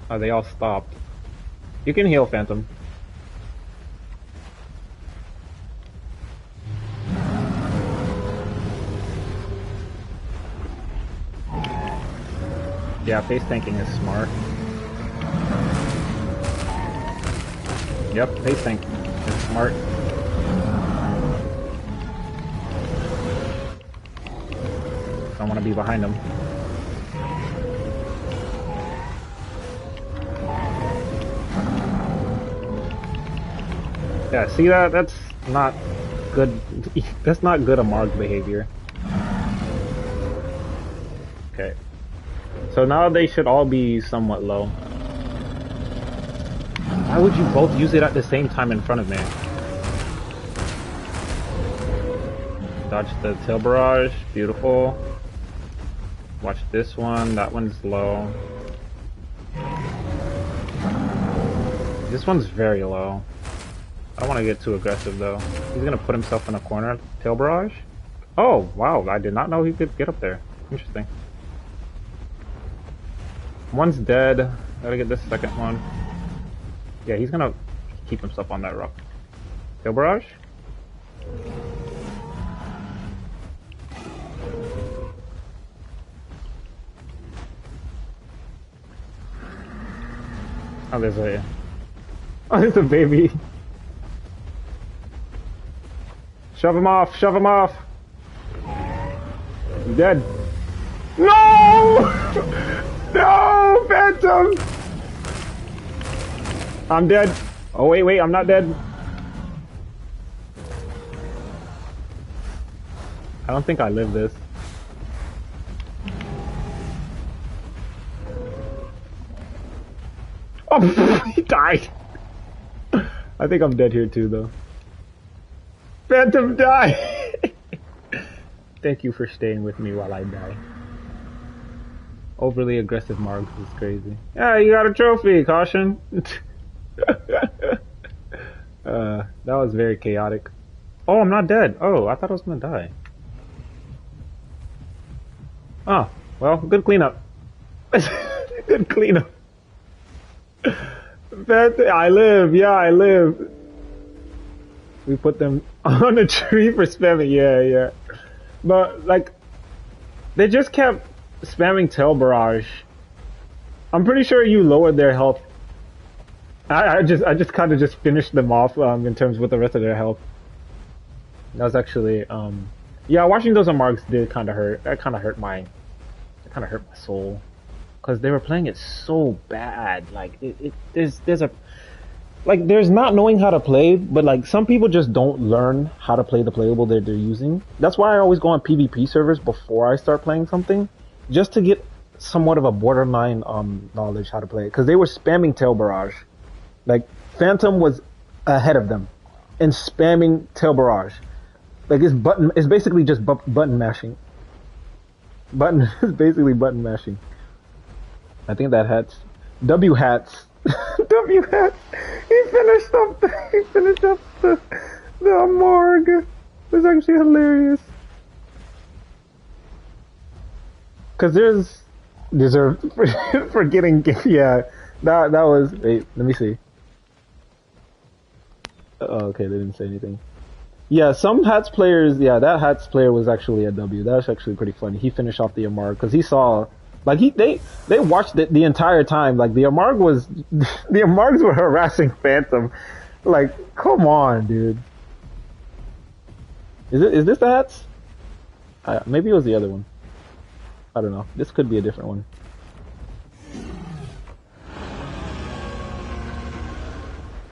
Oh, they all stopped. You can heal, Phantom. Yeah, face tanking is smart. Yep, face tanking is smart. Don't want to be behind them. Yeah, see that? That's not good. That's not good Amarg behavior. Okay. So now they should all be somewhat low. Why would you both use it at the same time in front of me? Dodge the tail barrage. Beautiful. Watch this one. That one's low. This one's very low. I don't want to get too aggressive though. He's gonna put himself in a corner. Tail barrage? Oh, wow. I did not know he could get up there. Interesting. One's dead. Gotta get this second one. Yeah, he's gonna keep himself on that rock. Tail barrage? Oh, there's a baby. Shove him off, shove him off. He's dead. No! No, Phantom! I'm dead. Oh, wait, I'm not dead. I don't think I live this. Oh, he died. I think I'm dead here too, though. Phantom, die! Thank you for staying with me while I die. Overly aggressive Margs is crazy. Yeah, you got a trophy, caution. That was very chaotic. Oh, I'm not dead. Oh, I thought I was gonna die. Oh, well, good cleanup. Good cleanup. I live, yeah, I live. We put them on a tree for spamming, yeah. But, like, they just kept spamming tail barrage. I'm pretty sure you lowered their health. I just kind of just finished them off in terms with the rest of their health. That was actually yeah, watching those Amargs did kind of hurt. That kind of hurt my soul because they were playing it so bad. Like there's not knowing how to play, but like some people just don't learn how to play the playable that they're using. That's why I always go on PvP servers before I start playing something, just to get somewhat of a borderline knowledge how to play it. Because they were spamming tail barrage, like Phantom was ahead of them, and spamming tail barrage. Like it's basically just button mashing. It's basically button mashing. I think that hats. W hats. W hats. He finished up the morgue. It was actually hilarious. Cause there's a forgetting. Yeah, that was. Wait, let me see. Oh, okay, they didn't say anything. Yeah, some Hats players, yeah, that Hats player was actually a W. That was actually pretty funny. He finished off the Amarg because he saw, like they watched it the entire time. Like the Amarg was, the Amargs were harassing Phantom. Like, come on, dude. Is this the Hats? Maybe it was the other one. I don't know. This could be a different one.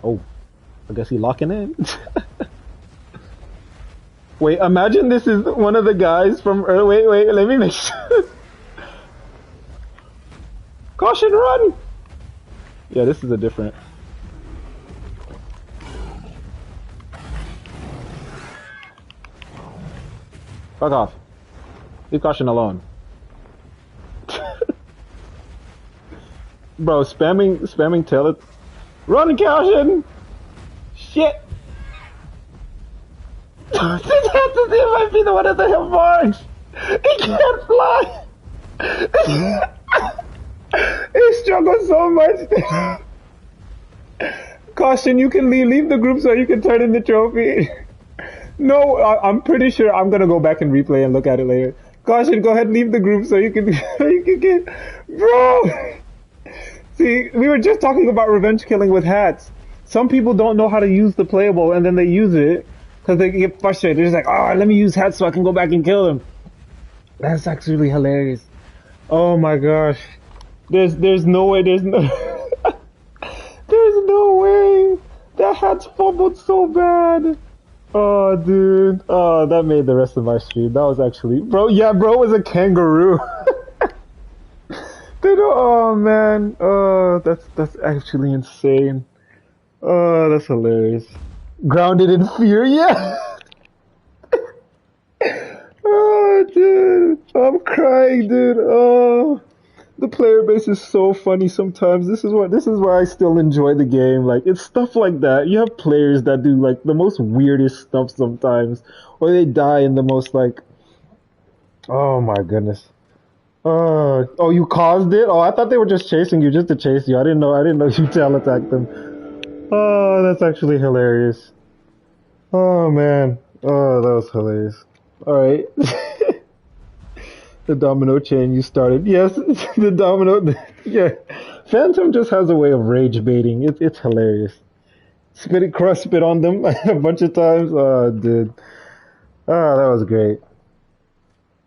Oh, I guess he locking in. Wait, imagine this is one of the guys from wait, let me make sure. Caution, run! Yeah, this is a different. Fuck off. Leave Caution alone. Bro, spamming tele. Run, caution! Shit! This Hatsuzi might be the one at the hit marks! He can't fly! He struggles so much! Caution, you can leave the group so you can turn in the trophy. No, I'm pretty sure I'm gonna go back and replay and look at it later. Caution, go ahead and leave the group so you can, you can get... Bro! See, we were just talking about revenge killing with hats. Some people don't know how to use the playable and then they use it because they get frustrated. They're just like, oh, let me use hats so I can go back and kill them. That's actually hilarious. Oh my gosh. There's no way, there's no... there's no way! That hat's fumbled so bad! Oh, dude. Oh, that made the rest of my stream. That was actually... Bro, yeah, bro was a kangaroo. Dude, oh, man. Oh, that's actually insane. Oh, that's hilarious. Grounded in fear, yeah! Oh, dude. I'm crying, dude. Oh... The player base is so funny sometimes. This is why I still enjoy the game. Like, it's stuff like that. You have players that do like the most weirdest stuff sometimes, or they die in the most like, oh my goodness. Oh, you caused it? Oh, I thought they were just chasing you just to chase you. I didn't know you tail attacked them. Oh, that's actually hilarious. Oh man. Oh, that was hilarious. All right. The domino chain you started. Yes, the domino. Yeah, Phantom just has a way of rage baiting. It's hilarious. Cross spit on them a bunch of times. Oh, dude. Oh, that was great.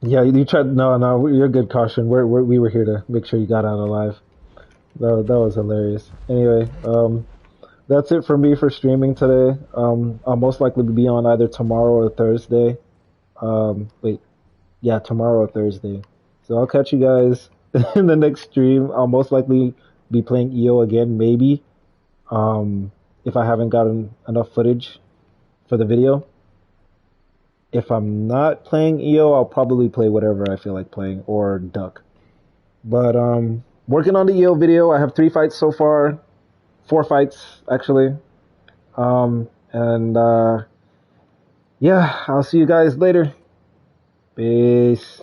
Yeah, you tried. No, you're good. Caution. We were here to make sure you got out alive. That was hilarious. Anyway, that's it for me for streaming today. I'll most likely be on either tomorrow or Thursday. Wait, yeah, tomorrow or Thursday. So I'll catch you guys in the next stream. I'll most likely be playing EO again, maybe. If I haven't gotten enough footage for the video. If I'm not playing EO, I'll probably play whatever I feel like playing or Duck. But working on the EO video. I have 3 fights so far. 4 fights actually. And yeah, I'll see you guys later. Peace.